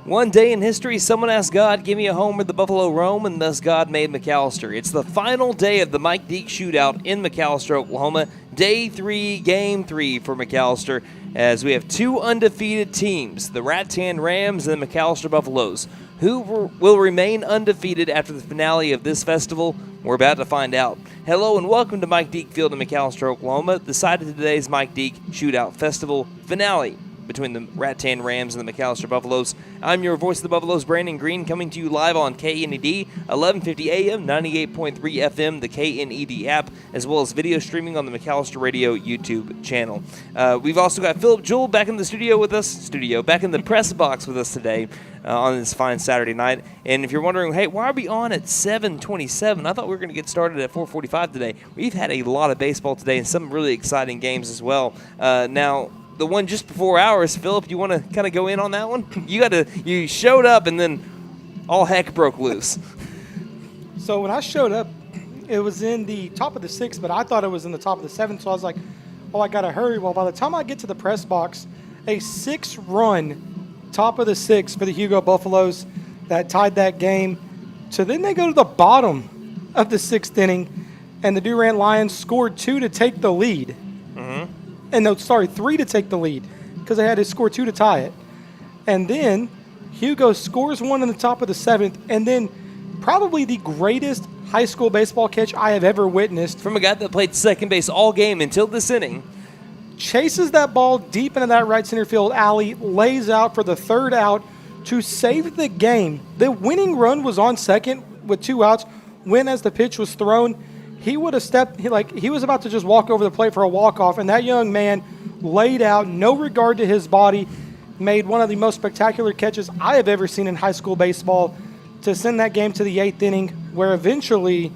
One day in history, someone asked God, give me a home where the buffalo roam, and thus God made McAlester. It's the final day of the Mike Deak Shootout in McAlester, Oklahoma. Day 3, Game 3 for McAlester, as we have two undefeated teams, the Rattan Rams and the McAlester Buffaloes. Who will remain undefeated after the finale of this festival? We're about to find out. Hello and welcome to Mike Deak Field in McAlester, Oklahoma, the site of today's Mike Deak Shootout Festival finale between the Rattan Rams and the McAlester Buffaloes. I'm your voice of the Buffaloes, Brandon Green, coming to you live on KNED, 1150 AM, 98.3 FM, the KNED app, as well as video streaming on the McAlester Radio YouTube channel. We've also got Philip Jewell back in the studio with us, back in the press box with us today on this fine Saturday night. And if you're wondering, hey, why are we on at 7:27? I thought we were going to get started at 4:45 today. We've had a lot of baseball today and some really exciting games as well. Now, the one just before ours, Philip, you want to kind of go in on that one? You showed up and then all heck broke loose. So when I showed up, it was in the top of the 6th, but I thought it was in the top of the 7th, so I was like, oh, I got to hurry. Well, by the time I get to the press box, a 6-run top of the 6th for the Hugo Buffaloes that tied that game. So then they go to the bottom of the 6th inning, and the Durant Lions scored 2 to take the lead. Mm-hmm. And no, sorry, 3 to take the lead because they had to score 2 to tie it. And then Hugo scores 1 in the top of the 7th, and then probably the greatest high school baseball catch I have ever witnessed. From a guy that played second base all game until this inning. Chases that ball deep into that right center field alley, lays out for the 3rd out to save the game. The winning run was on second with 2 outs when, as the pitch was thrown, he would have stepped, he was about to just walk over the plate for a walk-off, and that young man laid out, no regard to his body, made one of the most spectacular catches I have ever seen in high school baseball to send that game to the 8th inning, where eventually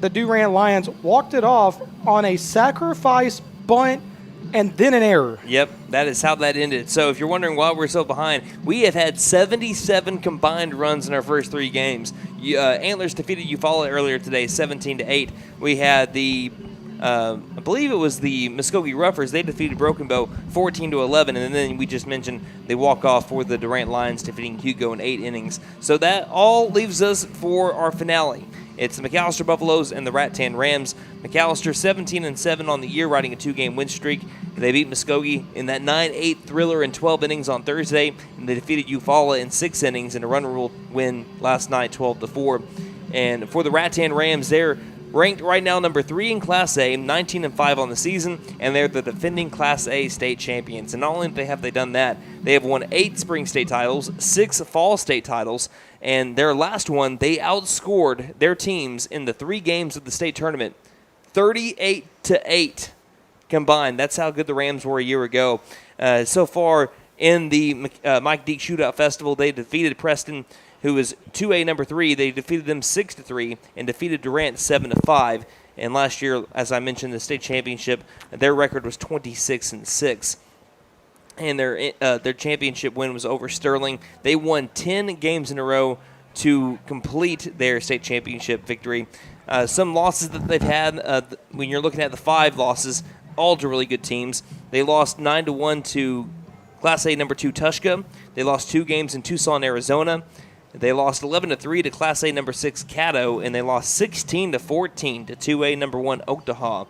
the Durant Lions walked it off on a sacrifice bunt and then an error. Yep, that is how that ended. So if you're wondering why we're so behind, we have had 77 combined runs in our first 3 games. Antlers defeated Eufaula earlier today, 17-8. We had the, I believe it was the Muskogee Roughers. They defeated Broken Bow 14-11, and then we just mentioned they walk off for the Durant Lions, defeating Hugo in 8 innings. So that all leaves us for our finale. It's the McAlester Buffaloes and the Rattan Rams. McAlester 17-7 on the year, riding a 2-game win streak. They beat Muskogee in that 9-8 thriller in 12 innings on Thursday, and they defeated Eufaula in 6 innings in a run rule win last night, 12-4. And for the Rattan Rams, they're ranked right now number 3 in Class A, 19-5 on the season, and they're the defending Class A state champions. And not only have they done that, they have won 8 spring state titles, 6 fall state titles, and their last one, they outscored their teams in the 3 games of the state tournament, 38-8 combined. That's how good the Rams were a year ago. So far in the Mike Deak Shootout Festival, they defeated Preston, who is 2A number 3. They defeated them 6-3 and defeated Durant 7-5. And last year, as I mentioned, the state championship, their record was 26-6. And their championship win was over Sterling. They won 10 games in a row to complete their state championship victory. Some losses that they've had, when you're looking at the 5 losses, all to really good teams. They lost 9-1 to Class A number 2 Tushka. They lost 2 games in Tucson, Arizona. They lost 11-3 to Class A number 6 Caddo, and they lost 16-14 to 2A number 1 Oktaha.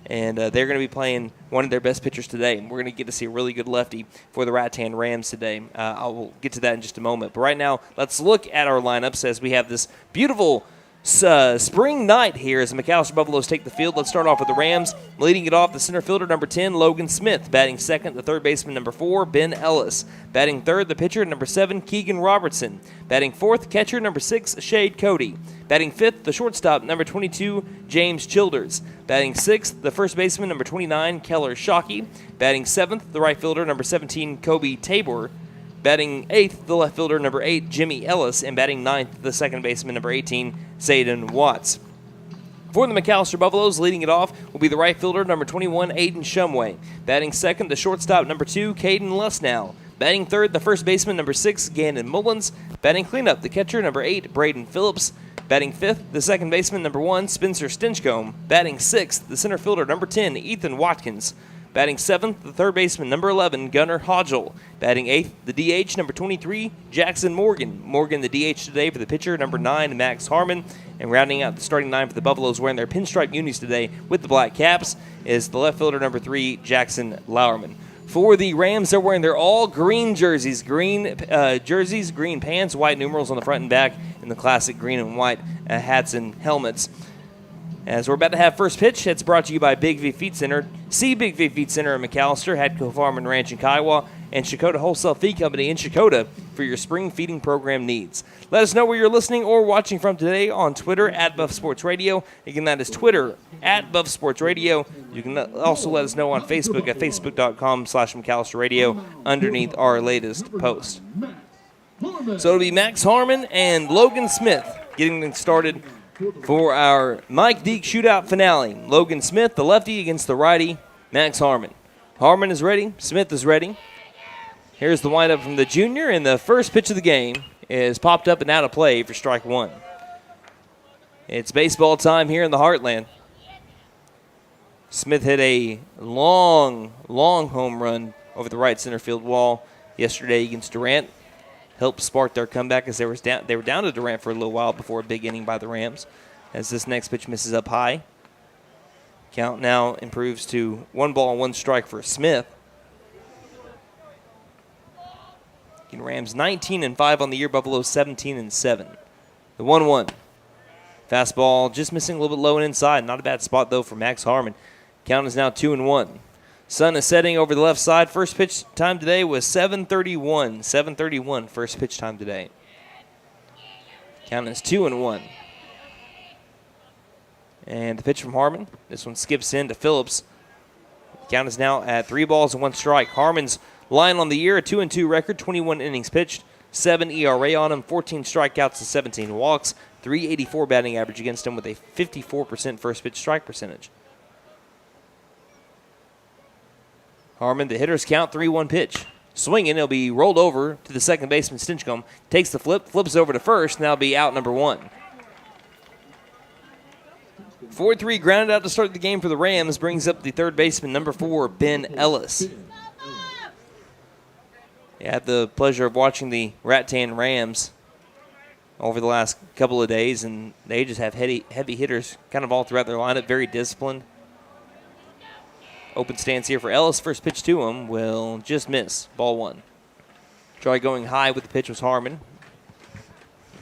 And they're going to be playing one of their best pitchers today. And we're going to get to see a really good lefty for the Rattan Rams today. I will get to that in just a moment. But right now, let's look at our lineups as we have this beautiful spring night here as the McAlester Buffaloes take the field. Let's start off with the Rams. Leading it off, the center fielder, number 10, Logan Smith. Batting second, the third baseman, number 4, Ben Ellis. Batting third, the pitcher, number 7, Keegan Robertson. Batting fourth, catcher, number 6, Shade Cody. Batting fifth, the shortstop, number 22, James Childers. Batting sixth, the first baseman, number 29, Keller Shockey. Batting seventh, the right fielder, number 17, Kobe Tabor. Batting eighth, the left fielder, number 8, Jimmy Ellis. And batting ninth, the second baseman, number 18, Zayden Watts. For the McAlester Buffaloes, leading it off will be the right fielder, number 21, Aiden Shumway. Batting second, the shortstop, number 2, Caden Lesnow. Batting third, the first baseman, number 6, Gannon Mullins. Batting cleanup, the catcher, number 8, Braden Phillips. Batting fifth, the second baseman, number 1, Spencer Stinchcomb. Batting sixth, the center fielder, number 10, Ethan Watkins. Batting seventh, the third baseman, number 11, Gunnar Hodgel. Batting eighth, the DH, number 23, Jackson Morgan. Morgan, the DH today for the pitcher, number 9, Max Harmon. And rounding out the starting 9 for the Buffaloes wearing their pinstripe unis today with the black caps is the left fielder, number 3, Jackson Lauerman. For the Rams, they're wearing their all-green jerseys, green pants, white numerals on the front and back, and the classic green and white hats and helmets. As we're about to have first pitch, it's brought to you by Big V Feed Center. See Big V Feed Center in McAlester, Hadco Farm and Ranch in Kiowa, and Shakota Wholesale Feed Company in Shakota for your spring feeding program needs. Let us know where you're listening or watching from today on Twitter at Buff Sports Radio. Again, that is Twitter at Buff Sports Radio. You can also let us know on Facebook at facebook.com/McAlester Radio underneath our latest post. So it'll be Max Harmon and Logan Smith getting things started for our Mike Deak Shootout finale. Logan Smith, the lefty, against the righty, Max Harmon. Harmon is ready. Smith is ready. Here's the windup from the junior, and the first pitch of the game is popped up and out of play for strike one. It's baseball time here in the Heartland. Smith hit a long home run over the right center field wall yesterday against Durant. Helped spark their comeback as they were down to Durant for a little while before a big inning by the Rams. As this next pitch misses up high. Count now improves to 1-1 for Smith. Rams 19-5 on the year. Buffalo 17-7. The 1-1. Fastball just missing a little bit low and inside. Not a bad spot, though, for Max Harmon. Count is now 2-1. Sun is setting over the left side. First pitch time today was 7:31. 7:31 first pitch time today. Count is 2-1. And the pitch from Harmon. This one skips in to Phillips. Count is now at 3-1. Harmon's line on the year, a 2-2 record, 21 innings pitched, 7 ERA on him, 14 strikeouts and 17 walks, 384 batting average against him with a 54% first pitch strike percentage. Harmon, the hitters count, 3-1 pitch. Swinging, it'll be rolled over to the second baseman, Stinchcomb. Takes the flip, flips over to first, and that'll be out number 1. 4-3 grounded out to start the game for the Rams, brings up the third baseman, number 4, Ben Ellis. I had the pleasure of watching the Rattan Rams over the last couple of days, and they just have heavy hitters kind of all throughout their lineup, very disciplined. Open stance here for Ellis. First pitch to him will just miss. Ball 1. Try going high with the pitch was Harmon.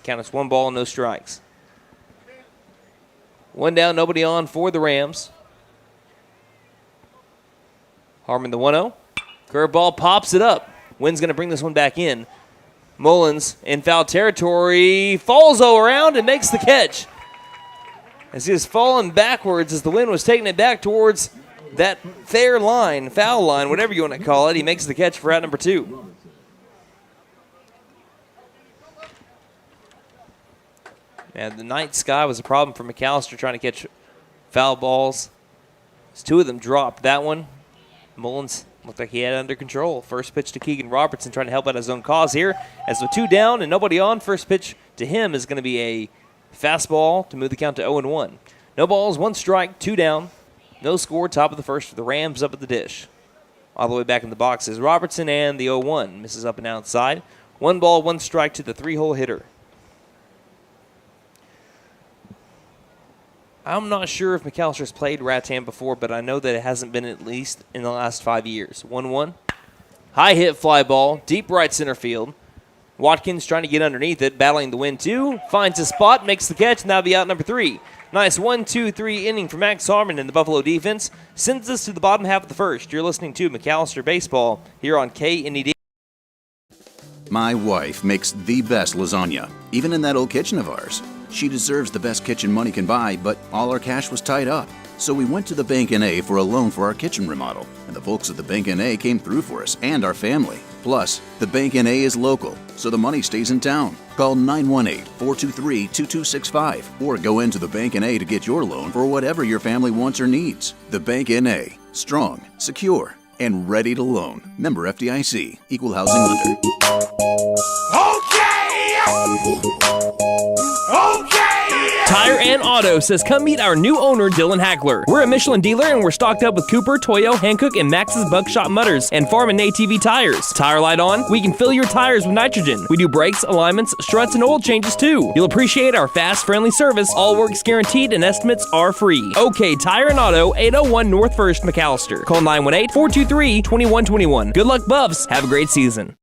Count is 1 ball, no strikes. 1 down, nobody on for the Rams. Harmon the 1-0. Curveball pops it up. Wynn's going to bring this one back in. Mullins in foul territory. Falls around and makes the catch. As he was falling backwards as the wind was taking it back towards that fair line, foul line, whatever you want to call it. He makes the catch for out number 2. And the night sky was a problem for McAlester trying to catch foul balls. As 2 of them dropped. That one, Mullins looked like he had it under control. First pitch to Keegan Robertson trying to help out his own cause here. As with 2 down and nobody on, first pitch to him is going to be a fastball to move the count to 0-1. No balls, 1 strike, 2 down. No score, top of the first for the Rams up at the dish. All the way back in the box is Robertson and the 0-1. Misses up and outside. 1 ball, 1 strike to the 3-hole hitter. I'm not sure if McAllister's played Rattan before, but I know that it hasn't been at least in the last 5 years. 1-1. High hit fly ball, deep right center field. Watkins trying to get underneath it, battling the wind too. Finds a spot, makes the catch, and that'll be out number 3. Nice 1-2-3 inning for Max Harmon and the Buffalo defense. Sends us to the bottom half of the first. You're listening to McAllister Baseball here on KNED. My wife makes the best lasagna, even in that old kitchen of ours. She deserves the best kitchen money can buy, but all our cash was tied up. So we went to the Bank N.A. for a loan for our kitchen remodel, and the folks at the Bank N.A. came through for us and our family. Plus, the Bank N.A. is local, so the money stays in town. Call 918-423-2265 or go into the Bank N.A. to get your loan for whatever your family wants or needs. The Bank N.A. Strong, secure, and ready to loan. Member FDIC. Equal housing lender. Tire and Auto says come meet our new owner, Dylan Hackler. We're a Michelin dealer and we're stocked up with Cooper, Toyo, Hankook, and Max's Buckshot Mutters and Farm and ATV tires. Tire light on? We can fill your tires with nitrogen. We do brakes, alignments, struts, and oil changes too. You'll appreciate our fast, friendly service. All work's guaranteed and estimates are free. OK Tire and Auto, 801 North 1st, McAllister. Call 918-423-2121. Good luck, Buffs. Have a great season.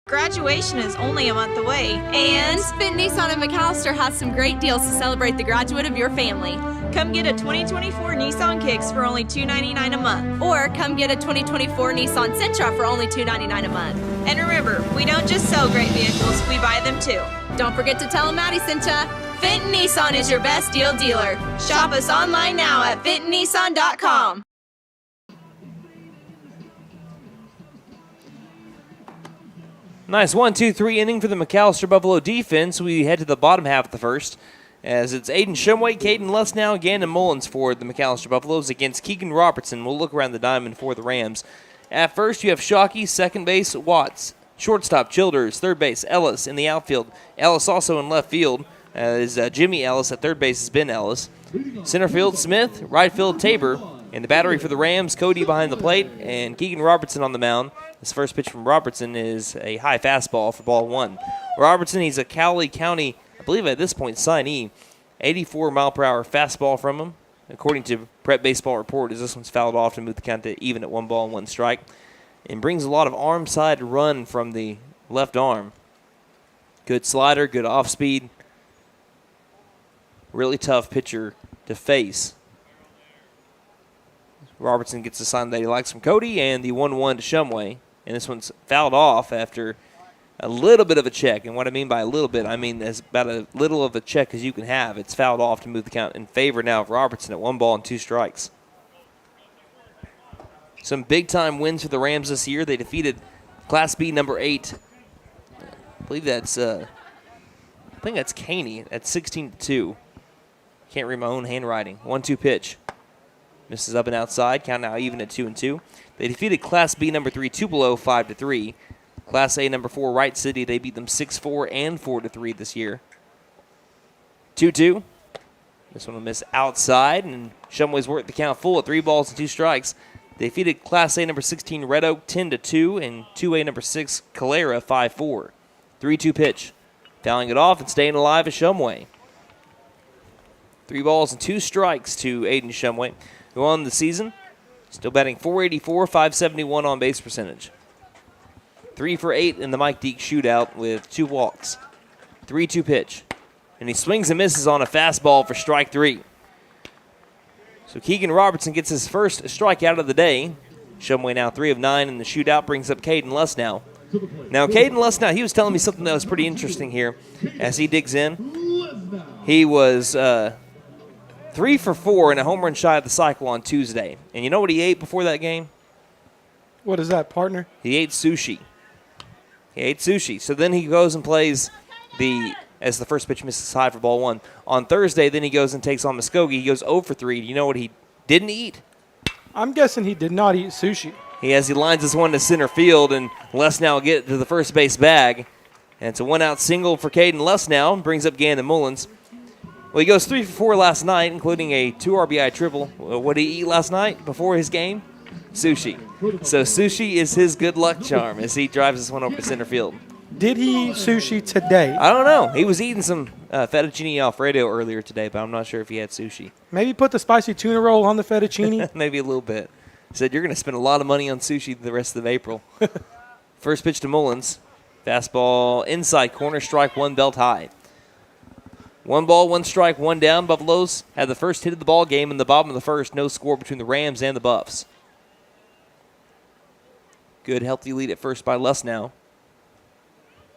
Graduation is only a month away, And Finn Nissan of McAllister has some great deals to celebrate the graduate of your family. come get a 2024 Nissan Kicks for only $299 a month. Or come get a 2024 Nissan Sentra for only $299 a month. And remember, we don't just sell great vehicles, we buy them too. Don't forget to tell them Maddie sent ya. Fenton Nissan is your best deal dealer. Shop us online now at FentonNissan.com. Nice 1-2-3 inning for the McAllister Buffalo defense. We head to the bottom half of the first, as it's Aiden Shumway, Caden Lussnow, and Gannon Mullins for the McAllister Buffaloes against Keegan Robertson. We'll look around the diamond for the Rams. At first, you have Shockey, second base, Watts, shortstop, Childers, third base, Ellis in the outfield. Ellis also in left field, as Jimmy Ellis at third base has been Ellis. Center field, Smith, right field, Tabor. And the battery for the Rams, Cody behind the plate, and Keegan Robertson on the mound. This first pitch from Robertson is a high fastball for ball one. Robertson, he's a Cowley County, I believe at this point, signee. 84-mile-per-hour fastball from him. According to Prep Baseball Report, as this one's fouled off to move the count to even at 1 ball and 1 strike. And brings a lot of arm side run from the left arm. Good slider, good off speed. Really tough pitcher to face. Robertson gets the sign that he likes from Cody, and the 1-1 to Shumway. And this one's fouled off after a little bit of a check. And what I mean by a little bit, I mean as about a little of a check as you can have. It's fouled off to move the count in favor now of Robertson at 1 ball and 2 strikes. Some big-time wins for the Rams this year. They defeated Class B number 8. I believe that's Caney at 16-2. Can't read my own handwriting. 1-2 pitch. Misses up and outside. Count now even at 2-2. They defeated Class B number 3 Tupelo 5-3. Class A number 4 Wright City, they beat them 6-4 and 4-3 this year. 2-2. This one will miss outside, and Shumway's worked the count full at 3 balls and 2 strikes. They defeated Class A number 16 Red Oak 10-2 and 2A number 6 Calera 5-4. 3-2 pitch. Fouling it off and staying alive is Shumway. 3 balls and 2 strikes to Aiden Shumway, who won the season. Still batting .484, .571 on base percentage. 3 for 8 in the Mike Deak Shootout with 2 walks. 3-2 pitch. And he swings and misses on a fastball for strike 3. So Keegan Robertson gets his first strikeout of the day. Shumway now 3 of 9 in the shootout, brings up Caden Lussnow. Now, Caden Lussnow, he was telling me something that was pretty interesting here as he digs in. He was 3 for 4 and a home run shy of the cycle on Tuesday. And you know what he ate before that game? What is that, partner? He ate sushi. So then he goes and plays as the first pitch misses high for ball 1. On Thursday, then he goes and takes on Muskogee. He goes 0 for 3. Do you know what he didn't eat? I'm guessing he did not eat sushi. He lines this one to center field, and Lussnow will get to the first base bag. And it's a 1-out single for Caden Lussnow, brings up Gannon Mullins. Well, he goes 3 for 4 last night, including a 2 RBI triple. What did he eat last night before his game? Sushi. So sushi is his good luck charm as he drives this one over to center field. Did he sushi today? I don't know. He was eating some fettuccine Alfredo earlier today, but I'm not sure if he had sushi. Maybe put the spicy tuna roll on the fettuccine. Maybe a little bit. Said you're going to spend a lot of money on sushi the rest of April. First pitch to Mullins. Fastball inside corner, strike one, belt high. 1 ball, 1 strike, 1 down. Buffaloes had the first hit of the ball game in the bottom of the first. No score between the Rams and the Buffs. Good, healthy lead at first by Lussnow.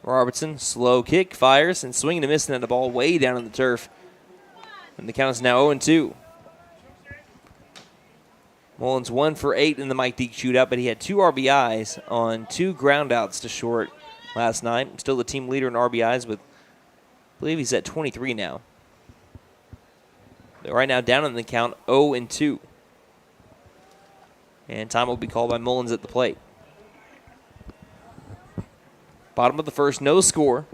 Robertson, slow kick, fires, and swinging and missing at the ball way down on the turf. And the count is now 0-2. Mullins 1 for 8 in the Mike Deak shootout, but he had 2 RBIs on 2 groundouts to short last night. Still the team leader in RBIs with, I believe he's at 23 now. But right now down on the count, 0-2. And time will be called by Mullins at the plate. Bottom of the first, no score.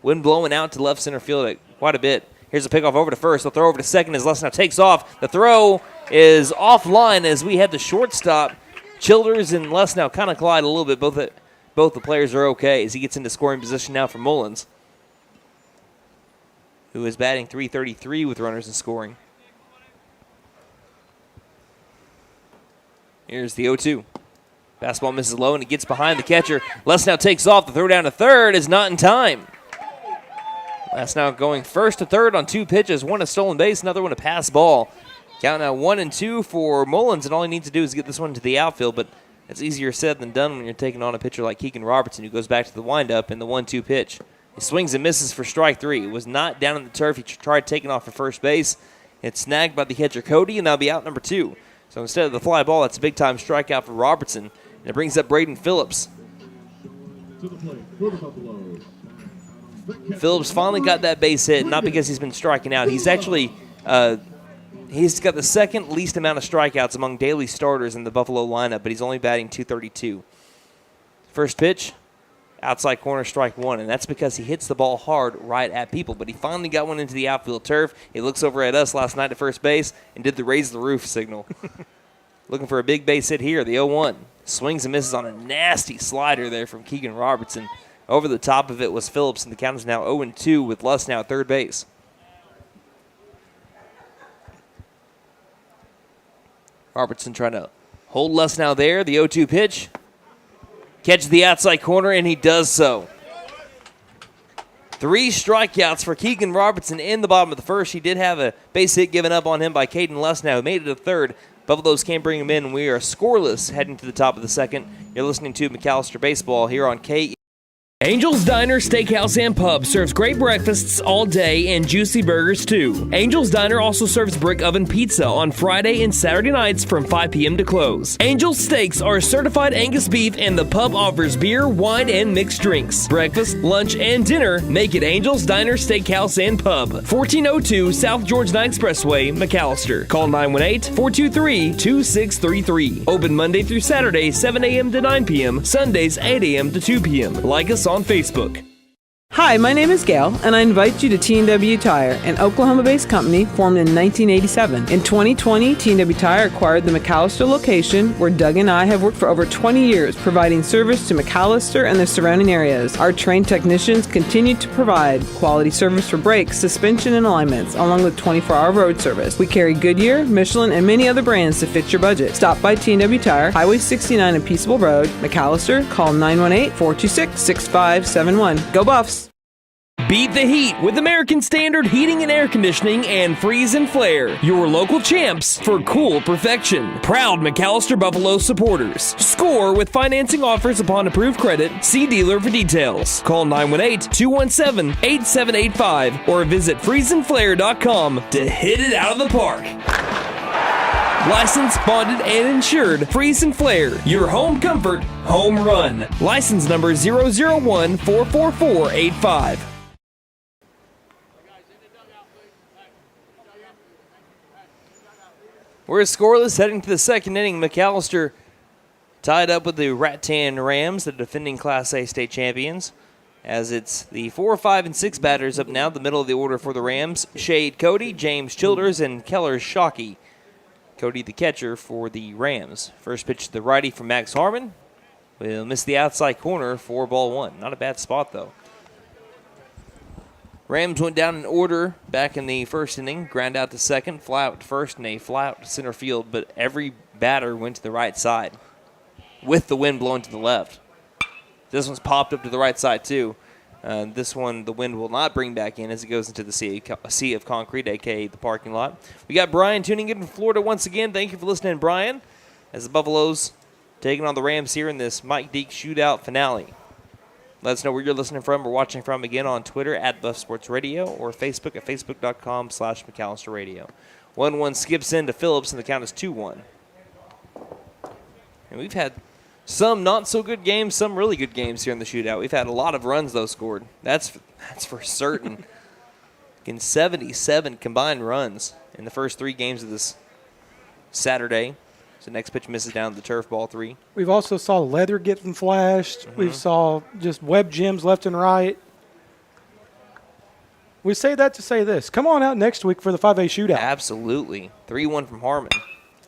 Wind blowing out to left center field quite a bit. Here's a pickoff over to first. They'll throw over to second as Lussnow takes off. The throw is offline as we have the shortstop. Childers and Lussnow kind of collide a little bit. Both the players are okay as he gets into scoring position now for Mullins, who is batting .333 with runners in scoring. Here's the 0-2. Fastball misses low, and it gets behind the catcher. Lussnow takes off. The throw down to third is not in time. Lussnow going first to third on 2 pitches. One a stolen base, another one a pass ball. Count now 1-2 for Mullins, and all he needs to do is get this one to the outfield, but it's easier said than done when you're taking on a pitcher like Keegan Robertson, who goes back to the windup in the 1-2 pitch. He swings and misses for strike 3. It was not down on the turf. He tried taking off for first base. It's snagged by the catcher Cody, and that'll be out number 2. So instead of the fly ball, that's a big-time strikeout for Robertson. And it brings up Braden Phillips. Phillips finally got that base hit, not because he's been striking out. He's actually he's got the second least amount of strikeouts among daily starters in the Buffalo lineup, but he's only batting .232. First pitch, outside corner, strike 1, and that's because he hits the ball hard right at people. But he finally got one into the outfield turf. He looks over at us last night at first base and did the raise the roof signal. Looking for a big base hit here, the 0-1. Swings and misses on a nasty slider there from Keegan Robertson. Over the top of it was Phillips, and the count is now 0-2 with Lussnow at third base. Robertson trying to hold Lussnow there. The 0-2 pitch. Catches the outside corner, and he does so. 3 strikeouts for Keegan Robertson in the bottom of the first. He did have a base hit given up on him by Caden Lussnow, who made it a third. Buffaloes can't bring him in, and we are scoreless heading to the top of the second. You're listening to McAlester Baseball here on K. Angel's Diner, Steakhouse, and Pub serves great breakfasts all day and juicy burgers too. Angel's Diner also serves brick oven pizza on Friday and Saturday nights from 5 p.m. to close. Angel's Steaks are certified Angus beef, and the pub offers beer, wine, and mixed drinks. Breakfast, lunch, and dinner make it Angel's Diner, Steakhouse, and Pub. 1402 South George 9 Expressway, McAlester. Call 918-423-2633. Open Monday through Saturday, 7 a.m. to 9 p.m. Sundays, 8 a.m. to 2 p.m. Like us on Facebook. Hi, my name is Gail, and I invite you to T&W Tire, an Oklahoma-based company formed in 1987. In 2020, T&W Tire acquired the McAlester location, where Doug and I have worked for over 20 years, providing service to McAlester and the surrounding areas. Our trained technicians continue to provide quality service for brakes, suspension, and alignments, along with 24-hour road service. We carry Goodyear, Michelin, and many other brands to fit your budget. Stop by T&W Tire, Highway 69 and Peaceable Road, McAlester. Call 918-426-6571. Go Buffs! Beat the heat with American Standard Heating and Air Conditioning and Freeze and Flare, your local champs for cool perfection. Proud McAlester Buffalo supporters. Score with financing offers upon approved credit. See dealer for details. Call 918-217-8785 or visit freezeandflare.com to hit it out of the park. Licensed, bonded, and insured. Freeze and Flare, your home comfort, home run. License number 001-44485. We're scoreless heading to the second inning. McAlester tied up with the Rattan Rams, the defending Class A state champions, as it's the 4, 5, and 6 batters up now, the middle of the order for the Rams. Shade Cody, James Childers, and Keller Shockey. Cody the catcher for the Rams. First pitch to the righty from Max Harmon. will miss the outside corner for ball one. Not a bad spot, though. Rams went down in order back in the first inning, ground out to second, fly out to first, and a fly out to center field, but every batter went to the right side with the wind blowing to the left. This one's popped up to the right side, too. This one, the wind will not bring back in as it goes into the sea of concrete, a.k.a. the parking lot. We got Brian tuning in from Florida once again. Thank you for listening, Brian, as the Buffaloes taking on the Rams here in this Mike Deak Shootout finale. Let us know where you're listening from or watching from again on Twitter at Buff Sports Radio or Facebook at facebook.com/McAlester Radio. 1-1 skips into Phillips, and the count is 2-1. And we've had some not-so-good games, some really good games here in the shootout. We've had a lot of runs, though, scored. That's for certain. In 77 combined runs in the first 3 games of this Saturday. So next pitch misses down to the turf, ball 3. We've also saw leather getting flashed. We've saw just web gems left and right. We say that to say this. Come on out next week for the 5A shootout. Absolutely. 3-1 from Harmon.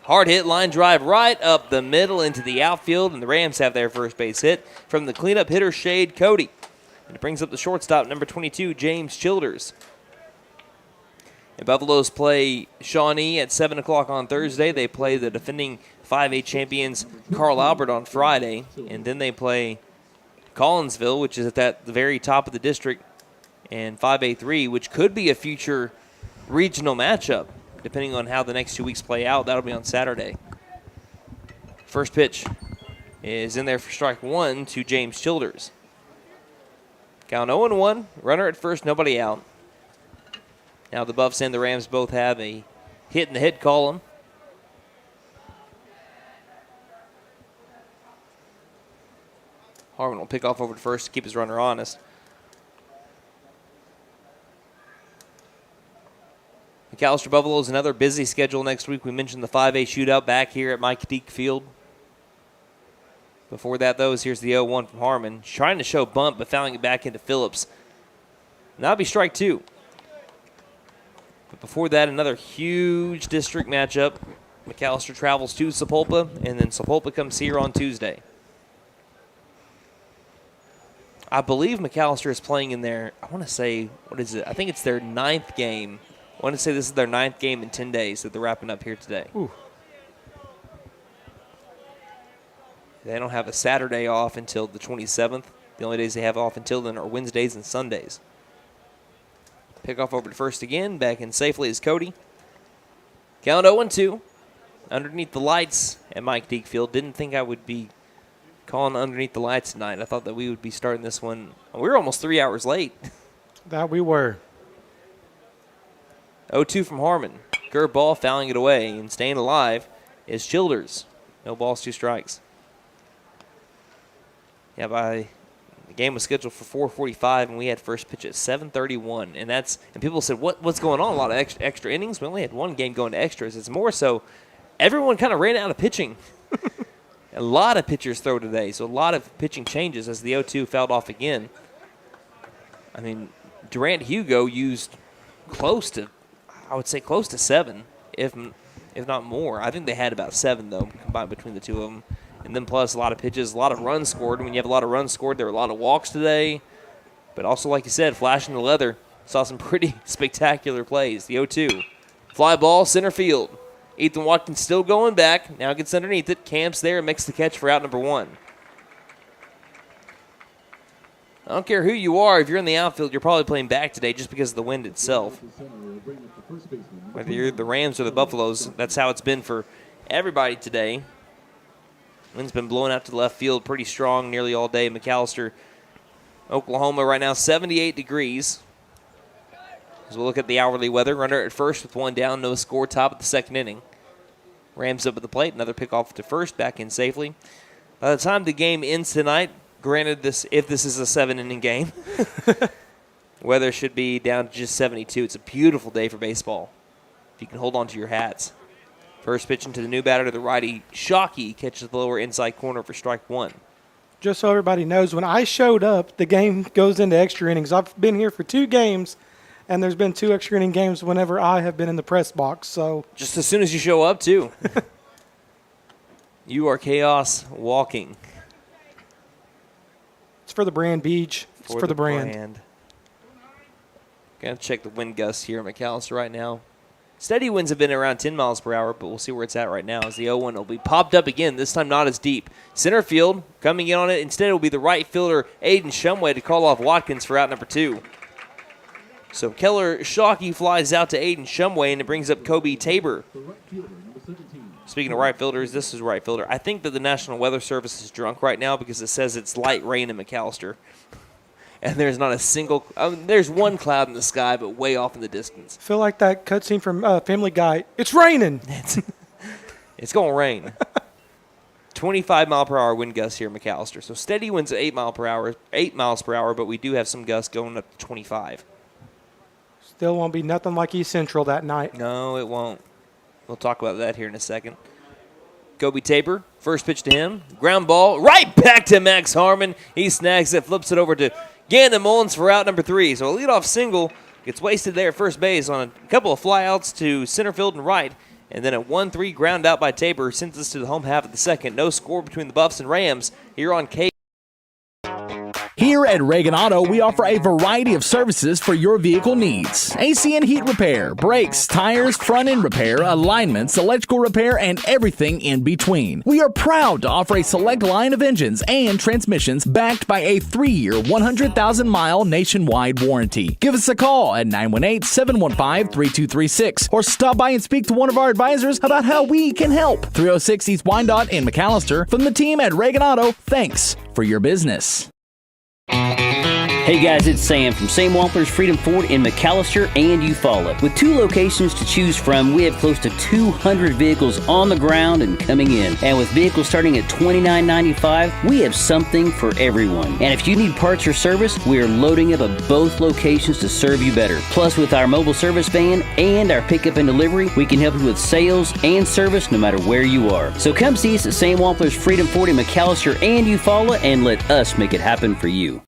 Hard hit line drive right up the middle into the outfield, and the Rams have their first base hit from the cleanup hitter, Shade Cody. And it brings up the shortstop, number 22, James Childers. The Buffaloes play Shawnee at 7 o'clock on Thursday. They play the defending 5A champions Carl Albert on Friday. And then they play Collinsville, which is at the very top of the district, and 5A3, which could be a future regional matchup, depending on how the next 2 weeks play out. That'll be on Saturday. First pitch is in there for strike 1 to James Childers. Count 0-1, runner at first, nobody out. Now the Buffs and the Rams both have a hit in the hit column. Harmon will pick off over to first to keep his runner honest. McAlester Buffaloes, another busy schedule next week. We mentioned the 5A shootout back here at Mike Deak Field. Before that, though, here's the 0-1 from Harmon. Trying to show bunt, but fouling it back into Phillips. And that'll be strike 2. But before that, another huge district matchup. McAlester travels to Sapulpa, and then Sapulpa comes here on Tuesday. I believe McAlester is playing in their, I want to say, what is it? I think it's their 9th game. I want to say this is their 9th game in 10 days that they're wrapping up here today. Ooh. They don't have a Saturday off until the 27th. The only days they have off until then are Wednesdays and Sundays. Pick off over to first again. Back in safely is Cody. Count 0-2. Underneath the lights at Mike Deak Field. Didn't think I would be calling underneath the lights tonight. I thought that we would be starting this one. We were almost 3 hours late. That we were. 0-2 from Harmon. Curve ball, fouling it away. And staying alive is Childers. No balls, 2 strikes. Yeah, the game was scheduled for 4:45, and we had first pitch at 7:31. And people said, what's going on? A lot of extra innings. We only had 1 game going to extras. It's more so everyone kind of ran out of pitching. A lot of pitchers throw today, so a lot of pitching changes as the 0-2 fouled off again. I mean, Durant Hugo used close to 7, if not more. I think they had about 7, though, combined between the two of them. And then plus a lot of pitches, a lot of runs scored. When you have a lot of runs scored, there were a lot of walks today. But also, like you said, flashing the leather. Saw some pretty spectacular plays. The 0-2. Fly ball, center field. Ethan Watkins still going back. Now gets underneath it. Camps there and makes the catch for out number 1. I don't care who you are. If you're in the outfield, you're probably playing back today just because of the wind itself. Whether you're the Rams or the Buffaloes, that's how it's been for everybody today. Wind's been blowing out to the left field pretty strong nearly all day. McAlester, Oklahoma right now 78 degrees. As we look at the hourly weather, runner at first with 1 down, no score, top of the second inning. Rams up at the plate, another pickoff to first, back in safely. By the time the game ends tonight, granted if this is a 7-inning game, weather should be down to just 72. It's a beautiful day for baseball, if you can hold on to your hats. First pitch into the new batter to the righty, Shockey catches the lower inside corner for strike 1. Just so everybody knows, when I showed up, the game goes into extra innings. I've been here for 2 games, and there's been 2 extra inning games whenever I have been in the press box. So just as soon as you show up, too. You are chaos walking. It's for the brand, Beach. It's for the brand. Gonna check the wind gusts here at McAlester right now. Steady winds have been around 10 miles per hour, but we'll see where it's at right now as the 0-1 will be popped up again, this time not as deep. Center field coming in on it. Instead, it will be the right fielder, Aiden Shumway, to call off Watkins for out number 2. So Keller Shockey flies out to Aiden Shumway, and it brings up Kobe Tabor. Speaking of right fielders, this is right fielder. I think that the National Weather Service is drunk right now because it says it's light rain in McAlester. And there's not a single there's one cloud in the sky, but way off in the distance. I feel like that cutscene from Family Guy. It's raining. It's going to rain. 25-mile-per-hour wind gusts here in McAlester. So steady winds at 8 miles per hour, but we do have some gusts going up to 25. Still won't be nothing like East Central that night. No, it won't. We'll talk about that here in a second. Kobe Tabor, first pitch to him. Ground ball right back to Max Harmon. He snags it, flips it over to Gannon Mullins for out number 3. So a leadoff single gets wasted there at first base on a couple of flyouts to center field and right. And then a 1-3 ground out by Tabor sends us to the home half of the second. No score between the Buffs and Rams here on K. Here at Reagan Auto, we offer a variety of services for your vehicle needs. AC and heat repair, brakes, tires, front end repair, alignments, electrical repair, and everything in between. We are proud to offer a select line of engines and transmissions backed by a 3-year, 100,000-mile nationwide warranty. Give us a call at 918-715-3236 or stop by and speak to one of our advisors about how we can help. 306 East Wyandotte in McAlester. From the team at Reagan Auto, thanks for your business. Hey guys, it's Sam from Sam Wampler's Freedom Ford in McAlester and Eufaula. With 2 locations to choose from, we have close to 200 vehicles on the ground and coming in. And with vehicles starting at $29.95, we have something for everyone. And if you need parts or service, we are loading up at both locations to serve you better. Plus, with our mobile service van and our pickup and delivery, we can help you with sales and service no matter where you are. So come see us at Sam Wampler's Freedom Ford in McAlester and Eufaula and let us make it happen for you.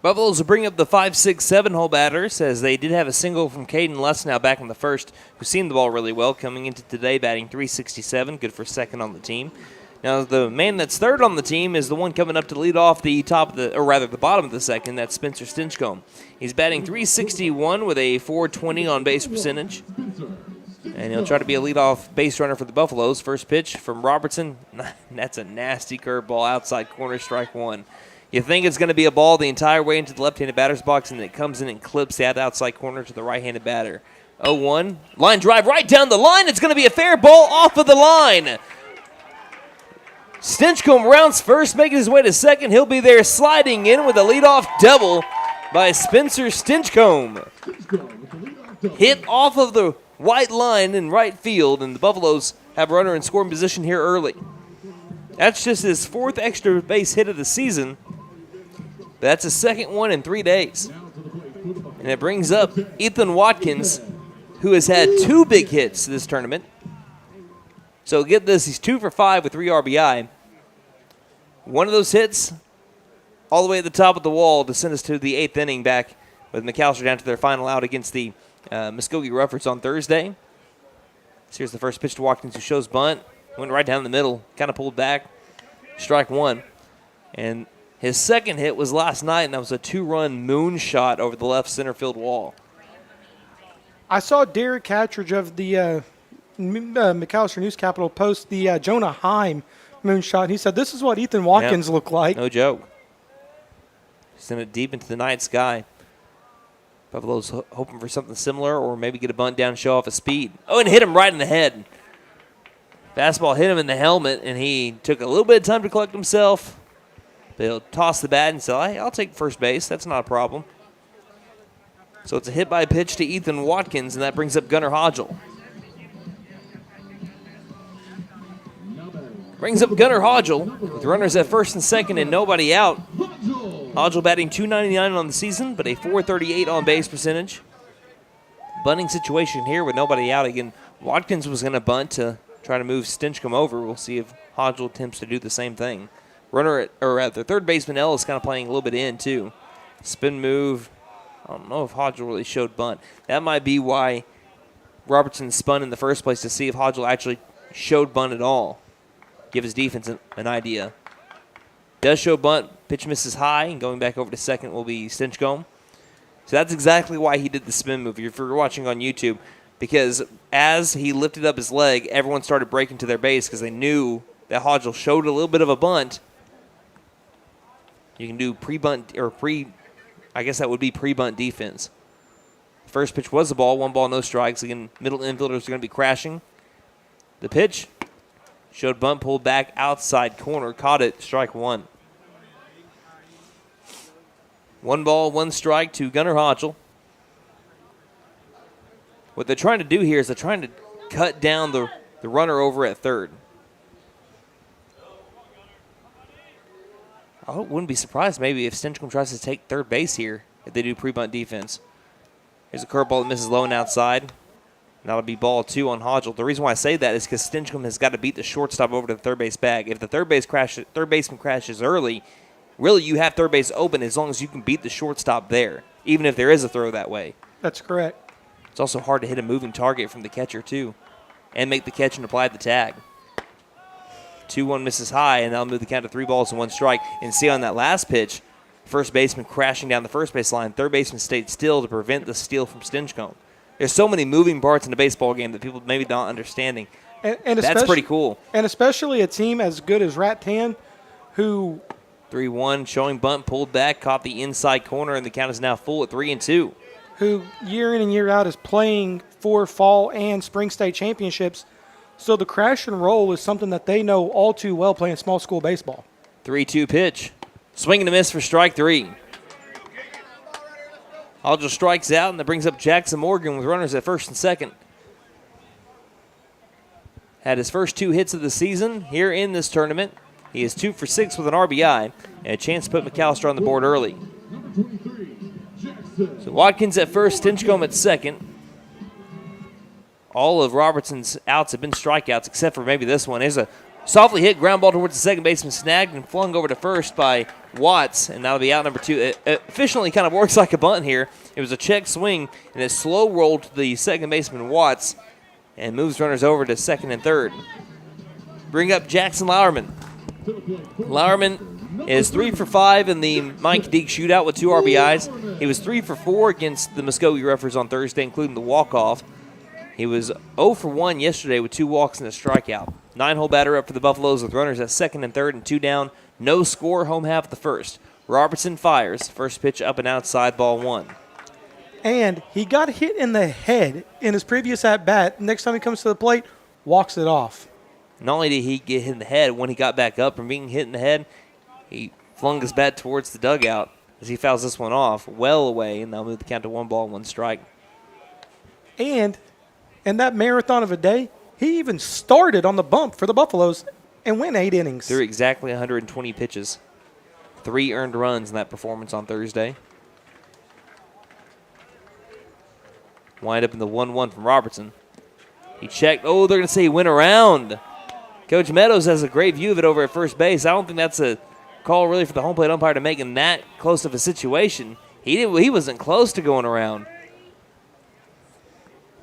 Buffaloes will bring up the 5-6-7 hole batters as they did have a single from Caden Lessnow back in the first, who seen the ball really well, coming into today batting .367, good for second on the team. Now the man that's third on the team is the one coming up to lead off the the bottom of the second. That's Spencer Stinchcomb. He's batting .361 with a .420 on base percentage. And he'll try to be a leadoff base runner for the Buffaloes. First pitch from Robertson. That's a nasty curveball outside corner, strike 1. You think it's going to be a ball the entire way into the left-handed batter's box, and it comes in and clips that outside corner to the right-handed batter. 0-1. Line drive right down the line. It's going to be a fair ball off of the line. Stinchcomb rounds first, making his way to second. He'll be there sliding in with a leadoff double by Spencer Stinchcomb. Hit off of the white line in right field, and the Buffaloes have a runner in scoring position here early. That's just his 4th extra base hit of the season. That's his second one in 3 days. And it brings up Ethan Watkins, who has had 2 big hits this tournament. So get this, he's 2 for 5 with 3 RBI. One of those hits all the way at the top of the wall to send us to the 8th inning back with McAlester down to their final out against the Muskogee Roughers on Thursday. So here's the first pitch to Watkins, who shows bunt. Went right down the middle, kind of pulled back. Strike 1. And his second hit was last night, and that was a 2-run moonshot over the left center field wall. I saw Derek Catridge of the McAlester News Capital post the Jonah Heim moonshot. He said, this is what Ethan Watkins looked like. No joke. Sent it deep into the night sky. Buffalo's hoping for something similar or maybe get a bunt down, show off his speed. Oh, and hit him right in the head. Fastball hit him in the helmet, and he took a little bit of time to collect himself. But he'll toss the bat and say, I'll take first base. That's not a problem. So it's a hit by pitch to Ethan Watkins, and that brings up Gunnar Hodgel. Brings up Gunnar Hodgel with runners at first and second and nobody out. Hodgel batting .299 on the season, but a .438 on base percentage. Bunting situation here with nobody out. Again, Watkins was going to bunt to try to move Stinchcomb over. We'll see if Hodgel attempts to do the same thing. Runner at the third baseman, Ellis, kind of playing a little bit in, too. Spin move. I don't know if Hodgel really showed bunt. That might be why Robertson spun in the first place, to see if Hodgel actually showed bunt at all. Give his defense an idea. Does show bunt, pitch misses high, and going back over to second will be Stinchcomb. So that's exactly why he did the spin move, if you're watching on YouTube, because as he lifted up his leg, everyone started breaking to their base because they knew that Hodgel showed a little bit of a bunt. You can do pre-bunt or I guess that would be pre-bunt defense. First pitch was the ball, 1 ball, no strikes. Again, middle infielders are going to be crashing. The pitch showed bunt, pulled back outside corner, caught it, strike 1. 1 ball, 1 strike to Gunnar Hodgel. What they're trying to do here is they're trying to cut down the runner over at third. I wouldn't be surprised maybe if Stinchcomb tries to take third base here if they do pre-bunt defense. Here's a curveball that misses low and outside. And that'll be ball 2 on Hodgel. The reason why I say that is because Stinchcomb has got to beat the shortstop over to the third base bag. If the third baseman crashes early, really you have third base open as long as you can beat the shortstop there, even if there is a throw that way. That's correct. It's also hard to hit a moving target from the catcher too and make the catch and apply the tag. 2-1 misses high, and that'll move the count to 3 balls and 1 strike. And see on that last pitch, first baseman crashing down the first base line. Third baseman stayed still to prevent the steal from Stinchcomb. There's so many moving parts in the baseball game that people maybe not understanding. And that's pretty cool. And especially a team as good as Rattan, who 3-1, showing bunt, pulled back, caught the inside corner, and the count is now full at 3-2. Who year in and year out is playing for fall and spring state championships. So the crash and roll is something that they know all too well playing small school baseball. 3-2 pitch. Swing and a miss for strike 3. Hodgel strikes out, and that brings up Jackson Morgan with runners at first and second. Had his first 2 hits of the season here in this tournament. He is 2 for 6 with an RBI and a chance to put McAlester on the board early. So Watkins at first, Stinchcomb at second. All of Robertson's outs have been strikeouts except for maybe this one. There's a softly hit ground ball towards the second baseman, snagged and flung over to first by Watts, and that'll be out number 2. It efficiently kind of works like a bunt here. It was a check swing, and it slow rolled to the second baseman, Watts, and moves runners over to second and third. Bring up Jackson Lauerman. Lauerman is 3 for 5 in the Mike Deak Shootout with 2 RBIs. He was 3 for 4 against the Muskogee Roughnecks on Thursday, including the walk-off. He was 0 for 1 yesterday with 2 walks and a strikeout. 9-hole batter up for the Buffaloes with runners at second and third and 2 down. No score, home half of the first. Robertson fires. First pitch up and outside, ball 1. And he got hit in the head in his previous at-bat. Next time he comes to the plate, walks it off. Not only did he get hit in the head, when he got back up from being hit in the head, he flung his bat towards the dugout as he fouls this one off well away, and they'll move the count to 1 ball, 1 strike. And in that marathon of a day, he even started on the bump for the Buffaloes and went 8 innings. Threw exactly 120 pitches. 3 earned runs in that performance on Thursday. Wind up in the 1-1 from Robertson. He checked. Oh, they're going to say he went around. Coach Meadows has a great view of it over at first base. I don't think that's a call really for the home plate umpire to make him that close of a situation. He wasn't close to going around.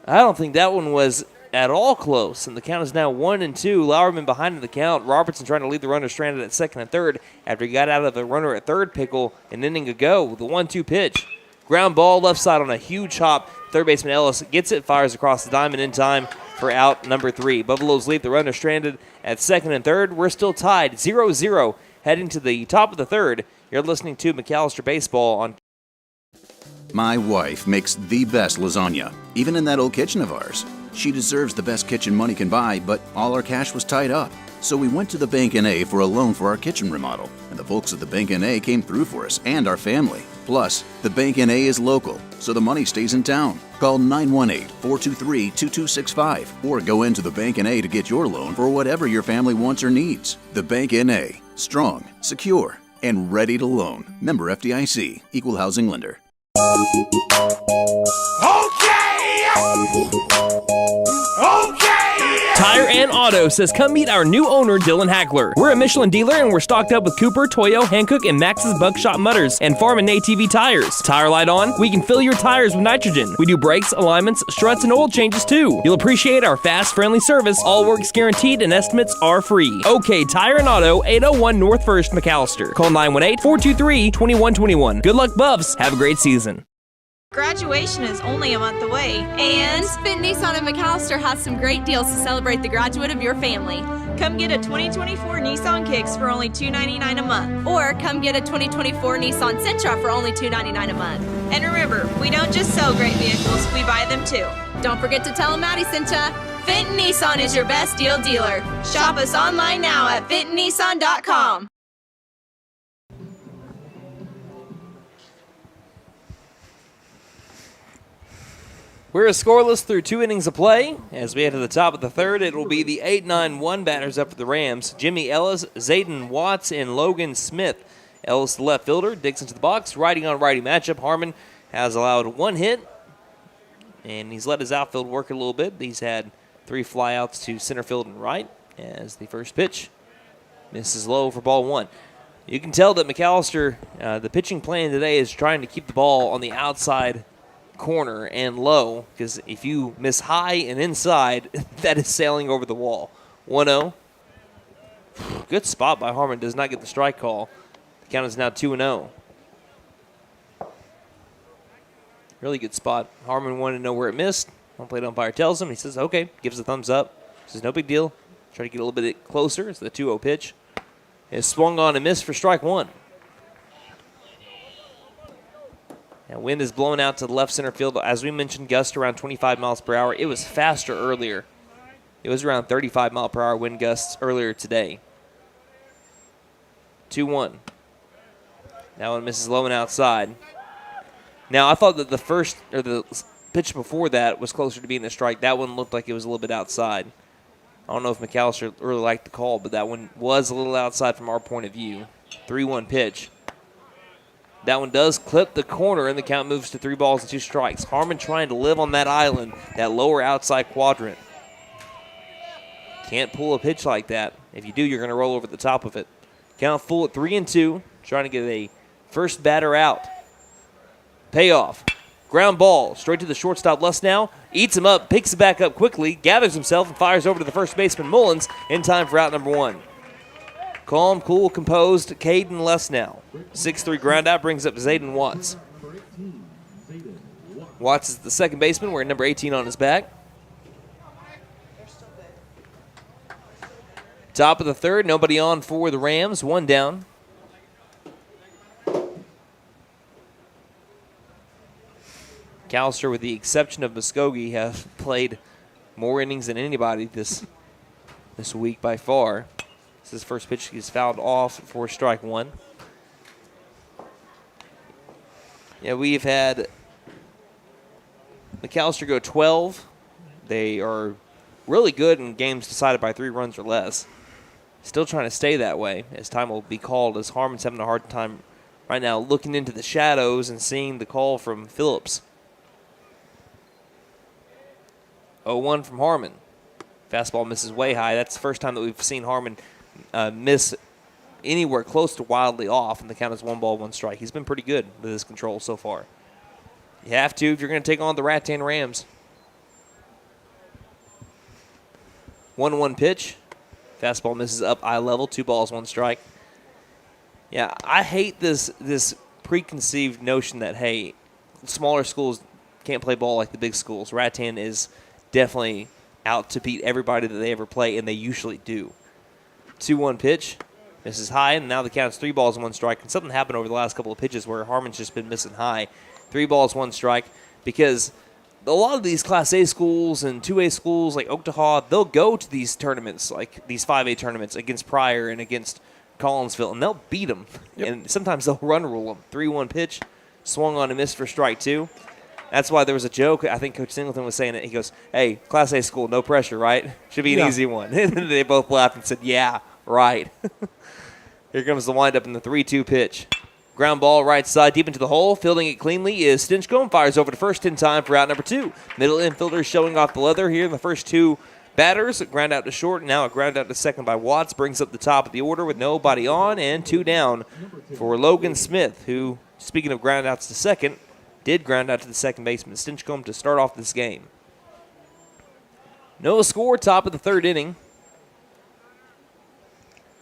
I don't think that one was at all close, and the count is now 1-2. Lauerman behind in the count. Robertson trying to leave the runner stranded at second and third after he got out of the runner at third pickle an inning ago. The 1-2 pitch. Ground ball left side on a huge hop. Third baseman Ellis gets it, fires across the diamond in time for out number 3. Buffaloes leave the runner stranded at second and third. We're still tied 0-0 heading to the top of the third. You're listening to McAlester Baseball on. My wife makes the best lasagna, even in that old kitchen of ours. She deserves the best kitchen money can buy, but all our cash was tied up. So we went to the Bank N.A. for a loan for our kitchen remodel, and the folks at the Bank N.A. came through for us and our family. Plus, the Bank N.A. is local, so the money stays in town. Call 918-423-2265 or go into the Bank N.A. to get your loan for whatever your family wants or needs. The Bank N.A. Strong, secure, and ready to loan. Member FDIC. Equal housing lender. Okay! Tire and Auto says come meet our new owner, Dylan Hackler. We're a Michelin dealer and we're stocked up with Cooper, Toyo, Hankook, and Max's Buckshot Mutters and Farm and ATV tires. Tire light on, we can fill your tires with nitrogen. We do brakes, alignments, struts, and oil changes too. You'll appreciate our fast, friendly service. All work's guaranteed and estimates are free. OK Tire and Auto, 801 North 1st, McAlester. Call 918-423-2121. Good luck, Buffs. Have a great season. Graduation is only a month away. And Finn Nissan of McAlester has some great deals to celebrate the graduate of your family. Come get a 2024 Nissan Kicks for only $299 a month. Or come get a 2024 Nissan Sentra for only $299 a month. And remember, we don't just sell great vehicles, we buy them too. Don't forget to tell them Maddie sent ya. Fenton Nissan is your best deal dealer. Shop us online now at FentonNissan.com. We're scoreless through 2 innings of play. As we head to the top of the third, it will be the 8-9-1 batters up for the Rams. Jimmy Ellis, Zayden Watts, and Logan Smith. Ellis, the left fielder, Dixon to the box. Righty-on-righty matchup. Harmon has allowed 1 hit, and he's let his outfield work a little bit. He's had 3 flyouts to center field and right as the first pitch misses low for ball 1. You can tell that McAlester, the pitching plan today is trying to keep the ball on the outside corner and low, because if you miss high and inside, that is sailing over the wall. 1-0. Good spot by Harmon. Does not get the strike call. The count is now 2-0. Really good spot. Harmon wanted to know where it missed. Home plate umpire tells him. He says, okay, gives a thumbs up. Says, no big deal. Try to get a little bit closer. It's the 2-0 pitch. It's swung on and missed for strike 1. Now, wind is blowing out to the left center field. As we mentioned, gust around 25 miles per hour. It was faster earlier. It was around 35 mile per hour wind gusts earlier today. 2-1. That one misses low and outside. Now, I thought that the pitch before that was closer to being a strike. That one looked like it was a little bit outside. I don't know if McAlester really liked the call, but that one was a little outside from our point of view. 3-1 pitch. That one does clip the corner, and the count moves to 3 balls and 2 strikes. Harmon trying to live on that island, that lower outside quadrant. Can't pull a pitch like that. If you do, you're going to roll over the top of it. Count full at 3-2, trying to get a first batter out. Payoff. Ground ball, straight to the shortstop, Lesnow. Eats him up, picks it back up quickly, gathers himself, and fires over to the first baseman, Mullins, in time for out number 1. Calm, cool, composed, Caden Lesnow. 6-3 ground out brings up Zayden Watts. Watts is the second baseman, wearing number 18 on his back. Top of the third, nobody on for the Rams, 1 down. McAlester, with the exception of Muskogee, have played more innings than anybody this week by far. His first pitch is fouled off for strike 1. Yeah, we've had McAlester go 12. They are really good in games decided by 3 runs or less. Still trying to stay that way as time will be called, as Harmon's having a hard time right now looking into the shadows and seeing the call from Phillips. 0-1 from Harmon. Fastball misses way high. That's the first time that we've seen Harmon miss anywhere close to wildly off, and the count is 1 ball, 1 strike. He's been pretty good with his control so far. You have to if you're going to take on the Rattan Rams. 1-1 pitch. Fastball misses up eye level, 2 balls, 1 strike. Yeah, I hate this preconceived notion that, hey, smaller schools can't play ball like the big schools. Rattan is definitely out to beat everybody that they ever play, and they usually do. 2-1 pitch. Misses high, and now the count is 3 balls, 1 strike. And something happened over the last couple of pitches where Harmon's just been missing high. 3 balls, 1 strike, because a lot of these Class A schools and 2A schools like Oaktahaw, they'll go to these tournaments, like these 5A tournaments against Pryor and against Collinsville, and they'll beat them. Yep. And sometimes they'll run rule them. 3-1 pitch, swung on and missed for strike 2. That's why there was a joke. I think Coach Singleton was saying it. He goes, hey, Class A school, no pressure, right? Should be an easy one. And they both laughed and said, yeah, right. Here comes the windup in the 3-2 pitch. Ground ball right side deep into the hole. Fielding it cleanly is Stinchcomb. Fires over to first in time for out number 2. Middle infielder showing off the leather here in the first 2 batters. A ground out to short. Now a ground out to second by Watts. Brings up the top of the order with nobody on and 2 down for Logan Smith, who, speaking of ground outs to second, did ground out to the second baseman Stinchcomb to start off this game. No score, top of the 3rd inning.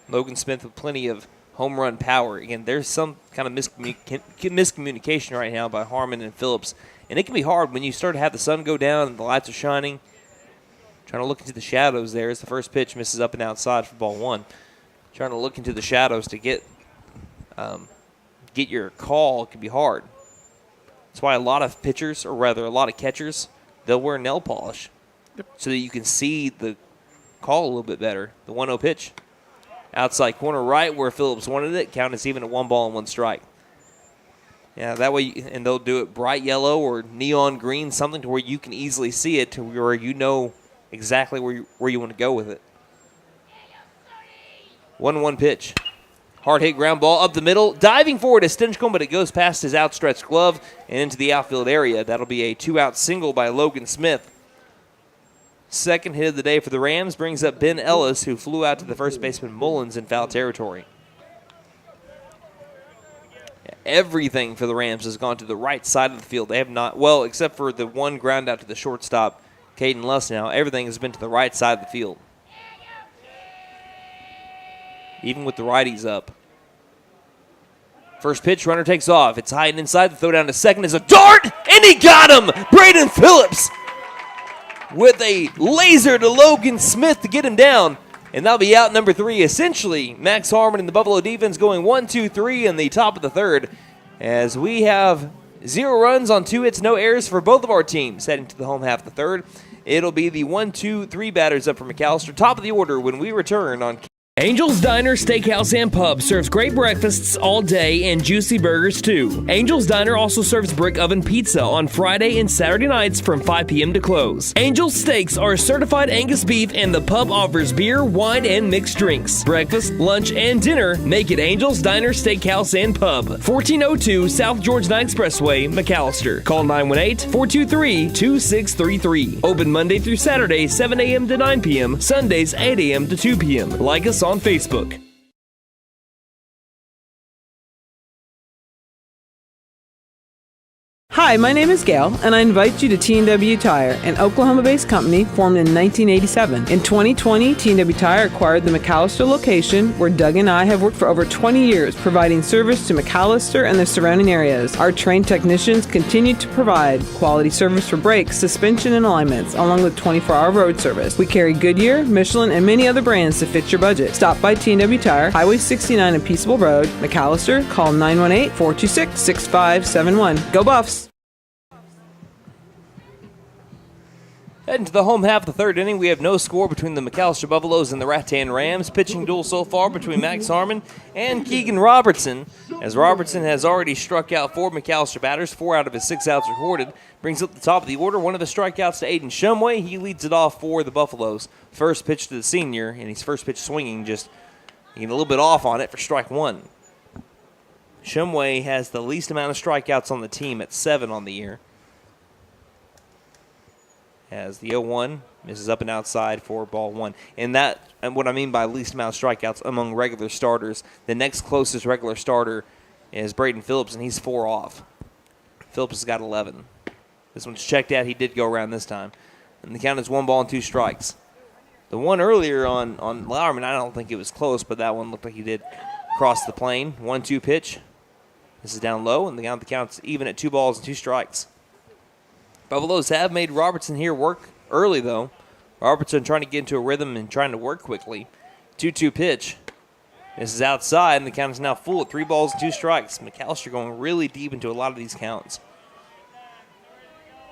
Logan Smith with plenty of home run power. Again, there's some kind of miscommunication right now by Harmon and Phillips. And it can be hard when you start to have the sun go down and the lights are shining. Trying to look into the shadows there as the first pitch misses up and outside for ball 1. Trying to look into the shadows to get your call can be hard. That's why a lot of pitchers, or rather a lot of catchers, they'll wear nail polish so that you can see the call a little bit better. The 1-0 pitch. Outside corner right where Phillips wanted it. Count is even at 1 ball and 1 strike. Yeah, that way, and they'll do it bright yellow or neon green, something to where you can easily see it, to where you know exactly where you want to go with it. 1-1 pitch. Hard hit ground ball up the middle. Diving forward is Stinchcomb, but it goes past his outstretched glove and into the outfield area. That'll be a 2-out single by Logan Smith. Second hit of the day for the Rams brings up Ben Ellis, who flew out to the first baseman Mullins in foul territory. Everything for the Rams has gone to the right side of the field. They have not, well, except for the one ground out to the shortstop, Caden Lussnow. Everything has been to the right side of the field. Even with the righties up. First pitch, runner takes off. It's high and inside. The throw down to second is a dart, and he got him! Braden Phillips with a laser to Logan Smith to get him down. And that'll be out number 3. Essentially, Max Harmon and the Buffalo defense going 1-2-3 in the top of the 3rd. As we have 0 runs on 2 hits, no errors for both of our teams heading to the home half of the 3rd. It'll be the 1-2-3 batters up for McAlester. Top of the order when we return on Angel's Diner, Steakhouse, and Pub serves great breakfasts all day and juicy burgers too. Angel's Diner also serves brick oven pizza on Friday and Saturday nights from 5 p.m. to close. Angel's Steaks are certified Angus beef, and the pub offers beer, wine, and mixed drinks. Breakfast, lunch, and dinner make it Angel's Diner, Steakhouse, and Pub. 1402 South George 9 Expressway, McAlester. Call 918-423-2633. Open Monday through Saturday, 7 a.m. to 9 p.m. Sundays, 8 a.m. to 2 p.m. Like us on Facebook. Hi, my name is Gail, and I invite you to T&W Tire, an Oklahoma-based company formed in 1987. In 2020, T&W Tire acquired the McAlester location, where Doug and I have worked for over 20 years, providing service to McAlester and the surrounding areas. Our trained technicians continue to provide quality service for brakes, suspension, and alignments, along with 24-hour road service. We carry Goodyear, Michelin, and many other brands to fit your budget. Stop by T&W Tire, Highway 69 and Peaceable Road, McAlester. Call 918-426-6571. Go Buffs! Heading to the home half of the 3rd inning, we have no score between the McAlester Buffaloes and the Rattan Rams. Pitching duel so far between Max Harmon and Keegan Robertson, as Robertson has already struck out 4 McAlester batters, 4 out of his 6 outs recorded. Brings up the top of the order, one of the strikeouts to Aiden Shumway. He leads it off for the Buffaloes. First pitch to the senior, and his first pitch swinging, just getting a little bit off on it for strike 1. Shumway has the least amount of strikeouts on the team at 7 on the year. As the 0-1 misses up and outside for ball 1. And what I mean by least amount of strikeouts among regular starters, the next closest regular starter is Braden Phillips, and he's 4 off. Phillips has got 11. This one's checked out. He did go around this time. And the count is 1 ball and 2 strikes. The one earlier on Lauerman, I don't think it was close, but that one looked like he did cross the plane. 1-2 pitch. This is down low, and the count's even at 2 balls and 2 strikes. Buffaloes have made Robertson here work early, though. Robertson trying to get into a rhythm and trying to work quickly. 2-2 pitch. This is outside, and the count is now full at 3 balls and 2 strikes. McAlester going really deep into a lot of these counts.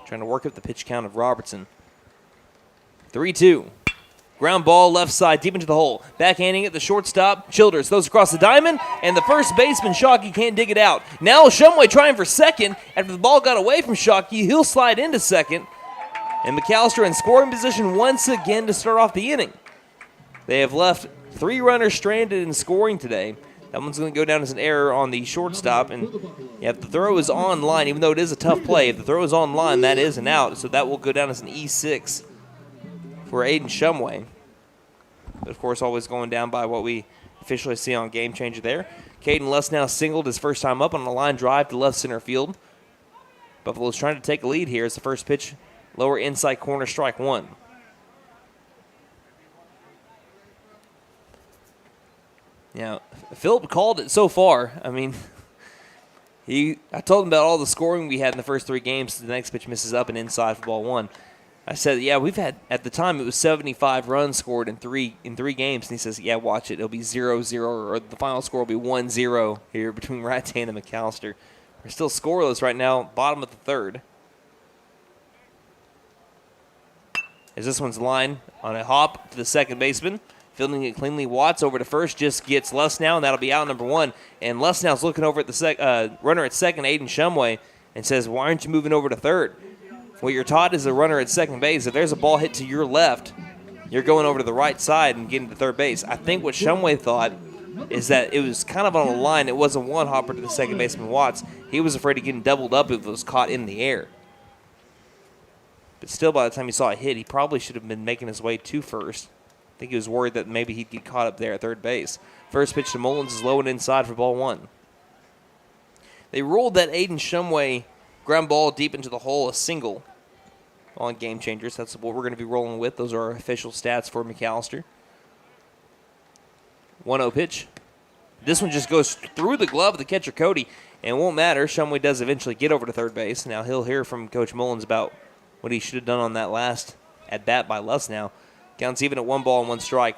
Trying to work up the pitch count of Robertson. 3-2. Ground ball left side deep into the hole. Backhanding it, the shortstop. Childers throws across the diamond, and the first baseman, Shockey, can't dig it out. Now Shumway trying for second. After the ball got away from Shockey, he'll slide into second. And McAlester in scoring position once again to start off the inning. They have left 3 runners stranded in scoring today. That one's going to go down as an error on the shortstop. And if the throw is on line, even though it is a tough play, if the throw is on line, that is an out. So that will go down as an E6 for Aiden Shumway. But, of course, always going down by what we officially see on Game Changer there. Caden Lessnow singled his first time up on a line drive to left center field. Buffalo's trying to take a lead here as the first pitch, lower inside corner, strike one. Now, Philip called it so far. I mean, I told him about all the scoring we had in the first 3 games. The next pitch misses up and inside for ball one. I said, yeah, we've had, at the time, it was 75 runs scored in three games. And he says, yeah, watch it. It'll be 0-0, or the final score will be 1-0 here between Rattan and McAlester. We're still scoreless right now, bottom of the third. As this one's line on a hop to the second baseman. Fielding it cleanly, Watts over to first, just gets Lessnow, and that'll be out number one. And Lessnow's looking over at the runner at second, Aiden Shumway, and says, why aren't you moving over to third? What you're taught as a runner at second base, if there's a ball hit to your left, you're going over to the right side and getting to third base. I think what Shumway thought is that it was kind of on a line. It wasn't one hopper to the second baseman, Watts. He was afraid of getting doubled up if it was caught in the air. But still, by the time he saw it hit, he probably should have been making his way to first. I think he was worried that maybe he'd get caught up there at third base. First pitch to Mullins is low and inside for ball one. They ruled that Aiden Shumway ground ball deep into the hole a single on Game Changers. That's what we're going to be rolling with. Those are our official stats for McAlester. 1-0 pitch. This one just goes through the glove of the catcher, Cody, and it won't matter. Shumway does eventually get over to third base. Now he'll hear from Coach Mullins about what he should have done on that last at-bat by Lessnow. Counts even at 1 ball and 1 strike.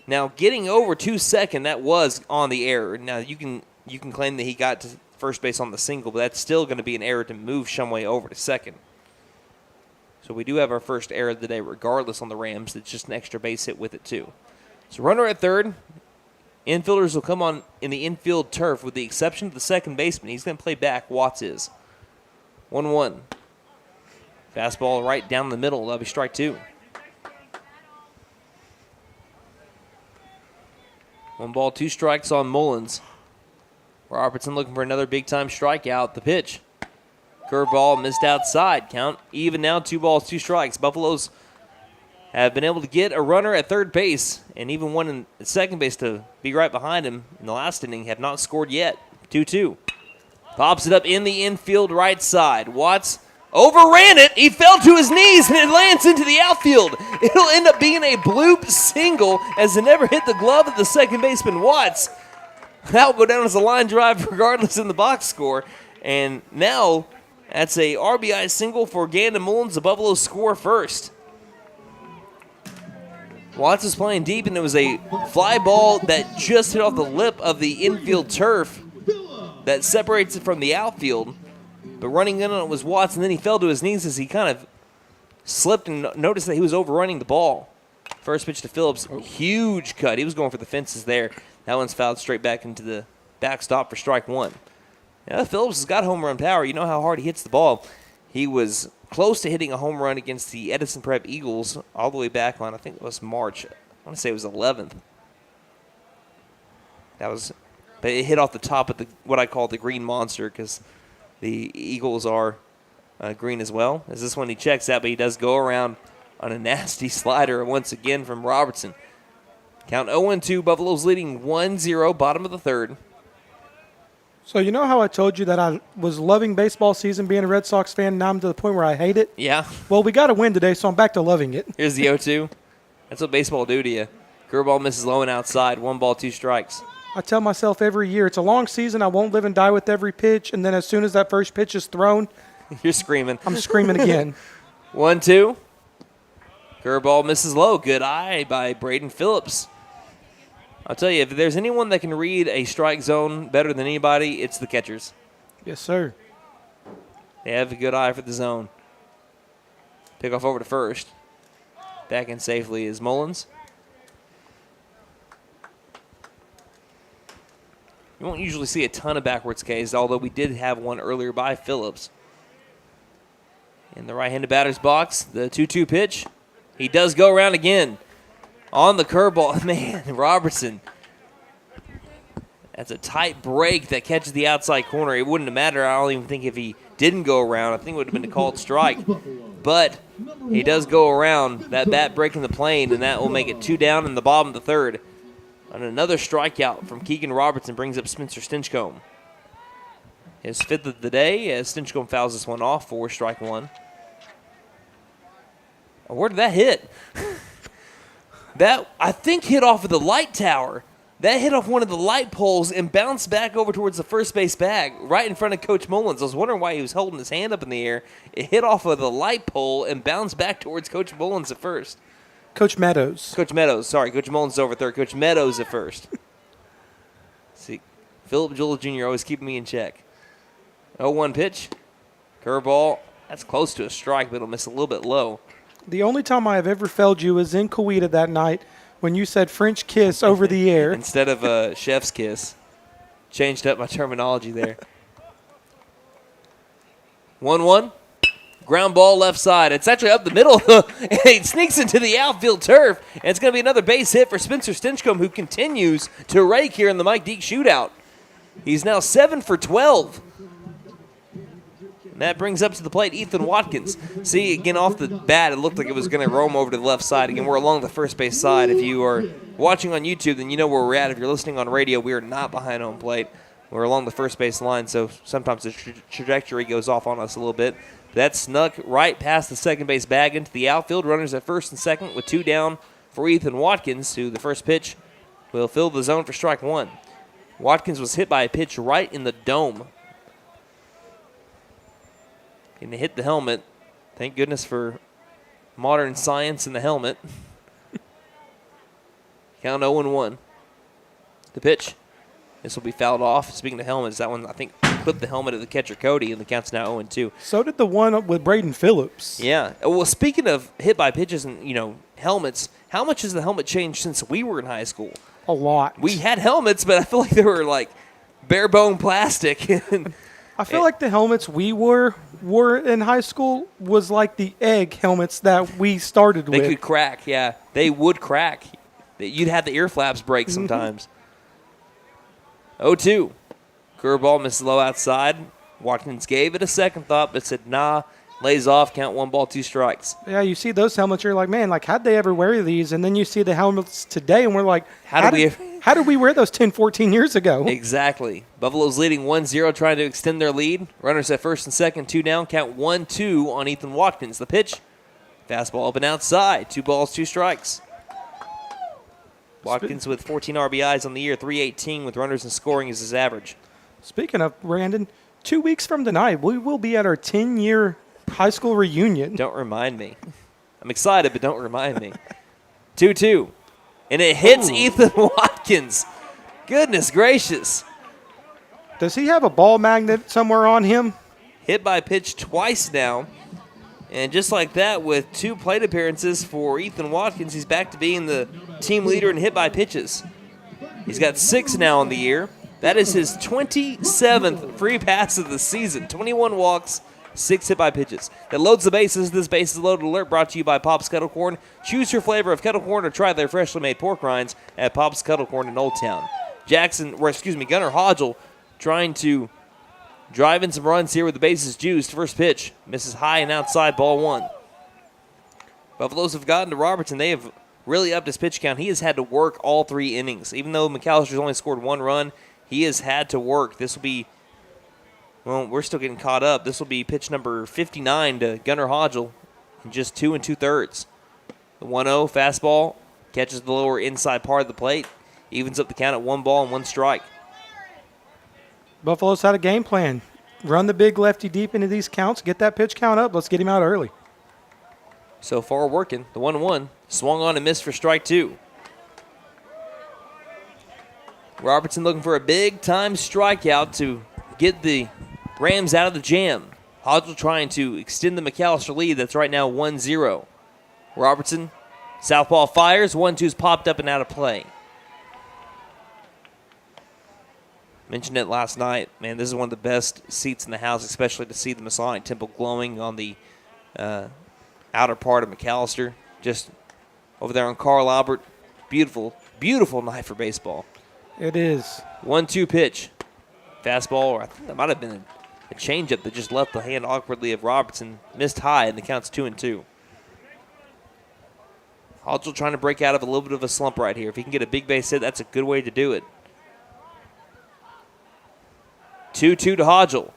Now, getting over to second, that was on the error. Now, you can claim that he got to first base on the single, but that's still going to be an error to move Shumway over to second. So we do have our first error of the day regardless on the Rams. It's just an extra base hit with it, too. So runner at third. Infielders will come on in the infield turf with the exception of the second baseman. He's going to play back. Watts is. 1-1. Fastball right down the middle. That'll be strike two. 1 ball, 2 strikes on Mullins. Robertson looking for another big-time strikeout. The pitch. Curveball missed outside. Count even now, 2 balls, 2 strikes. Buffaloes have been able to get a runner at third base and even one in second base to be right behind him in the last inning. Have not scored yet. 2-2. Pops it up in the infield right side. Watts overran it. He fell to his knees, and it lands into the outfield. It'll end up being a bloop single as it never hit the glove of the second baseman, Watts. That will go down as a line drive regardless in the box score. And now that's a RBI single for Gandon Mullins. The Buffaloes score first. Watts is playing deep, and it was a fly ball that just hit off the lip of the infield turf that separates it from the outfield. But running in on it was Watts, and then he fell to his knees as he kind of slipped and noticed that he was overrunning the ball. First pitch to Phillips, huge cut. He was going for the fences there. That one's fouled straight back into the backstop for strike one. Now, Phillips has got home run power. You know how hard he hits the ball. He was close to hitting a home run against the Edison Prep Eagles all the way back on, I think it was March. I want to say it was 11th. But it hit off the top of what I call the green monster because the Eagles are green as well. As this one he checks out, but he does go around on a nasty slider once again from Robertson. Count 0-2, Buffalo's leading 1-0, bottom of the third. So you know how I told you that I was loving baseball season being a Red Sox fan, now I'm to the point where I hate it? Yeah. Well, we got to win today, so I'm back to loving it. Here's the 0-2. That's what baseball do to you. Curveball misses low and outside, 1 ball, 2 strikes. I tell myself every year, it's a long season, I won't live and die with every pitch, and then as soon as that first pitch is thrown, you're screaming. I'm screaming again. 1-2. Curveball misses low. Good eye by Braden Phillips. I'll tell you, if there's anyone that can read a strike zone better than anybody, it's the catchers. Yes, sir. They have a good eye for the zone. Pick off over to first. Back in safely is Mullins. You won't usually see a ton of backwards Ks, although we did have one earlier by Phillips. In the right-handed batter's box, the 2-2 pitch. He does go around again. On the curveball, man, Robertson. That's a tight break that catches the outside corner. It wouldn't have mattered, I don't even think, if he didn't go around. I think it would have been a called strike. But he does go around, that bat breaking the plane, and that will make it 2 down in the bottom of the third. And another strikeout from Keegan Robertson brings up Spencer Stinchcomb. His 5th of the day as Stinchcomb fouls this one off for strike 1. Where did that hit? That, I think, hit off of the light tower. That hit off one of the light poles and bounced back over towards the first base bag right in front of Coach Mullins. I was wondering why he was holding his hand up in the air. It hit off of the light pole and bounced back towards Coach Mullins at first. Coach Meadows. Coach Meadows. Sorry, Coach Mullins is over third. Coach Meadows at first. See, Philip Jewell Jr. always keeping me in check. 0-1 pitch. Curveball. That's close to a strike, but it'll miss a little bit low. The only time I have ever failed you was in Coweta that night when you said French kiss over the air. Instead of a chef's kiss. Changed up my terminology there. 1-1. Ground ball left side. It's actually up the middle. It sneaks into the outfield turf. And it's going to be another base hit for Spencer Stinchcomb, who continues to rake here in the Mike Deak Shootout. He's now 7 for 12. And that brings up to the plate Ethan Watkins. See, again, off the bat, it looked like it was going to roam over to the left side. Again, we're along the first base side. If you are watching on YouTube, then you know where we're at. If you're listening on radio, we are not behind home plate. We're along the first base line, so sometimes the trajectory goes off on us a little bit. That snuck right past the second base bag into the outfield. Runners at first and second with 2 down for Ethan Watkins, who the first pitch will fill the zone for strike 1. Watkins was hit by a pitch right in the dome. And it hit the helmet. Thank goodness for modern science in the helmet. Count 0-1. The pitch. This will be fouled off. Speaking of helmets, that one, I think, clipped the helmet of the catcher, Cody, and the count's now 0-2. So did the one with Braden Phillips. Yeah. Well, speaking of hit by pitches and, helmets, how much has the helmet changed since we were in high school? A lot. We had helmets, but I feel like they were, like, bare bone plastic. I feel like the helmets we wore in high school was like the egg helmets that we started with. They could crack, yeah. They would crack. You'd have the ear flaps break sometimes. 0-2. Curveball misses low outside. Watkins gave it a second thought, but said, nah, lays off, count 1 ball, 2 strikes. Yeah, you see those helmets, you're like, man, like, how'd they ever wear these? And then you see the helmets today, and we're like, how did we wear those 10, 14 years ago? Exactly. Buffalo's leading 1-0, trying to extend their lead. Runners at first and second, 2 down, count 1-2 on Ethan Watkins. The pitch, fastball up and outside, 2 balls, 2 strikes. Watkins with 14 RBIs on the year, 318 with runners and scoring is his average. Speaking of, Brandon, 2 weeks from tonight, we will be at our 10-year high school reunion. Don't remind me. I'm excited, but don't remind me. 2-2. And it hits Ethan Watkins. Goodness gracious. Does he have a ball magnet somewhere on him? Hit by pitch twice now. And just like that, with 2 plate appearances for Ethan Watkins, he's back to being the team leader in hit by pitches. He's got 6 now on the year. That is his 27th free pass of the season. 21 walks, 6 hit by pitches. That loads the bases. This bases loaded alert brought to you by Pop's Kettle Corn. Choose your flavor of kettle corn or try their freshly made pork rinds at Pop's Kettle Corn in Old Town. Gunnar Hodgel trying to drive in some runs here with the bases juiced. First pitch misses high and outside, ball 1. Buffaloes have gotten to Robertson. They have really upped his pitch count. He has had to work all 3 innings. Even though McAllister's only scored 1 run, he has had to work. This will be, well, we're still getting caught up. This will be pitch number 59 to Gunnar Hodgel in just 2 2/3. The 1-0 fastball catches the lower inside part of the plate. Evens up the count at 1 ball and 1 strike. Buffalo's had a game plan. Run the big lefty deep into these counts. Get that pitch count up. Let's get him out early. So far working. The 1-1 swung on and missed for strike 2. Robertson looking for a big-time strikeout to get the Rams out of the jam. Hodgel trying to extend the McAllister lead. That's right now 1-0. Robertson, southpaw fires. 1-2's popped up and out of play. Mentioned it last night. Man, this is one of the best seats in the house, especially to see the Masonic Temple glowing on the outer part of McAllister. Just over there on Carl Albert. Beautiful, beautiful night for baseball. It is. 1-2 pitch. Fastball, or I think that might have been A changeup that just left the hand awkwardly of Robertson. Missed high, and the count's 2-2. Hodgel trying to break out of a little bit of a slump right here. If he can get a big base hit, that's a good way to do it. 2-2 to Hodgel.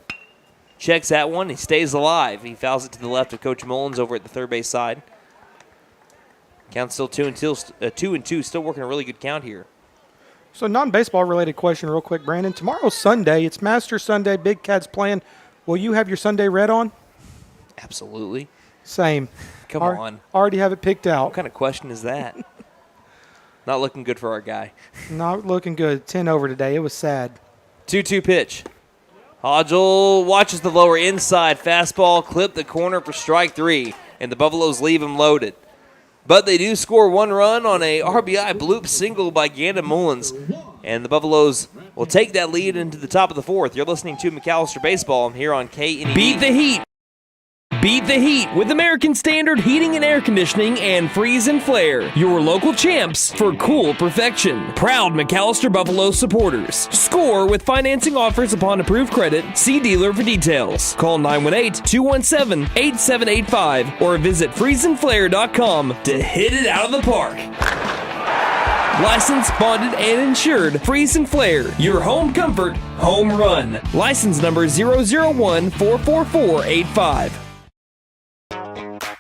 Checks that one. He stays alive. He fouls it to the left of Coach Mullins over at the third base side. Count's still 2-2. Still working a really good count here. So non-baseball related question real quick, Brandon. Tomorrow's Sunday. It's Master Sunday. Big Cats playing. Will you have your Sunday red on? Absolutely. Same. Come on. Already have it picked out. What kind of question is that? Not looking good for our guy. Not looking good. 10 over today. It was sad. 2-2 pitch. Hodgel watches the lower inside. Fastball clip the corner for strike 3, and the Buffaloes leave him loaded. But they do score 1 run on a RBI bloop single by Gandon Mullins, and the Buffaloes will take that lead into the top of the 4th. You're listening to McAlester Baseball here on KNED. Beat the heat. Beat the heat with American Standard Heating and Air Conditioning and Freeze and Flare, your local champs for cool perfection. Proud McAlester Buffalo supporters. Score with financing offers upon approved credit. See dealer for details. Call 918-217-8785 or visit freezeandflare.com to hit it out of the park. Licensed, bonded, and insured. Freeze and Flare, your home comfort, home run. License number 001-44485.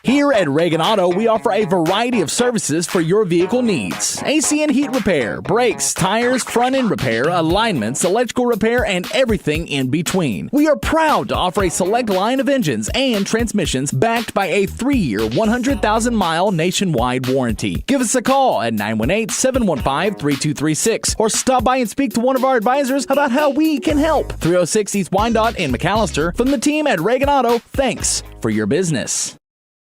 Here at Reagan Auto, we offer a variety of services for your vehicle needs. AC and heat repair, brakes, tires, front end repair, alignments, electrical repair, and everything in between. We are proud to offer a select line of engines and transmissions backed by a 3-year, 100,000-mile nationwide warranty. Give us a call at 918-715-3236 or stop by and speak to one of our advisors about how we can help. 306 East Wyandotte in McAlester. From the team at Reagan Auto, thanks for your business.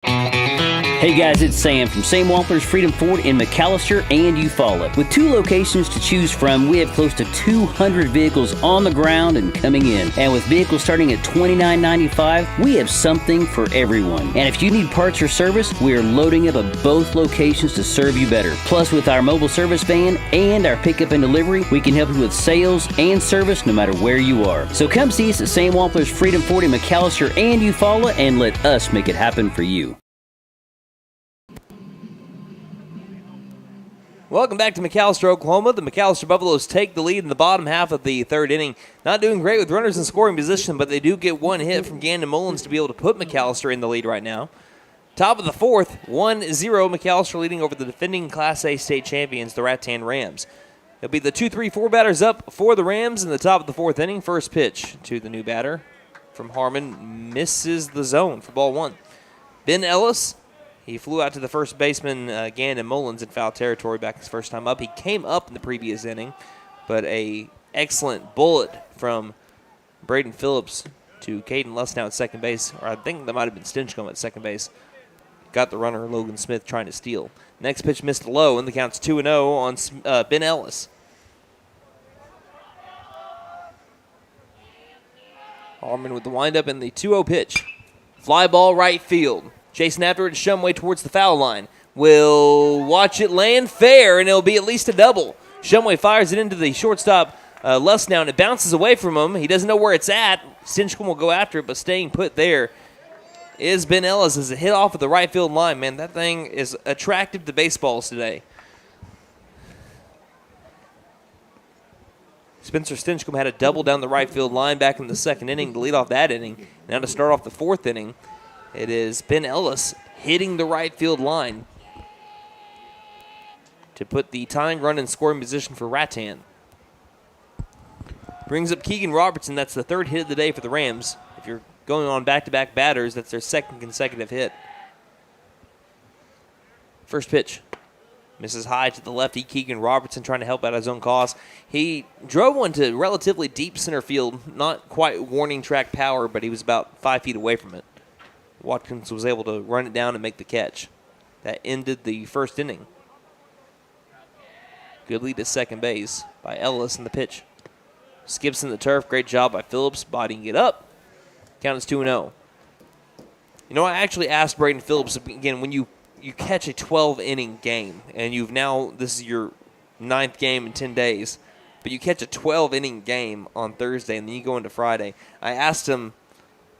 Hey guys, it's Sam from Sam Wampler's Freedom Ford in McAlester and Eufaula. With 2 locations to choose from, we have close to 200 vehicles on the ground and coming in. And with vehicles starting at $29.95, we have something for everyone. And if you need parts or service, we are loading up at both locations to serve you better. Plus, with our mobile service van and our pickup and delivery, we can help you with sales and service no matter where you are. So come see us at Sam Wampler's Freedom Ford in McAlester and Eufaula and let us make it happen for you. Welcome back to McAlester, Oklahoma. The McAlester Buffaloes take the lead in the bottom half of the 3rd inning. Not doing great with runners in scoring position, but they do get 1 hit from Gandon Mullins to be able to put McAlester in the lead right now. Top of the 4th, 1-0, McAlester leading over the defending Class A state champions, the Rattan Rams. It'll be the 2-3-4 batters up for the Rams in the top of the 4th inning. First pitch to the new batter from Harmon misses the zone for ball 1. Ben Ellis. He flew out to the first baseman, Gandon Mullins, in foul territory back his first time up. He came up in the previous inning, but a excellent bullet from Braden Phillips to Caden Lustnow at second base, or I think that might have been Stinchcomb at second base. Got the runner, Logan Smith, trying to steal. Next pitch missed low, and the count's 2-0 on Ben Ellis. Harmon with the windup and the 2-0 pitch. Fly ball right field. Chasing after it, Shumway towards the foul line. Will watch it land fair, and it'll be at least a double. Shumway fires it into the shortstop, Lustnow, and it bounces away from him. He doesn't know where it's at. Stinchcomb will go after it, but staying put there is Ben Ellis as it hit off of the right field line. Man, that thing is attractive to baseballs today. Spencer Stinchcomb had a double down the right field line back in the 2nd inning to lead off that inning. Now to start off the 4th inning, it is Ben Ellis hitting the right field line to put the tying run in scoring position for Rattan. Brings up Keegan Robertson. That's the 3rd hit of the day for the Rams. If you're going on back-to-back batters, that's their 2nd consecutive hit. First pitch. Misses high to the lefty. Keegan Robertson trying to help out his own cause. He drove one to relatively deep center field. Not quite warning track power, but he was about 5 feet away from it. Watkins was able to run it down and make the catch. That ended the 1st inning. Good lead to second base by Ellis in the pitch. Skips in the turf. Great job by Phillips bodying it up. Count is 2-0. You know, I actually asked Braden Phillips, again, when you catch a 12-inning game and this is your 9th game in 10 days, but you catch a 12-inning game on Thursday, and then you go into Friday. I asked him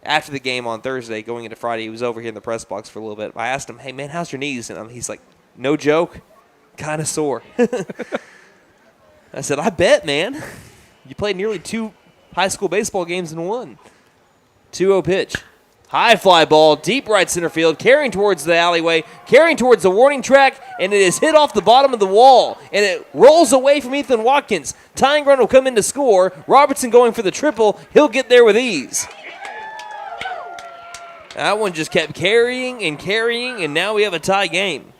after the game on Thursday, going into Friday, he was over here in the press box for a little bit. I asked him, hey, man, how's your knees? And he's like, no joke, kind of sore. I said, I bet, man. You played nearly 2 high school baseball games in one. 2-0 pitch. High fly ball, deep right center field, carrying towards the alleyway, carrying towards the warning track, and it is hit off the bottom of the wall, and it rolls away from Ethan Watkins. Tying run will come in to score. Robertson going for the triple. He'll get there with ease. That one just kept carrying, and now we have a tie game.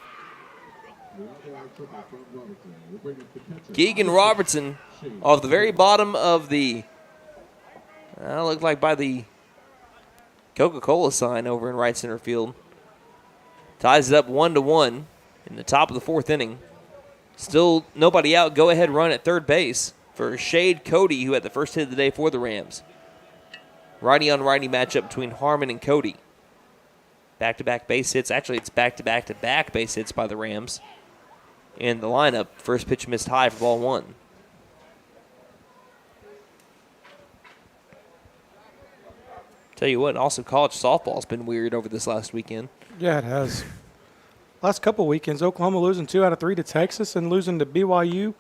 Keegan Robertson off the very bottom of the, looked like by the Coca-Cola sign over in right center field. Ties it up 1-1 in the top of the 4th inning. Still nobody out. Go-ahead run at third base for Shade Cody, who had the first hit of the day for the Rams. Righty-on-righty matchup between Harmon and Cody. Back-to-back base hits. Actually, it's back-to-back-to-back base hits by the Rams. In the lineup, first pitch missed high for ball 1. Tell you what, also college softball's been weird over this last weekend. Yeah, it has. Last couple weekends, Oklahoma losing 2 out of 3 to Texas and losing to BYU.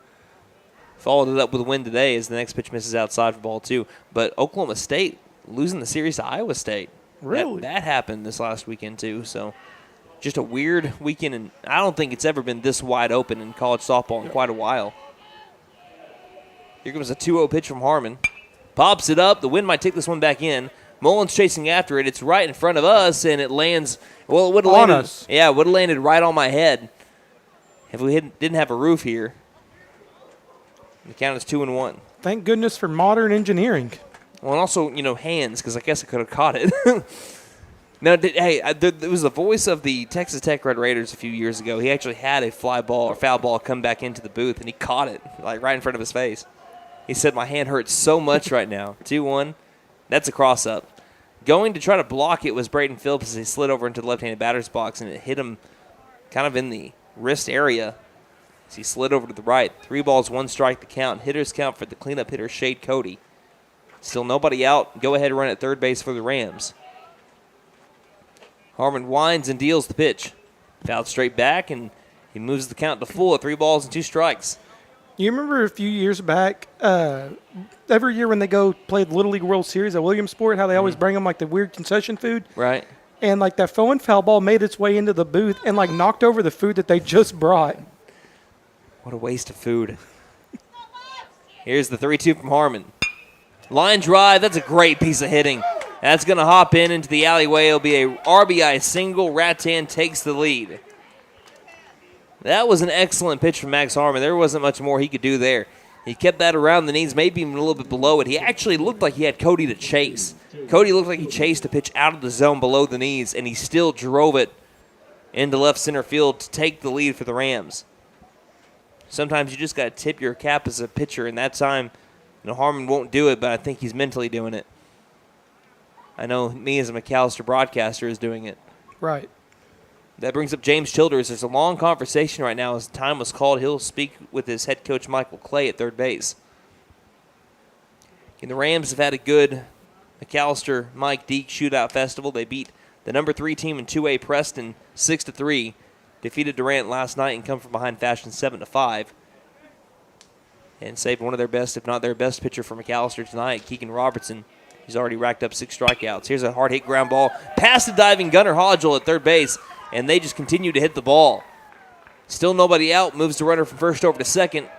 Followed it up with a win today as the next pitch misses outside for ball 2. But Oklahoma State losing the series to Iowa State. Really? That happened this last weekend too. So just a weird weekend, and I don't think it's ever been this wide open in college softball in quite a while. Here comes a 2-0 pitch from Harmon. Pops it up. The wind might take this one back in. Mullins chasing after it. It's right in front of us, and it lands. Well, it would have landed. Us. Yeah, it would have landed right on my head if we didn't have a roof here. The count is 2-1. Thank goodness for modern engineering. Well, and also, hands, because I guess I could have caught it. Now, there was the voice of the Texas Tech Red Raiders a few years ago. He actually had a fly ball or foul ball come back into the booth, and he caught it, like right in front of his face. He said, my hand hurts so much right now. 2-1. That's a cross-up. Going to try to block it was Braden Phillips as he slid over into the left-handed batter's box, and it hit him kind of in the wrist area as he slid over to the right. 3 balls, 1 strike, the count. Hitters count for the cleanup hitter, Shade Cody. Still nobody out. Go-ahead run at third base for the Rams. Harmon winds and deals the pitch. Fouled straight back, and he moves the count to full at 3 balls and 2 strikes. You remember a few years back, every year when they go play the Little League World Series at Williamsport, how they always bring them like the weird concession food? Right. And like that foul ball made its way into the booth and like knocked over the food that they just brought. What a waste of food. Here's the 3-2 from Harmon. Line drive, that's a great piece of hitting. That's going to hop into the alleyway. It'll be a RBI single. Rattan takes the lead. That was an excellent pitch from Max Harmon. There wasn't much more he could do there. He kept that around the knees, maybe even a little bit below it. He actually looked like he had Cody to chase. Cody looked like he chased a pitch out of the zone below the knees, and he still drove it into left center field to take the lead for the Rams. Sometimes you just got to tip your cap as a pitcher, and that time, Harmon won't do it, but I think he's mentally doing it. I know me as a McAlester broadcaster is doing it. Right. That brings up James Childers. There's a long conversation right now as time was called. He'll speak with his head coach, Michael Clay, at third base. And the Rams have had a good McAlester Mike Deak Shootout Festival. They beat the number 3 team in 2A Preston 6-3. Defeated Durant last night and come from behind fashion 7-5. And saved one of their best, if not their best pitcher for McAlester tonight, Keegan Robertson. He's already racked up 6 strikeouts. Here's a hard hit ground ball past the diving Gunnar Hodgel at third base. And they just continue to hit the ball. Still nobody out. Moves the runner from first over to second.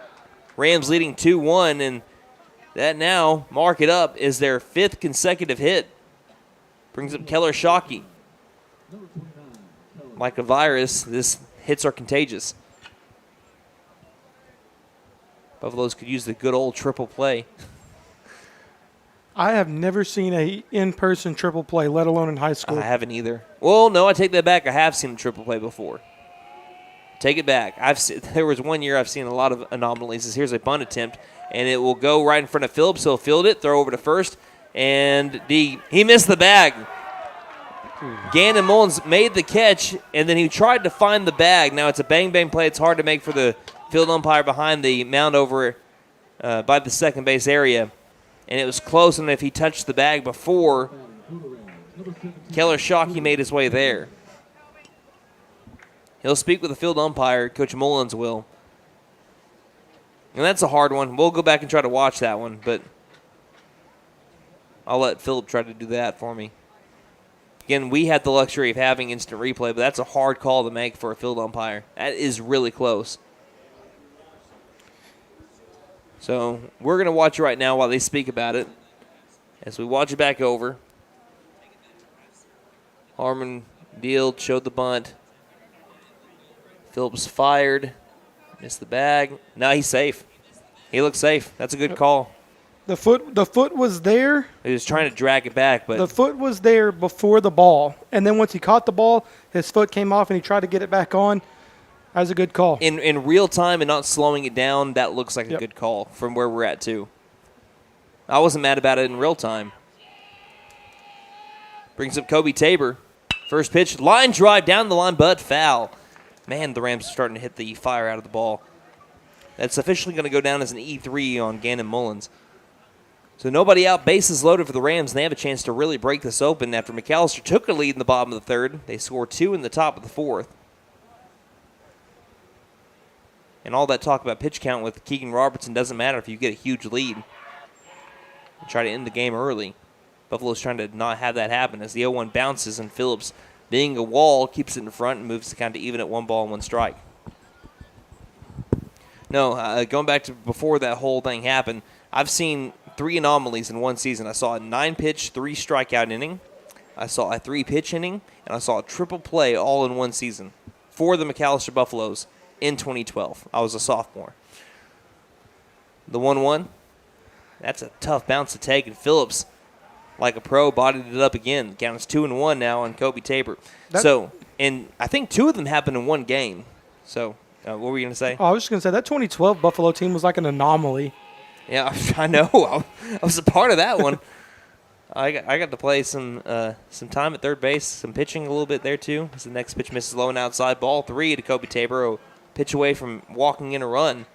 Rams leading 2-1, and that now, mark it up, is their 5th consecutive hit. Brings up Keller Shockey. Like a virus, this hits are contagious. Buffaloes could use the good old triple play. I have never seen a in-person triple play, let alone in high school. I haven't either. Well, no, I take that back. I have seen a triple play before. Take it back. There was one year I've seen a lot of anomalies. Here's a bunt attempt, and it will go right in front of Phillips. He'll field it, throw over to first, and he missed the bag. Gannon Mullins made the catch, and then he tried to find the bag. Now it's a bang-bang play. It's hard to make for the field umpire behind the mound over by the second base area, and it was close enough if he touched the bag before Keller Shockey made his way there. He'll speak with the field umpire, Coach Mullins will. And that's a hard one. We'll go back and try to watch that one, but I'll let Philip try to do that for me. Again, we had the luxury of having instant replay, but that's a hard call to make for a field umpire. That is really close. So we're going to watch it right now while they speak about it. As we watch it back over. Harmon dealed, showed the bunt. Phillips fired. Missed the bag. No, he's safe. He looks safe. That's a good call. The foot was there. He was trying to drag it back, but the foot was there before the ball. And then once he caught the ball, his foot came off and he tried to get it back on. That was a good call. In real time and not slowing it down, that looks like a good call from where we're at, too. I wasn't mad about it in real time. Brings up Kobe Tabor. First pitch, line drive down the line, but foul. Man, the Rams are starting to hit the fire out of the ball. That's officially going to go down as an E3 on Gannon Mullins. So nobody out, bases loaded for the Rams, and they have a chance to really break this open after McAlester took a lead in the bottom of the third. They score 2 in the top of the fourth. And all that talk about pitch count with Keegan Robertson doesn't matter if you get a huge lead. You try to end the game early. Buffalo's trying to not have that happen as the 0-1 bounces, and Phillips, being a wall, keeps it in front and moves to kind of even at 1 ball and 1 strike. No, going back to before that whole thing happened, I've seen 3 anomalies in one season. I saw a 9-pitch, 3-strikeout inning. I saw a 3-pitch inning, and I saw a triple play all in one season for the McAlester Buffaloes in 2012. I was a sophomore. The 1-1, that's a tough bounce to take, and Phillips, like a pro, bodied it up again. Count is 2-1 now on Kobe Tabor. And I think 2 of them happened in one game. So, what were you going to say? Oh, I was just going to say, that 2012 Buffalo team was like an anomaly. Yeah, I know. I was a part of that one. I got to play some time at third base, some pitching a little bit there too. As the next pitch misses low and outside, ball 3 to Kobe Tabor, a pitch away from walking in a run.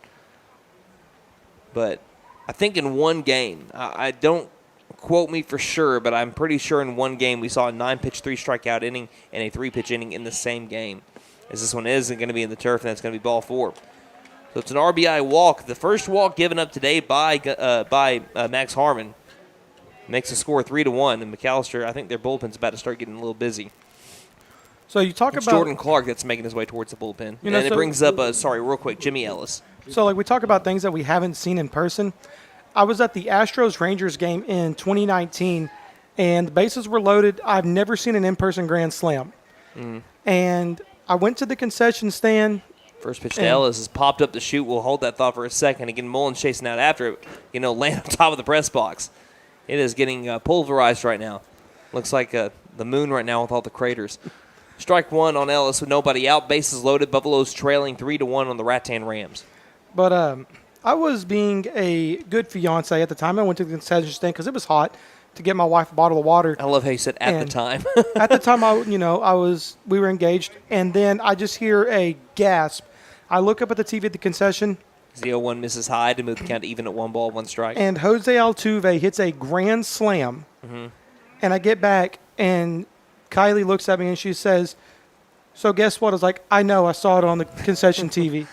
But I think in one game, I don't quote me for sure, but I'm pretty sure in one game we saw a 9-pitch, 3-strikeout inning and a 3-pitch inning in the same game. As this one isn't going to be in the turf, and that's going to be ball 4. So it's an RBI walk. The first walk given up today by Max Harmon makes the score 3-1. And McAlester, I think their bullpen's about to start getting a little busy. So you talk it's about Jordan Clark that's making his way towards the bullpen. And it brings up, real quick, Jimmy Ellis. So we talk about things that we haven't seen in person. I was at the Astros-Rangers game in 2019, and the bases were loaded. I've never seen an in-person grand slam. And I went to the concession stand. First pitch to Ellis has popped up the chute. We'll hold that thought for a second. Again, Mullins chasing out after it. Land on top of the press box. It is getting pulverized right now. Looks like the moon right now with all the craters. Strike 1 on Ellis with nobody out. Bases loaded. Buffalo's trailing 3-1 on the Rattan Rams. But I was being a good fiance at the time. I went to the concession stand because it was hot to get my wife a bottle of water. I love how you said at the time. At the time, we were engaged, and then I just hear a gasp. I look up at the TV at the concession. 0-1 misses high to move the count even at 1 ball, 1 strike. And Jose Altuve hits a grand slam. And I get back, and Kylie looks at me, and she says, "So guess what?" I was like, "I know. I saw it on the concession TV."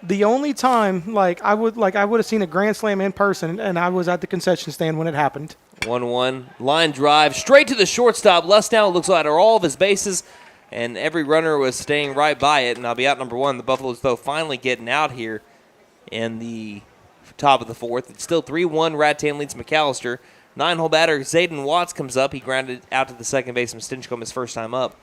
The only time, I would have seen a grand slam in person, and I was at the concession stand when it happened. 1-1. Line drive straight to the shortstop. Lestnow looks like all of his bases, and every runner was staying right by it, and I'll be out number 1. The Buffaloes, though, finally getting out here in the top of the 4th. It's still 3-1. Rattan leads McAlester. 9-hole batter Zayden Watts comes up. He grounded out to the second baseman Stinchcomb his first time up.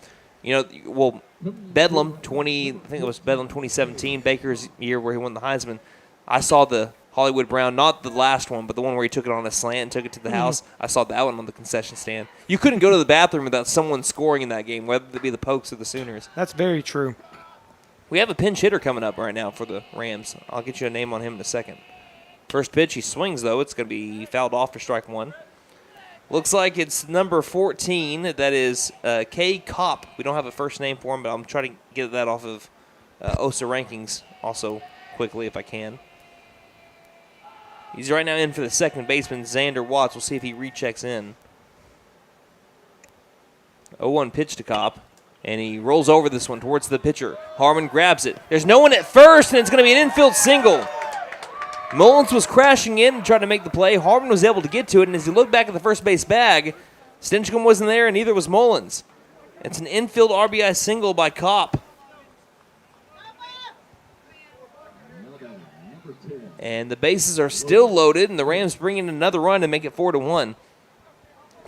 Bedlam 2017, Baker's year where he won the Heisman. I saw the Hollywood Brown, not the last one, but the one where he took it on a slant and took it to the house. I saw that one on the concession stand. You couldn't go to the bathroom without someone scoring in that game, whether it be the Pokes or the Sooners. That's very true. We have a pinch hitter coming up right now for the Rams. I'll get you a name on him in a second. First pitch, he swings, though. It's going to be fouled off for strike 1. Looks like it's number 14. That is K. Kopp. We don't have a first name for him, but I'm trying to get that off of OSA rankings also quickly if I can. He's right now in for the second baseman, Xander Watts. We'll see if he rechecks in. 0-1 pitch to Kopp, and he rolls over this one towards the pitcher. Harmon grabs it. There's no one at first, and it's going to be an infield single. Mullins was crashing in and trying to make the play. Harmon was able to get to it, and as he looked back at the first base bag, Stinchcomb wasn't there, and neither was Mullins. It's an infield RBI single by Kopp. And the bases are still loaded, and the Rams bring in another run and make it 4-1.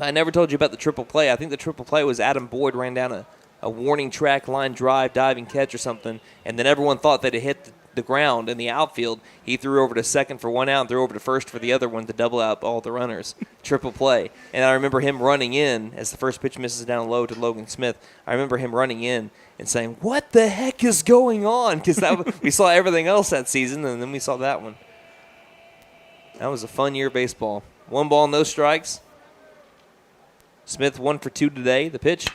I never told you about the triple play. I think the triple play was Adam Boyd ran down a warning track, line drive, diving catch or something, and then everyone thought that it hit the ground in the outfield. He threw over to second for one out and threw over to first for the other one to double out all the runners. Triple play. And I remember him running in as the first pitch misses down low to Logan Smith. I remember him running in and saying, "What the heck is going on?" Because we saw everything else that season, and then we saw that one. That was a fun year of baseball. 1 ball, no strikes. Smith 1 for 2 today. The pitch,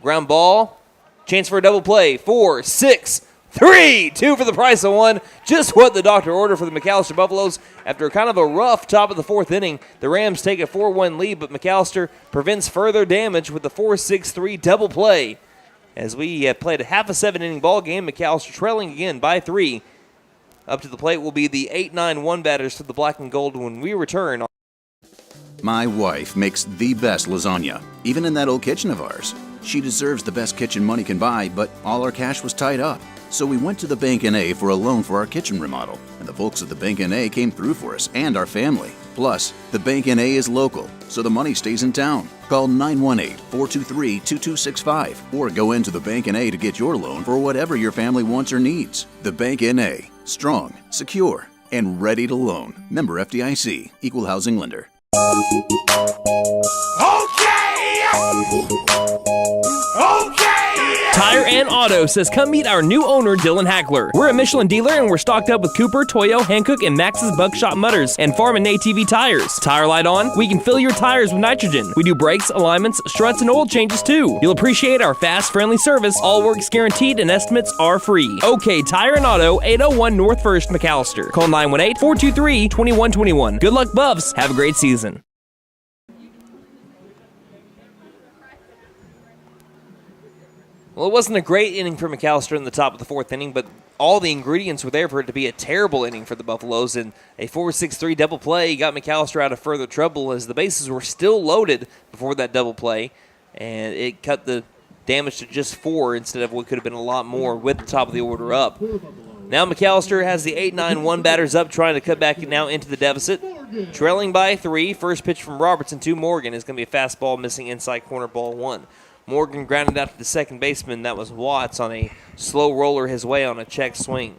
ground ball, chance for a double play. 4, 6, 3, 2 for the price of 1. Just what the doctor ordered for the McAlester Buffaloes. After kind of a rough top of the 4th inning, the Rams take a 4-1 lead, but McAlester prevents further damage with the 4-6-3 double play. As we have played a half a 7-inning ball game, McAlester trailing again by 3. Up to the plate will be the 8-9-1 batters to the black and gold when we return. My wife makes the best lasagna, even in that old kitchen of ours. She deserves the best kitchen money can buy, but all our cash was tied up. So we went to the Bank N.A. for a loan for our kitchen remodel, and the folks at the Bank N.A. came through for us and our family. Plus, the Bank N.A. is local, so the money stays in town. Call 918-423-2265 or go into the Bank N.A. to get your loan for whatever your family wants or needs. The Bank N.A. Strong, secure, and ready to loan. Member FDIC. Equal housing lender. Tire and Auto says come meet our new owner, Dylan Hackler. We're a Michelin dealer and we're stocked up with Cooper, Toyo, Hankook, and Max's Buckshot Mutters and Farm and ATV tires. Tire light on? We can fill your tires with nitrogen. We do brakes, alignments, struts, and oil changes too. You'll appreciate our fast, friendly service. All work's guaranteed and estimates are free. OK Tire and Auto, 801 North 1st, McAlester. Call 918-423-2121. Good luck, Buffs. Have a great season. Well, it wasn't a great inning for McAlester in the top of the 4th inning, but all the ingredients were there for it to be a terrible inning for the Buffaloes, and a 4-6-3 double play got McAlester out of further trouble as the bases were still loaded before that double play, and it cut the damage to just 4 instead of what could have been a lot more with the top of the order up. Now McAlester has the 8-9-1 batters up, trying to cut back now into the deficit. Trailing by 3, first pitch from Robertson to Morgan is going to be a fastball missing inside corner, ball 1. Morgan grounded out to the second baseman. That was Watts on a slow roller his way on a check swing.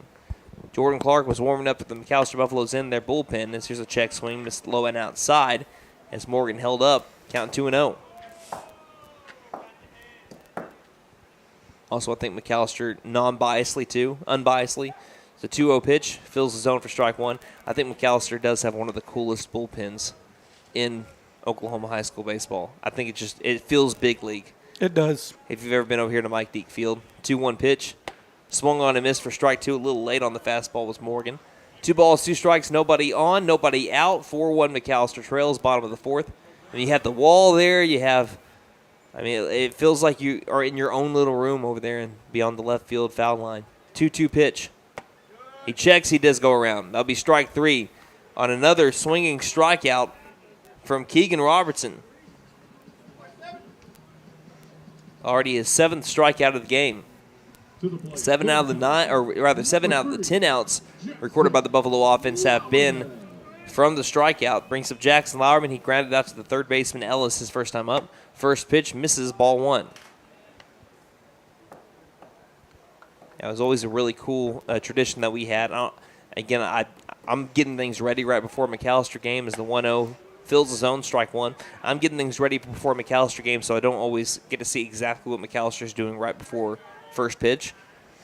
Jordan Clark was warming up at the McAlester Buffaloes in their bullpen. As here's a check swing, missed low and outside as Morgan held up, count 2-0. Also, I think McAlester unbiasedly. It's a 2-0 pitch, fills the zone for strike 1. I think McAlester does have one of the coolest bullpens in Oklahoma high school baseball. I think it feels big league. It does. If you've ever been over here to Mike Deak Field, 2-1 pitch. Swung on and missed for strike 2. A little late on the fastball was Morgan. 2 balls, 2 strikes, nobody on, nobody out. 4-1 McAlester trails, bottom of the 4th. And you have the wall there. It feels like you are in your own little room over there and beyond the left field foul line. 2-2 pitch. He checks, he does go around. That'll be strike 3 on another swinging strikeout from Keegan Robertson. Already his 7th strikeout of the game. 7 out of the 10 outs recorded by the Buffalo offense have been from the strikeout. Brings up Jackson Lauerman. He grounded out to the third baseman Ellis his first time up. First pitch misses, ball 1. That was always a really cool tradition that we had. I'm getting things ready right before McAlester game as the 1-0 fills the zone, strike 1. I'm getting things ready before McAlester game, so I don't always get to see exactly what McAlster's doing right before first pitch.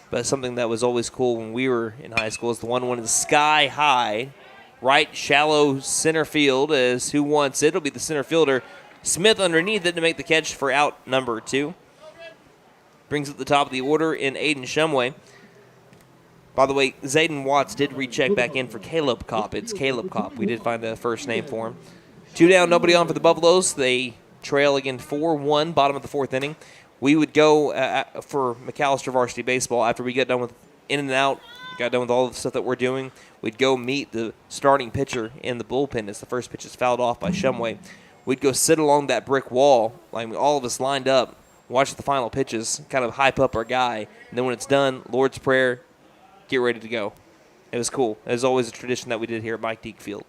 But something that was always cool when we were in high school is the 1-1 is sky high, right shallow center field as who wants it? It'll be the center fielder. Smith underneath it to make the catch for out number 2. Brings it to the top of the order in Aiden Shumway. By the way, Zayden Watts did recheck back in for Caleb Kopp. It's Caleb Kopp. We did find a first name for him. 2 down, nobody on for the Buffaloes. They trail again 4-1, bottom of the 4th inning. We would go for McAlester varsity baseball after we get done with in and out, got done with all the stuff that we're doing. We'd go meet the starting pitcher in the bullpen as the first pitch is fouled off by Shumway. We'd go sit along that brick wall, like all of us lined up, watch the final pitches, kind of hype up our guy, and then when it's done, Lord's Prayer, get ready to go. It was cool. It was always a tradition that we did here at Mike Deak Field.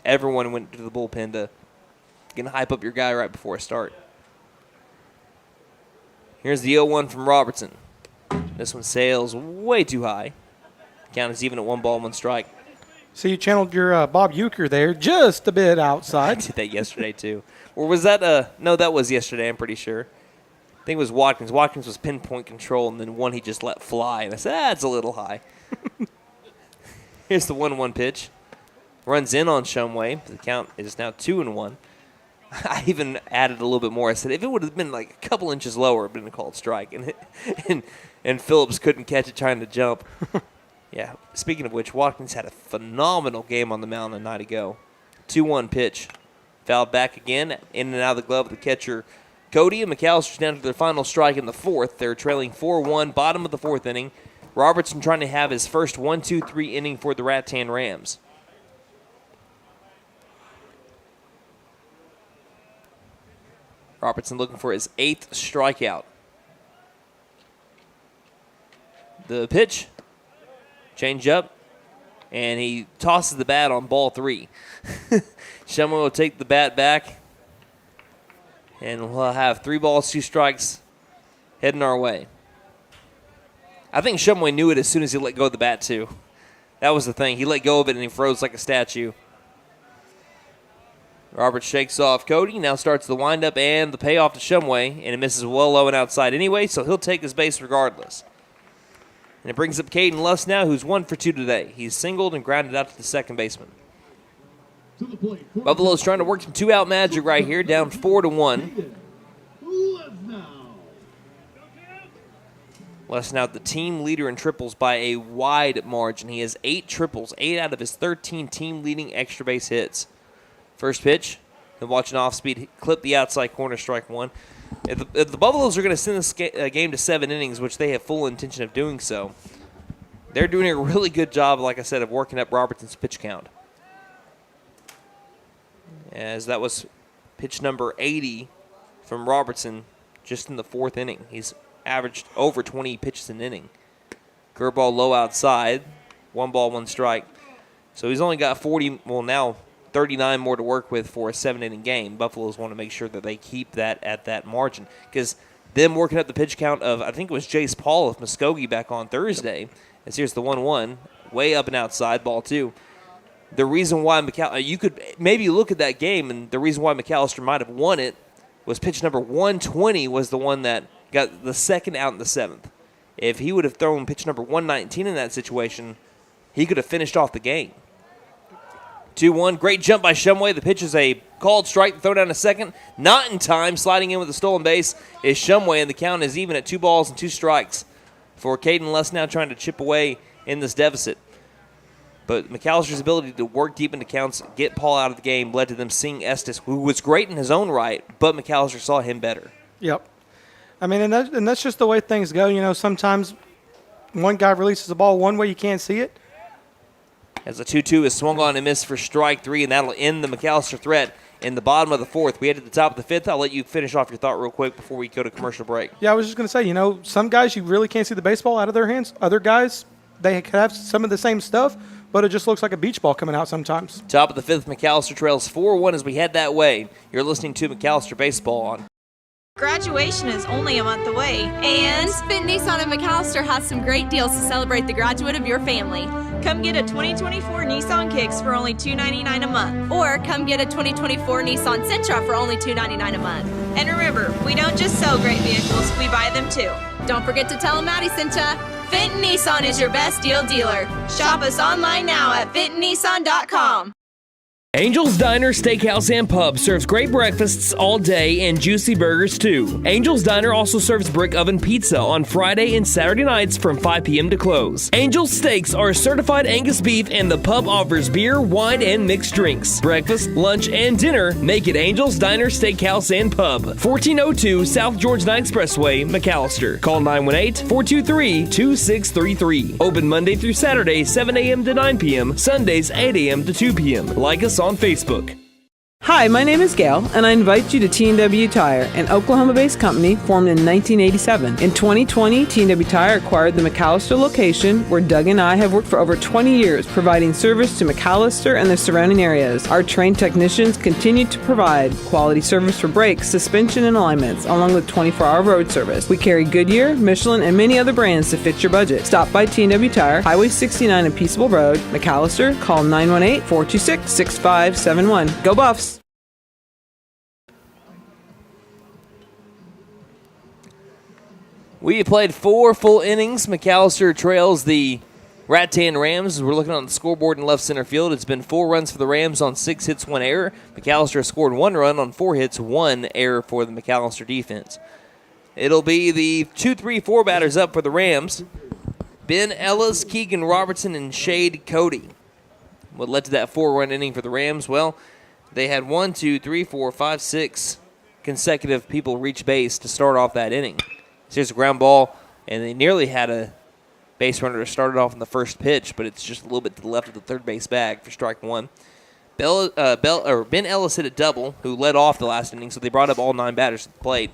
Everyone went to the bullpen to hype up your guy right before a start. Here's the 0-1 from Robertson. This one sails way too high. Count is even at 1 ball, 1 strike. So you channeled your Bob Euchre there just a bit outside. I did that yesterday too. Or was that no, that was yesterday, I'm pretty sure. I think it was Watkins. Watkins was pinpoint control, and then one he just let fly. And I said, that's a little high. Here's the 1-1 pitch. Runs in on Shumway. The count is now 2-1. I even added a little bit more. I said, if it would have been like a couple inches lower, it would have been a called strike. And Phillips couldn't catch it trying to jump. Yeah, speaking of which, Watkins had a phenomenal game on the mound a night ago. 2-1 pitch. Fouled back again, in and out of the glove of the catcher, Cody. And McAllister's down to their final strike in the 4th. They're trailing 4-1, bottom of the 4th inning. Robertson trying to have his first 1-2-3 inning for the Rattan Rams. Robertson looking for his 8th strikeout. The pitch, change up, and he tosses the bat on ball 3. Shumway will take the bat back, and we'll have 3 balls, 2 strikes heading our way. I think Shumway knew it as soon as he let go of the bat, too. That was the thing. He let go of it, and he froze like a statue. Roberts shakes off Cody, now starts the windup and the payoff to Shumway, and it misses well low and outside anyway, so he'll take his base regardless. And it brings up Caden Luss now, who's 1 for 2 today. He's singled and grounded out to the second baseman. Buffalo's trying to work some 2-out magic right here, down 4-1. Luss now the team leader in triples by a wide margin. He has 8 triples, 8 out of his 13 team-leading extra base hits. First pitch, he'll watch an off-speed clip the outside corner, strike 1. If the Buffaloes are going to send this game to 7 innings, which they have full intention of doing so, they're doing a really good job, like I said, of working up Robertson's pitch count. As that was pitch number 80 from Robertson just in the 4th inning. He's averaged over 20 pitches an inning. Curveball low outside, 1 ball, 1 strike. So he's only got 39 more to work with for a 7-inning game. Buffaloes want to make sure that they keep that at that margin, because them working up the pitch count of, I think it was Jace Paul of Muskogee back on Thursday, as here's the 1-1, way up and outside, ball 2. The reason why you could maybe look at that game, and the reason why McAllister might have won it was pitch number 120 was the one that got the second out in the 7th. If he would have thrown pitch number 119 in that situation, he could have finished off the game. 2-1, great jump by Shumway. The pitch is a called strike, throw down a second. Not in time, sliding in with a stolen base is Shumway, and the count is even at 2 balls and 2 strikes for Caden Luss now trying to chip away in this deficit. But McAllister's ability to work deep into counts, get Paul out of the game, led to them seeing Estes, who was great in his own right, but McAllister saw him better. Yep. I mean, and that's just the way things go. You know, sometimes one guy releases the ball one way, you can't see it. As the 2-2 is swung on and missed for strike 3, and that'll end the McAllister threat in the bottom of the 4th. We head to the top of the 5th. I'll let you finish off your thought real quick before we go to commercial break. Yeah, I was just going to say, you know, some guys you really can't see the baseball out of their hands. Other guys, they could have some of the same stuff, but it just looks like a beach ball coming out sometimes. Top of the 5th, McAllister trails 4-1 as we head that way. You're listening to McAllister Baseball on. Graduation is only a month away. And Finn Nissan and McAllister has some great deals to celebrate the graduate of your family. Come get a 2024 Nissan Kicks for only $299 a month. Or come get a 2024 Nissan Sentra for only $299 a month. And remember, we don't just sell great vehicles, we buy them too. Don't forget to tell them Maddie sent ya. Fenton Nissan is your best deal dealer. Shop us online now at FentonNissan.com. Angel's Diner, Steakhouse, and Pub serves great breakfasts all day and juicy burgers too. Angel's Diner also serves brick oven pizza on Friday and Saturday nights from 5 p.m. to close. Angel's Steaks are certified Angus beef, and the pub offers beer, wine, and mixed drinks. Breakfast, lunch, and dinner make it Angel's Diner, Steakhouse, and Pub. 1402 South George 9 Expressway, McAlester. Call 918-423-2633. Open Monday through Saturday, 7 a.m. to 9 p.m. Sundays, 8 a.m. to 2 p.m. Like us on Facebook. Hi, my name is Gail, and I invite you to T&W Tire, an Oklahoma-based company formed in 1987. In 2020, T&W Tire acquired the McAlester location, where Doug and I have worked for over 20 years, providing service to McAlester and the surrounding areas. Our trained technicians continue to provide quality service for brakes, suspension, and alignments, along with 24-hour road service. We carry Goodyear, Michelin, and many other brands to fit your budget. Stop by T&W Tire, Highway 69 and Peaceable Road, McAlester. Call 918-426-6571. Go Buffs! We played 4 full innings. McAlester trails the Rattan Rams. We're looking on the scoreboard in left center field. It's been 4 runs for the Rams on 6 hits, 1 error. McAlester scored 1 run on 4 hits, 1 error for the McAlester defense. It'll be the 2-3-4 batters up for the Rams. Ben Ellis, Keegan Robertson, and Shade Cody. What led to that 4-run inning for the Rams? Well, they had 1, 2, 3, 4, 5, 6 consecutive people reach base to start off that inning. So here's a ground ball, and they nearly had a base runner to start it off in the first pitch, but it's just a little bit to the left of the third base bag for strike 1. Ben Ellis hit a double, who led off the last inning, so they brought up all 9 batters to the plate.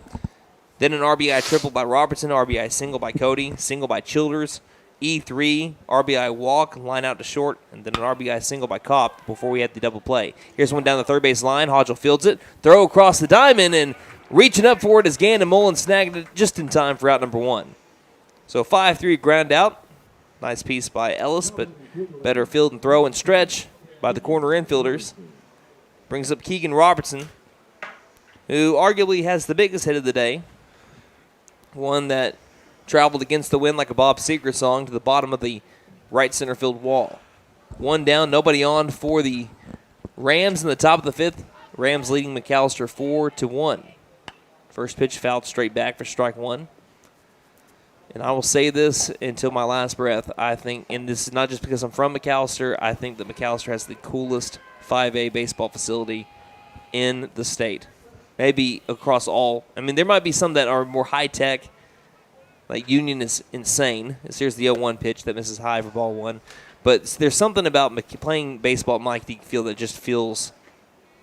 Then an RBI triple by Robertson, RBI single by Cody, single by Childers, E3, RBI walk, line out to short, and then an RBI single by Kopp before we had the double play. Here's one down the third base line. Hodgel fields it, throw across the diamond, and reaching up for it is Gann, and Mullen snagged it just in time for out number 1. So 5-3 ground out. Nice piece by Ellis, but better field and throw and stretch by the corner infielders. Brings up Keegan Robertson, who arguably has the biggest hit of the day. One that traveled against the wind like a Bob Seger song to the bottom of the right center field wall. 1 down, nobody on for the Rams in the top of the 5th. Rams leading McAlester 4-1. First pitch fouled straight back for strike 1. And I will say this until my last breath. I think, and this is not just because I'm from McAlester, I think that McAlester has the coolest 5A baseball facility in the state. Maybe across all. I mean, there might be some that are more high-tech. Like Union is insane. Here's the 0-1 pitch that misses high for ball 1. But there's something about playing baseball at Mike Deak Field that just feels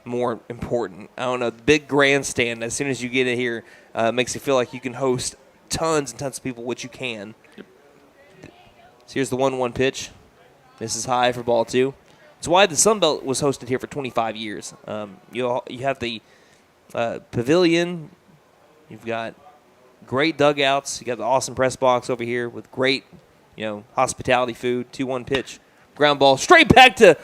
more important. I don't know. The big grandstand, as soon as you get it here, makes you feel like you can host tons and tons of people, which you can. Yep. So here's the 1-1 pitch. This is high for ball 2. It's why the Sun Belt was hosted here for 25 years. You have the pavilion. You've got great dugouts. You got the awesome press box over here with great, hospitality food. 2-1 pitch. Ground ball straight back to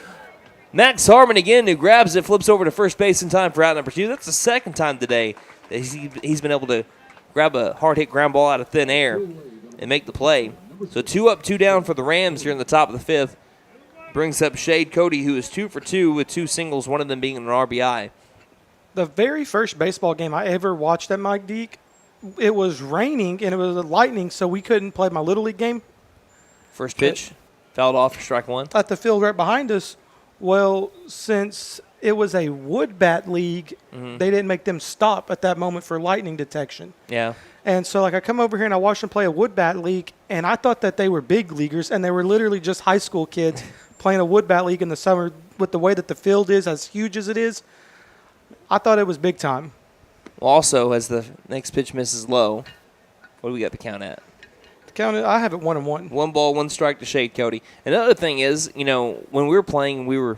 Max Harmon again, who grabs it, flips over to first base in time for out number 2. That's the second time today that he's been able to grab a hard-hit ground ball out of thin air and make the play. So 2 up, 2 down for the Rams here in the top of the 5th. Brings up Shade Cody, who is 2 for 2 with 2 singles, one of them being an RBI. The very first baseball game I ever watched at Mike Deak, it was raining and it was lightning, so we couldn't play my Little League game. First pitch, fouled off for strike 1. At the field right behind us. Well, since it was a wood bat league, they didn't make them stop at that moment for lightning detection. Yeah. And so, I come over here and I watched them play a wood bat league, and I thought that they were big leaguers, and they were literally just high school kids playing a wood bat league in the summer with the way that the field is, as huge as it is. I thought it was big time. Well, also, as the next pitch misses low, what do we got the count at? I have it 1-1. 1 ball, 1 strike to Shade Cody. Another thing is, when we were playing, we were,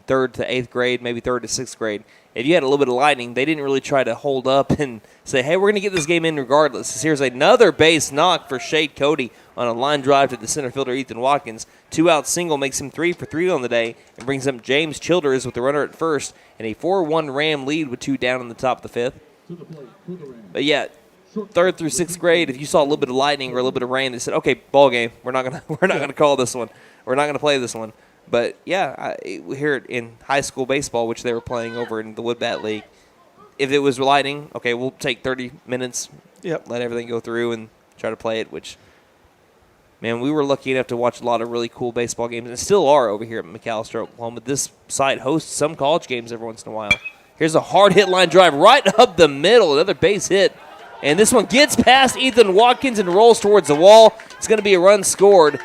3rd to 8th grade, maybe 3rd to 6th grade. If you had a little bit of lightning, they didn't really try to hold up and say, hey, we're going to get this game in regardless. Here's another base knock for Shade Cody on a line drive to the center fielder, Ethan Watkins. 2-out single makes him 3 for 3 on the day and brings up James Childers with the runner at first and a 4-1 Ram lead with 2 down in the top of the 5th. But, yeah, 3rd through 6th grade, if you saw a little bit of lightning or a little bit of rain, they said, okay, ball game. We're not gonna call this one. We're not going to play this one. But, yeah, here in high school baseball, which they were playing over in the Wood Bat League, if it was lighting, okay, we'll take 30 minutes, let everything go through and try to play it, which, man, we were lucky enough to watch a lot of really cool baseball games, and still are over here at McAlester, Oklahoma. This site hosts some college games every once in a while. Here's a hard hit line drive right up the middle, another base hit. And this one gets past Ethan Watkins and rolls towards the wall. It's going to be a run scored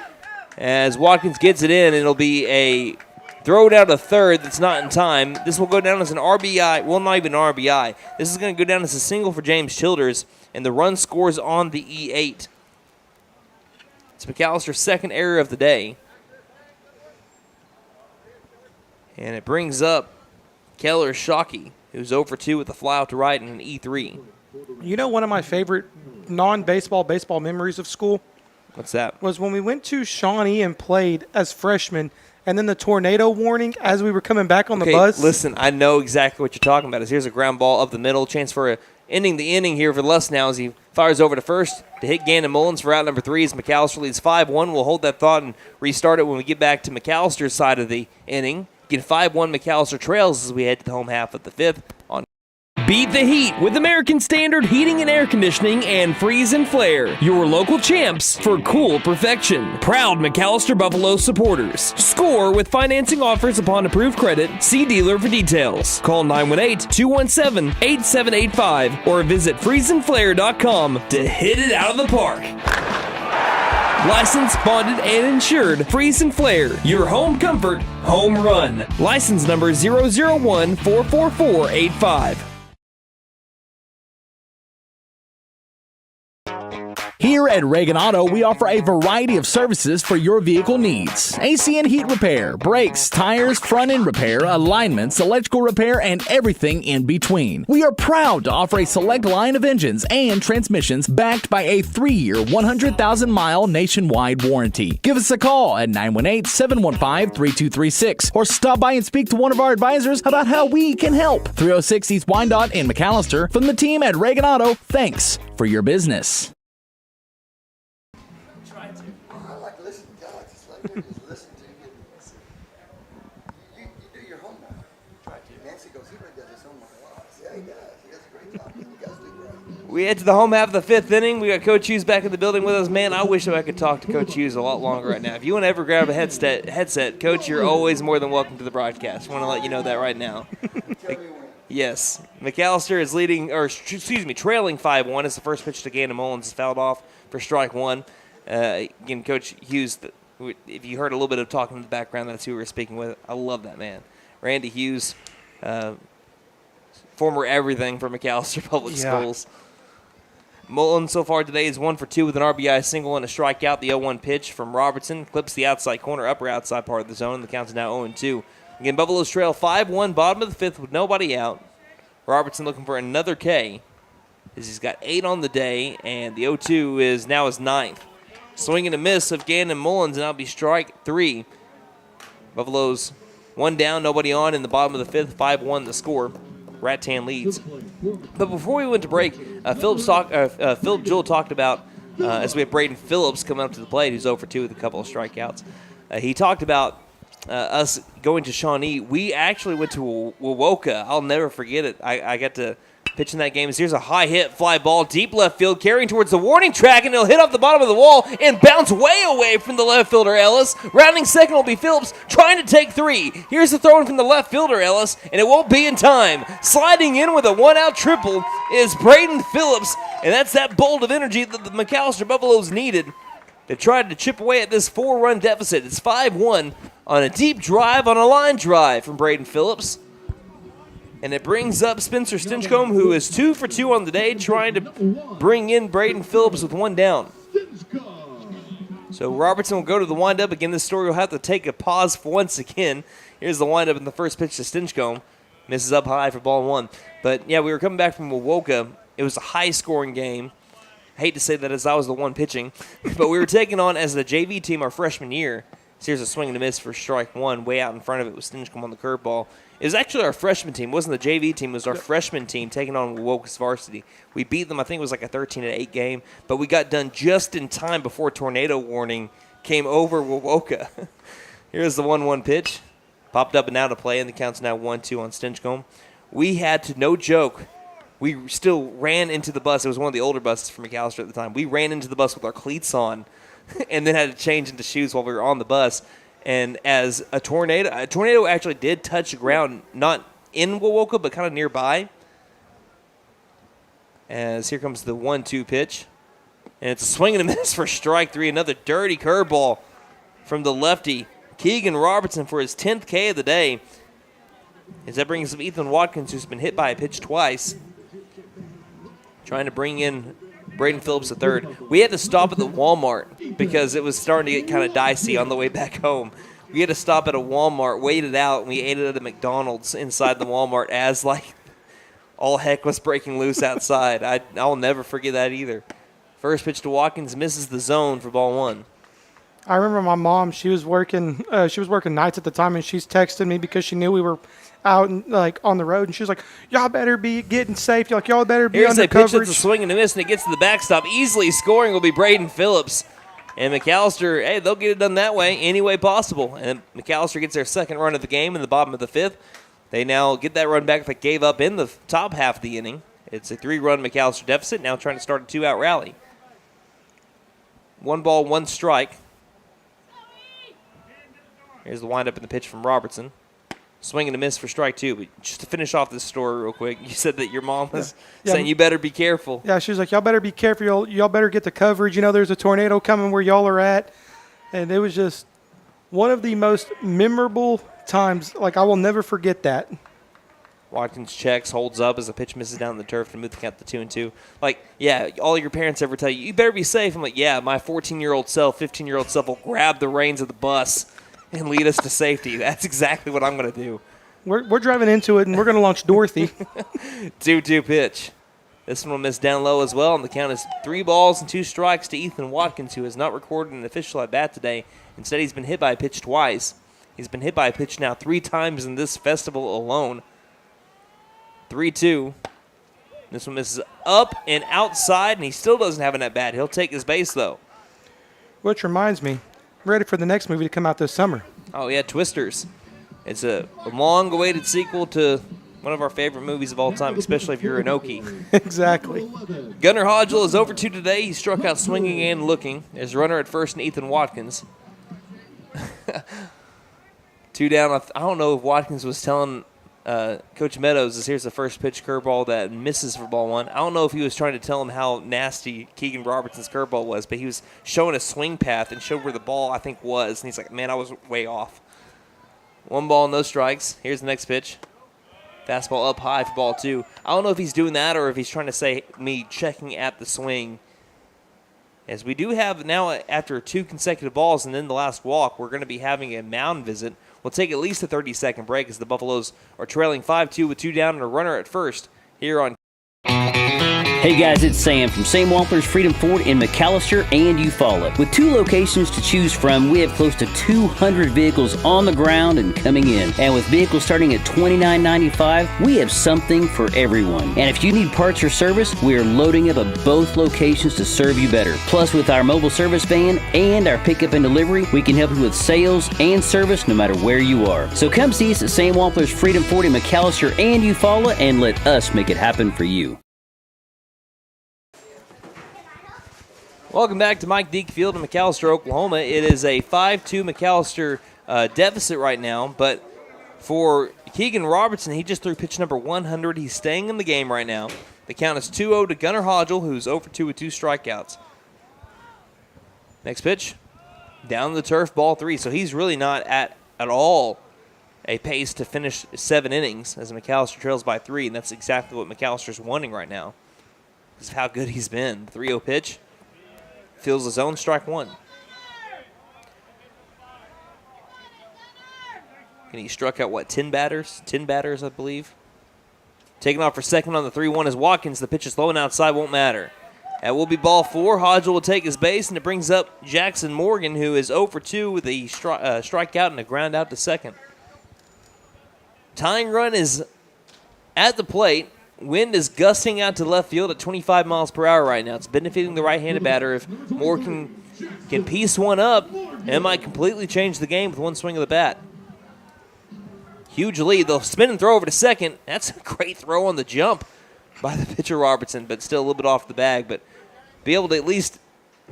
as Watkins gets it in. It'll be a throw down to third that's not in time. This will go down as an RBI. Well, not even an RBI. This is going to go down as a single for James Childers, and the run scores on the E8. It's McAllister's second error of the day. And it brings up Keller Shockey, who's 0 for 2 with a fly out to right and an E3. You know, one of my favorite non-baseball baseball memories of school? What's that? Was when we went to Shawnee and played as freshmen, and then the tornado warning as we were coming back on the bus. Listen, I know exactly what you're talking about. Here's a ground ball up the middle. Chance for ending the inning here for Les now as he fires over to first to hit Gannon Mullins for out number 3 as McAllister leads 5-1. We'll hold that thought and restart it when we get back to McAllister's side of the inning. Again, 5-1 McAllister trails as we head to the home half of the 5th on Beat the heat with American Standard Heating and Air Conditioning and Freeze and Flare, your local champs for cool perfection. Proud McAllister Buffalo supporters. Score with financing offers upon approved credit. See dealer for details. Call 918-217-8785 or visit freezeandflare.com to hit it out of the park. Licensed, bonded, and insured. Freeze and Flare, your home comfort, home run. License number 001-44485. Here at Reagan Auto, we offer a variety of services for your vehicle needs. AC and heat repair, brakes, tires, front-end repair, alignments, electrical repair, and everything in between. We are proud to offer a select line of engines and transmissions backed by a 3-year, 100,000-mile nationwide warranty. Give us a call at 918-715-3236 or stop by and speak to one of our advisors about how we can help. 306 East Wyandotte in McAllister. From the team at Reagan Auto, thanks for your business. Listen to you. You do your homework. Nancy goes, he really does his homework a lot. Yeah, he does. He does a great job. You guys do great. We head to the home half of the 5th inning. We got Coach Hughes back in the building with us. Man, I wish I could talk to Coach Hughes a lot longer right now. If you want to ever grab a headset, Coach, you're always more than welcome to the broadcast. I want to let you know that right now. Yes. McAllister is trailing 5-1 as the first pitch to Gannon Mullins is fouled off for strike 1. Again, Coach Hughes, if you heard a little bit of talking in the background, that's who we were speaking with. I love that man. Randy Hughes, former everything for McAllister Public Schools. Mullins so far today is 1 for 2 with an RBI single and a strikeout. The 0-1 pitch from Robertson clips the outside corner, upper outside part of the zone. The count's now 0-2. Again, Buffaloes trail 5-1, bottom of the 5th with nobody out. Robertson looking for another K as he's got 8 on the day, and the 0-2 is now his 9th. Swing and a miss of Gannon Mullins, and that'll be strike 3. Buffaloes 1 down, nobody on in the bottom of the 5th, 5-1 the score. Rattan leads. But before we went to break, Philip Jewell talked about, as we have Braden Phillips coming up to the plate, who's 0 for 2 with a couple of strikeouts. He talked about us going to Shawnee. We actually went to Wowoka. I'll never forget it. I got to pitch in that game. Here's a high hit fly ball, deep left field, carrying towards the warning track, and it'll hit off the bottom of the wall and bounce way away from the left fielder, Ellis. Rounding second will be Phillips, trying to take 3. Here's the throw in from the left fielder, Ellis, and it won't be in time. Sliding in with a 1-out triple is Braden Phillips, and that's that bolt of energy that the McAllister Buffaloes needed. They tried to chip away at this 4-run deficit. It's 5-1 on a deep drive, on a line drive from Braden Phillips. And it brings up Spencer Stinchcomb, who is 2 for 2 on the day, trying to bring in Braden Phillips with 1 down. So Robertson will go to the windup. Again, this story will have to take a pause once again. Here's the windup in the first pitch to Stinchcomb. Misses up high for ball 1. But, yeah, we were coming back from Wowoka. It was a high-scoring game. I hate to say that as I was the one pitching. But we were taking on, as the JV team, our freshman year. So here's a swing and a miss for strike 1. Way out in front of it was Stinchcomb on the curveball. It was actually our freshman team. It wasn't the JV team. It was our freshman team taking on Wowoka's varsity. We beat them. I think it was like a 13-8 game. But we got done just in time before tornado warning came over Wowoka. Here's the 1-1 pitch. Popped up and out of play, and the count's now 1-2 on Stinchcomb. We had to, no joke, we still ran into the bus. It was one of the older buses from McAlester at the time. We ran into the bus with our cleats on and then had to change into shoes while we were on the bus. And as a tornado actually did touch the ground, not in Wawoka, but kind of nearby. As here comes the 1-2 pitch. And it's a swing and a miss for strike 3. Another dirty curveball from the lefty, Keegan Robertson, for his 10th K of the day. As that brings up Ethan Watkins, who's been hit by a pitch twice. Trying to bring in Braden Phillips III. We had to stop at the Walmart because it was starting to get kind of dicey on the way back home. We had to stop at a Walmart, wait it out, and we ate it at a McDonald's inside the Walmart as, like, all heck was breaking loose outside. I'll never forget that either. First pitch to Watkins, misses the zone for ball 1. I remember my mom, she was working nights at the time, and she's texting me because she knew we were out and, like, on the road, and she was like, y'all better be getting safe. Y'all better be under coverage. Here's a pitch that's a swing and a miss, and it gets to the backstop. Easily scoring will be Braden Phillips. And McAlester, hey, they'll get it done that way, any way possible. And McAlester gets their second run of the game in the bottom of the 5th. They now get that run back that gave up in the top half of the inning. It's a 3-run McAlester deficit, now trying to start a 2-out rally. 1 ball, 1 strike. Here's the windup in the pitch from Robertson. Swing and a miss for strike 2. But just to finish off this story real quick, you said that your mom was saying you better be careful. Yeah, she was like, y'all better be careful. Y'all better get the coverage. You know, there's a tornado coming where y'all are at. And it was just one of the most memorable times. Like, I will never forget that. Watkins checks, holds up as the pitch misses down the turf to move the count to 2-2. Like, yeah, all your parents ever tell you better be safe. I'm like, yeah, my 14-year-old self, 15-year-old self will grab the reins of the bus and lead us to safety. That's exactly what I'm going to do. We're driving into it, and we're going to launch Dorothy. 2-2 pitch. This one will miss down low as well, and the count is 3 balls and 2 strikes to Ethan Watkins, who has not recorded an official at-bat today. Instead, he's been hit by a pitch twice. He's been hit by a pitch now 3 times in this festival alone. 3-2. This one misses up and outside, and he still doesn't have an at-bat. He'll take his base, though. Which reminds me, I'm ready for the next movie to come out this summer. Oh, yeah, Twisters. It's a long-awaited sequel to one of our favorite movies of all time, especially if you're an Okie. Exactly. Gunnar Hodgel is over 2 today. He struck out swinging and looking. There's a runner at first and Ethan Watkins. 2 down. I don't know if Watkins was telling Coach Meadows here's the first pitch curveball that misses for ball 1. I don't know if he was trying to tell him how nasty Keegan Robertson's curveball was, but he was showing a swing path and showed where the ball, I think, was. And he's like, man, I was way off. 1 ball, no strikes. Here's the next pitch. Fastball up high for ball 2. I don't know if he's doing that or if he's trying to say me checking at the swing. As we do have now, after 2 consecutive balls and then the last walk, we're going to be having a mound visit. We'll take at least a 30-second break as the Buffaloes are trailing 5-2 with 2 down and a runner at first here on. Hey guys, it's Sam from Sam Wampler's Freedom Ford in McAlester and Eufaula. With 2 locations to choose from, we have close to 200 vehicles on the ground and coming in. And with vehicles starting at $29.95, we have something for everyone. And if you need parts or service, we are loading up at both locations to serve you better. Plus, with our mobile service van and our pickup and delivery, we can help you with sales and service no matter where you are. So come see us at Sam Wampler's Freedom Ford in McAlester and Eufaula and let us make it happen for you. Welcome back to Mike Deak Field in McAlester, Oklahoma. It is a 5-2 McAlester deficit right now, but for Keegan Robertson, he just threw pitch number 100. He's staying in the game right now. The count is 2-0 to Gunnar Hodgel, who's 0-2 with 2 strikeouts. Next pitch, down the turf, ball 3. So he's really not at all a pace to finish 7 innings as McAlester trails by 3, and that's exactly what McAllister's wanting right now because of how good he's been. 3-0 pitch. Feels his own, strike 1. And he struck out, 10 batters? 10 batters, I believe. Taking off for second on the 3-1 is Watkins. The pitch is low and outside, won't matter. That will be ball 4. Hodgel will take his base, and it brings up Jackson Morgan, who is 0-2 with a strikeout and a ground out to second. Tying run is at the plate. Wind is gusting out to left field at 25 miles per hour right now. It's benefiting the right-handed batter. If Morgan can piece one up, It might completely change the game with one swing of the bat. Huge lead. They'll spin and throw over to second. That's a great throw on the jump by the pitcher Robertson, but still a little bit off the bag. But be able to at least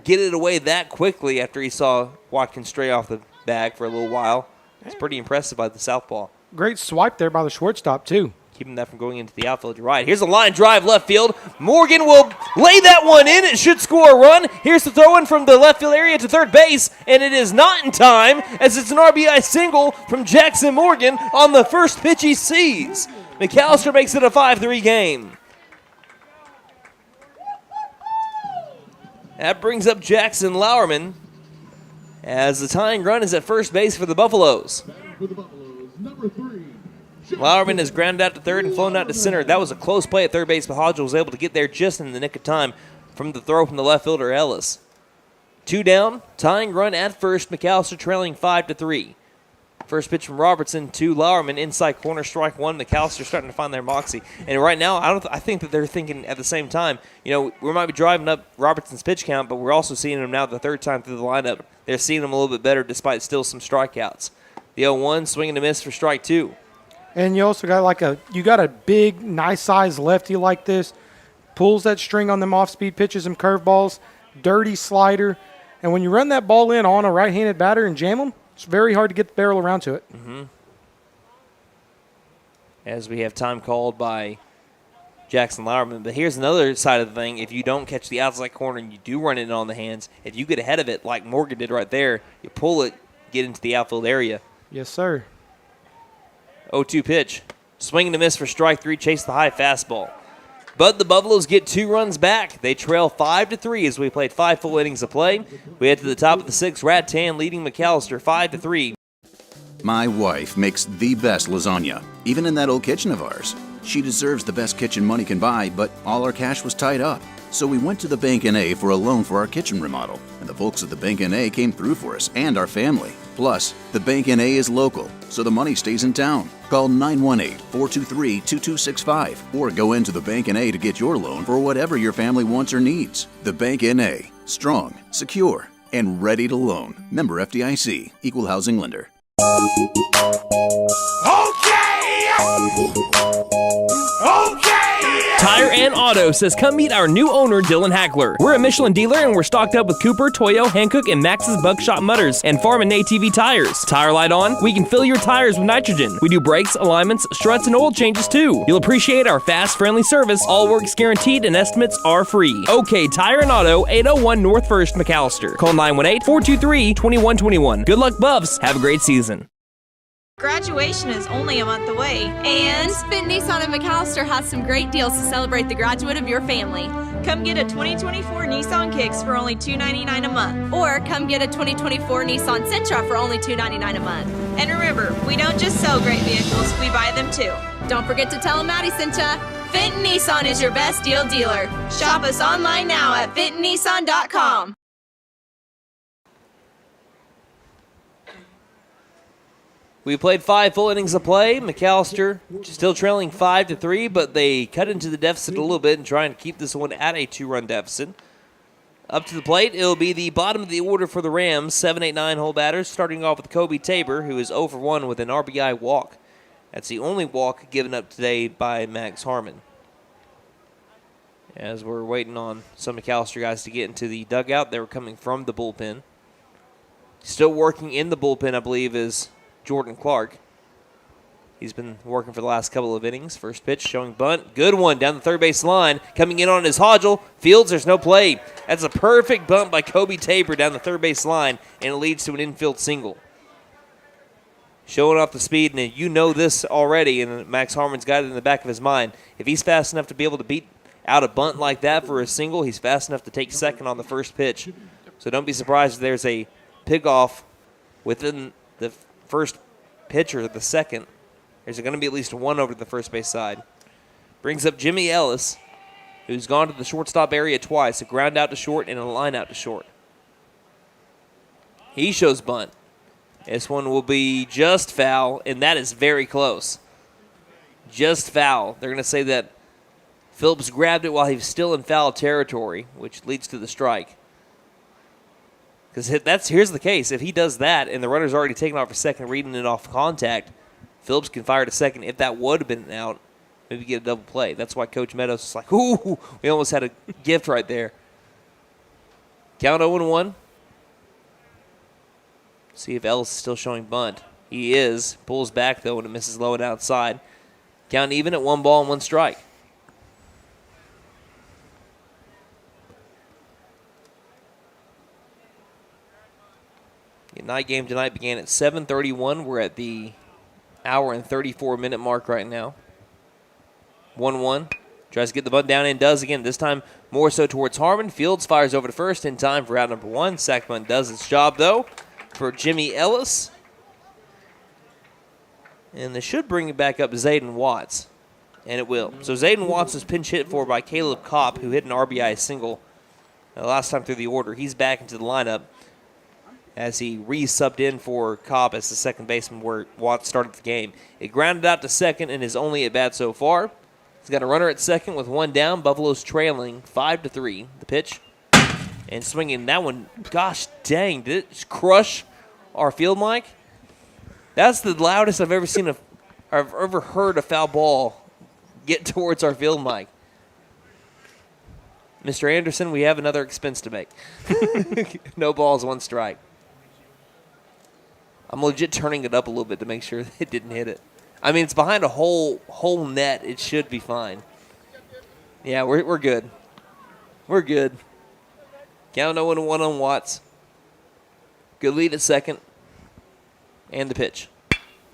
get it away that quickly after he saw Watkins stray off the bag for a little while. It's pretty impressive by the southpaw. Great swipe there by the shortstop, too. Keeping that from going into the outfield. You're right. Here's a line drive left field. Morgan will lay that one in. It should score a run. Here's the throw in from the left field area to third base, and it is not in time as it's an RBI single from Jackson Morgan on the first pitch he sees. McAlester makes it a 5-3 game. That brings up Jackson Lauerman as the tying run is at first base for the Buffaloes. Lauerman has grounded out to third and flown out to center. That was a close play at third base, but Hodge was able to get there just in the nick of time from the throw from the left fielder Ellis. 2 down, tying run at first, McAlester trailing 5-3. First pitch from Robertson to Lauerman, inside corner, strike one. McAlester starting to find their moxie. And right now, I think that they're thinking at the same time, we might be driving up Robertson's pitch count, but we're also seeing him now the third time through the lineup. They're seeing him a little bit better despite still some strikeouts. The 0-1, swinging a miss for strike 2. And you also got you got a big, nice-sized lefty like this. Pulls that string on them off-speed pitches and curveballs. Dirty slider. And when you run that ball in on a right-handed batter and jam them, it's very hard to get the barrel around to it. Mm-hmm. As we have time called by Jackson Lauerman. But here's another side of the thing. If you don't catch the outside corner and you do run it in on the hands, if you get ahead of it like Morgan did right there, you pull it, get into the outfield area. Yes, sir. 0-2 pitch. Swing and a miss for strike 3. Chase the high fastball. But the Buffaloes get 2 runs back. They trail 5-3 as we played 5 full innings of play. We head to the top of the 6th. Rattan leading McAlester 5-3. My wife makes the best lasagna, even in that old kitchen of ours. She deserves the best kitchen money can buy, but all our cash was tied up. So we went to the Bank N.A. for a loan for our kitchen remodel, and the folks at the Bank N.A. came through for us and our family. Plus, the Bank N.A. is local, so the money stays in town. Call 918-423-2265 or go into the Bank N.A. to get your loan for whatever your family wants or needs. The Bank N.A. Strong, secure, and ready to loan. Member FDIC. Equal housing lender. Tire and Auto says come meet our new owner, Dylan Hackler. We're a Michelin dealer and we're stocked up with Cooper, Toyo, Hankook, and Max's Buckshot Mutters and Farm and ATV tires. Tire light on, we can fill your tires with nitrogen. We do brakes, alignments, struts, and oil changes too. You'll appreciate our fast, friendly service. All work's guaranteed and estimates are free. OK Tire and Auto, 801 North 1st, McAlester. Call 918-423-2121. Good luck, Buffs. Have a great season. Graduation is only a month away. And Finn Nissan of McAlester has some great deals to celebrate the graduate of your family. Come get a 2024 Nissan Kicks for only $299 a month. Or come get a 2024 Nissan Sentra for only $299 a month. And remember, we don't just sell great vehicles, we buy them too. Don't forget to tell them Maddie sent ya. Fenton Nissan is your best deal dealer. Shop us online now at FentonNissan.com. We played 5 full innings of play. McAlester still trailing 5-3, but they cut into the deficit a little bit and trying to keep this one at a 2-run deficit. Up to the plate, it'll be the bottom of the order for the Rams, 7, 8, 9 hole batters, starting off with Kobe Tabor, who is 0 for 1 with an RBI walk. That's the only walk given up today by Max Harmon. As we're waiting on some McAlester guys to get into the dugout, they were coming from the bullpen. Still working in the bullpen, I believe, is Jordan Clark. He's been working for the last couple of innings. First pitch showing bunt. Good one down the third base line. Coming in on his Hodgel. Fields, there's no play. That's a perfect bunt by Kobe Tabor down the third base line, and it leads to an infield single. Showing off the speed, and you know this already, and Max Harmon's got it in the back of his mind. If he's fast enough to be able to beat out a bunt like that for a single, he's fast enough to take second on the first pitch. So don't be surprised if there's a pick-off within the first pitch or the second. There's going to be at least one over to the first base side. Brings up Jimmy Ellis, who's gone to the shortstop area twice, a ground out to short and a line out to short. He shows bunt. This one will be just foul, and that is very close. Just foul. They're going to say that Phillips grabbed it while he was still in foul territory, which leads to the strike. Because here's the case. If he does that and the runner's already taken off for second, reading it off contact, Phillips can fire to second. If that would have been out, maybe get a double play. That's why Coach Meadows is like, ooh, we almost had a gift right there. Count 0-1. See if Ellis is still showing bunt. He is. Pulls back, though, and it misses low and outside. Count even at 1 ball and 1 strike. The night game tonight began at 7:31. We're at the hour and 34-minute mark right now. 1-1. Tries to get the bunt down and does again. This time more so towards Harmon. Fields fires over to first in time for out number 1. Sack bunt does its job, though, for Jimmy Ellis. And they should bring it back up to Zayden Watts. And it will. So Zayden Watts was pinch hit for by Caleb Kopp, who hit an RBI single last time through the order. He's back into the lineup as he re-subbed in for Kopp as the second baseman where Watts started the game. It grounded out to second and is only at bat so far. He's got a runner at second with 1 down. Buffalo's trailing 5-3. The pitch. And swinging that one, gosh dang, did it crush our field mic? That's the loudest I've ever seen I've ever heard a foul ball get towards our field mic. Mr. Anderson, we have another expense to make. No balls, 1 strike. I'm legit turning it up a little bit to make sure that it didn't hit it. I mean, it's behind a whole net. It should be fine. Yeah, we're good. We're good. Count 0-1 on Watts. Good lead at second. And the pitch.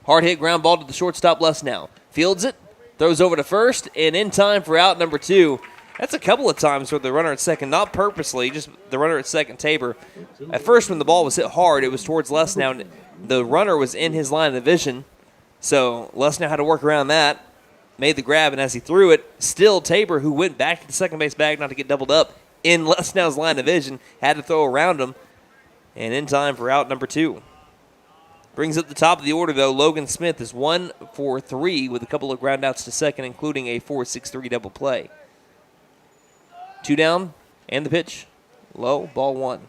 Hard hit ground ball to the shortstop left now. Fields it. Throws over to first. And in time for out number 2. That's a couple of times where the runner at second, not purposely, just the runner at second, Tabor. At first when the ball was hit hard, it was towards Lesnow. And the runner was in his line of vision. So Lesnow had to work around that. Made the grab, and as he threw it, still Tabor, who went back to the second base bag not to get doubled up in Lesnow's line of vision, had to throw around him. And in time for out number 2. Brings up the top of the order, though. Logan Smith is 1 for 3 with a couple of groundouts to second, including a 4-6-3 double play. 2 down, and the pitch. Low, ball 1.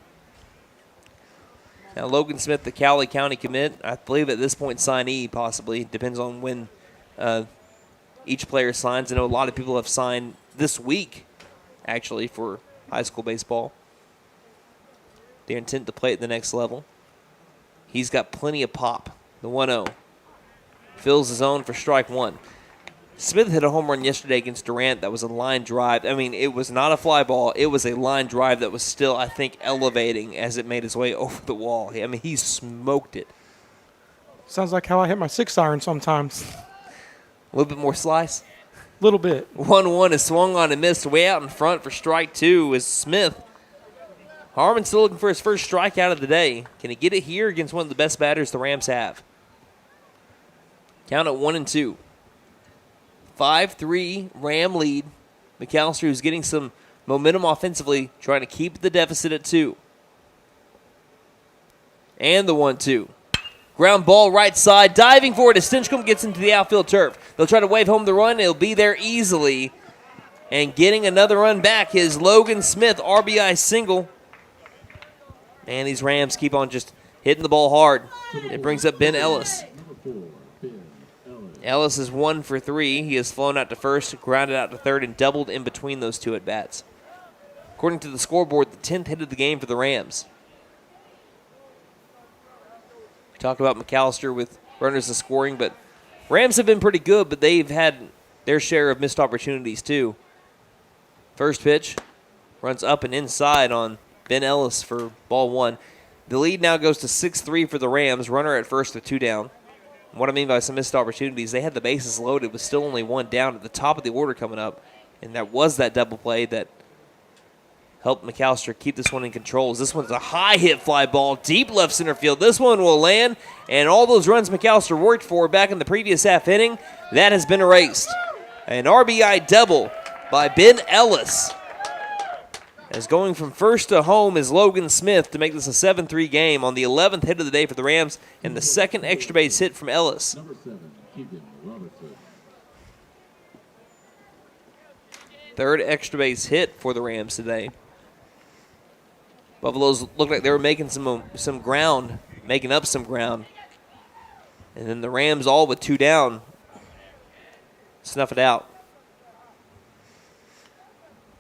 Now, Logan Smith, the Cowley County commit, I believe at this point signee, possibly. Depends on when each player signs. I know a lot of people have signed this week, actually, for high school baseball. Their intent to play at the next level. He's got plenty of pop. The 1-0. Fills his own for strike 1. Smith hit a home run yesterday against Durant. That was a line drive. I mean, it was not a fly ball. It was a line drive that was still, I think, elevating as it made its way over the wall. I mean, he smoked it. Sounds like how I hit my 6-iron sometimes. A little bit more slice? A little bit. 1-1 is swung on and missed way out in front for strike 2 is Smith. Harmon still looking for his first strikeout of the day. Can he get it here against one of the best batters the Rams have? Count at 1-2. 5-3 Ram lead. McAlester, who's getting some momentum offensively, trying to keep the deficit at 2. And the 1-2. Ground ball right side. Diving for it as Stinchcomb gets into the outfield turf. They'll try to wave home the run. It'll be there easily. And getting another run back is Logan Smith, RBI single. And these Rams keep on just hitting the ball hard. It brings up Ben Ellis. Ellis is 1 for 3. He has flown out to first, grounded out to third, and doubled in between those two at-bats. According to the scoreboard, the 10th hit of the game for the Rams. We talk about McAlester with runners in scoring, but Rams have been pretty good, but they've had their share of missed opportunities too. First pitch runs up and inside on Ben Ellis for ball 1. The lead now goes to 6-3 for the Rams. Runner at first with 2 down. What I mean by some missed opportunities, they had the bases loaded with still only 1 down at the top of the order coming up. And that was that double play that helped McAlester keep this one in control. This one's a high hit fly ball, deep left center field. This one will land, and all those runs McAlester worked for back in the previous half inning, that has been erased. An RBI double by Ben Ellis. As going from first to home is Logan Smith to make this a 7-3 game on the 11th hit of the day for the Rams and the second extra base hit from Ellis. Third extra base hit for the Rams today. Buffaloes looked like they were making some ground, making up some ground. And then the Rams, all with 2 down, snuff it out.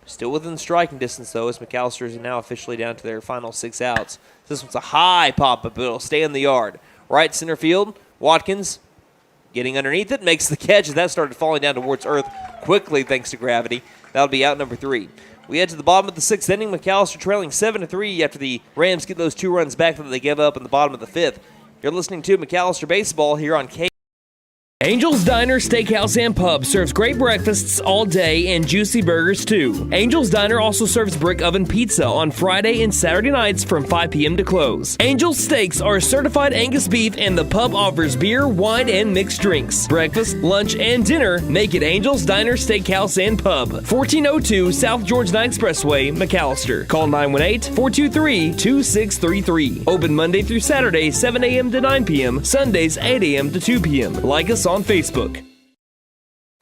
Still within striking distance, though, as McAlester is now officially down to their final 6 outs. This one's a high pop-up, but it'll stay in the yard. Right center field, Watkins getting underneath it, makes the catch as that started falling down towards earth quickly thanks to gravity. That'll be out number 3. We head to the bottom of the 6th inning. McAlester trailing 7-3 after the Rams get those 2 runs back that they gave up in the bottom of the 5th. You're listening to McAlester Baseball here on K. Angel's Diner, Steakhouse, and Pub serves great breakfasts all day and juicy burgers too. Angel's Diner also serves brick oven pizza on Friday and Saturday nights from 5 p.m. to close. Angel's Steaks are certified Angus beef, and the pub offers beer, wine, and mixed drinks. Breakfast, lunch, and dinner make it Angel's Diner, Steakhouse, and Pub. 1402 South George 9 Expressway, McAlester. Call 918-423-2633. Open Monday through Saturday, 7 a.m. to 9 p.m. Sundays, 8 a.m. to 2 p.m. Like us on Facebook.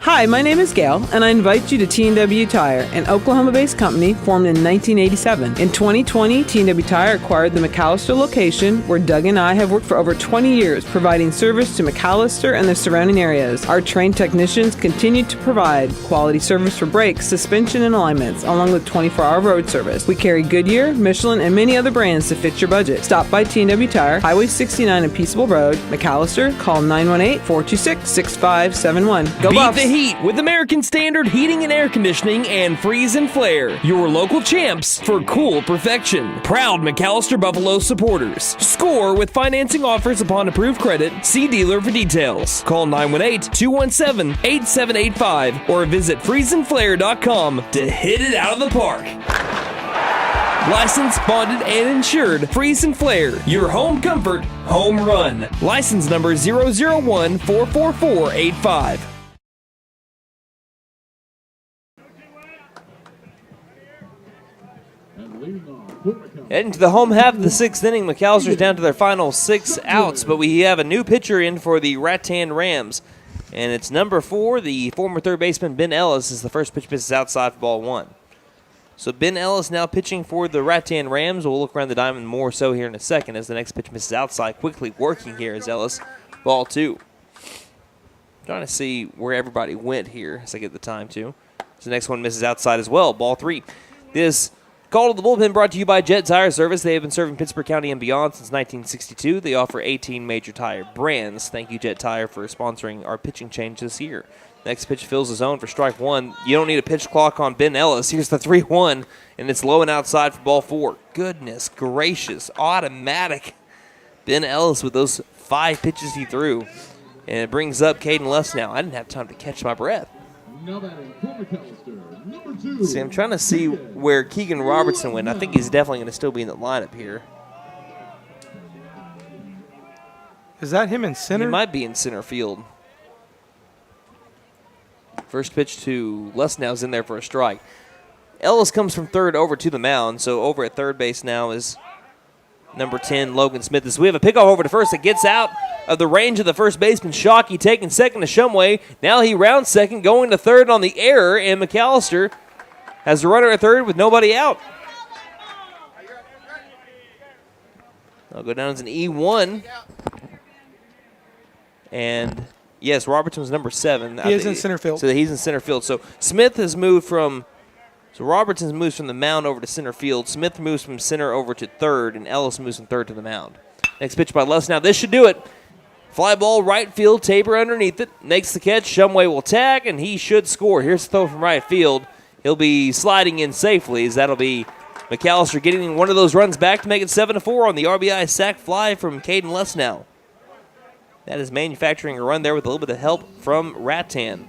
Hi, my name is Gail, and I invite you to T&W Tire, an Oklahoma-based company formed in 1987. In 2020, T&W Tire acquired the McAlester location, where Doug and I have worked for over 20 years, providing service to McAlester and the surrounding areas. Our trained technicians continue to provide quality service for brakes, suspension, and alignments, along with 24-hour road service. We carry Goodyear, Michelin, and many other brands to fit your budget. Stop by T&W Tire, Highway 69 and Peaceable Road, McAlester. Call 918-426-6571. Go Buffs! Beat the heat with American Standard Heating and Air Conditioning and Freeze and Flare, your local champs for cool perfection. Proud McAlester Buffalo supporters. Score with financing offers upon approved credit. See dealer for details. Call 918-217-8785 or visit freezeandflare.com to hit it out of the park. Licensed, bonded, and insured. Freeze and Flare, your home comfort, home run. License number 001-44485. Heading to the home half of the 6th inning, McAlster's down to their final 6 outs, but we have a new pitcher in for the Rattan Rams, and it's number 4, the former third baseman Ben Ellis, is the first pitch misses outside for ball 1. So Ben Ellis now pitching for the Rattan Rams. We'll look around the diamond more so here in a second as the next pitch misses outside. Quickly working here is Ellis, ball 2. Trying to see where everybody went here as I get the time to. So the next one misses outside as well, ball 3. This call to the bullpen brought to you by Jet Tire Service. They have been serving Pittsburgh County and beyond since 1962. They offer 18 major tire brands. Thank you, Jet Tire, for sponsoring our pitching change this year. Next pitch fills the zone for strike 1. You don't need a pitch clock on Ben Ellis. Here's the 3-1, and it's low and outside for ball 4. Goodness gracious, automatic. Ben Ellis with those 5 pitches he threw. And it brings up Caden Less now. I didn't have time to catch my breath. See, I'm trying to see where Keegan Robertson went. I think he's definitely going to still be in the lineup here. Is that him in center? He might be in center field. First pitch to Lesnau is in there for a strike. Ellis comes from third over to the mound, so over at third base now is number 10, Logan Smith. As we have a pickoff over to first that gets out of the range of the first baseman, Shockey, taking second to Shumway. Now he rounds second, going to third on the error, and McAlester has the runner at third with nobody out. I'll go down as an E1. And, yes, Robertson was number 7. He is in center field. So he's in center field. So Smith has moved from – so Robertson moves from the mound over to center field. Smith moves from center over to third, and Ellis moves from third to the mound. Next pitch by Les. Now this should do it. Fly ball, right field, Tabor underneath it. Makes the catch. Shumway will tag, and he should score. Here's the throw from right field. He'll be sliding in safely, as that'll be McAlester getting one of those runs back to make it 7-4 on the RBI sac fly from Caden Lesnau. That is manufacturing a run there with a little bit of help from Rattan.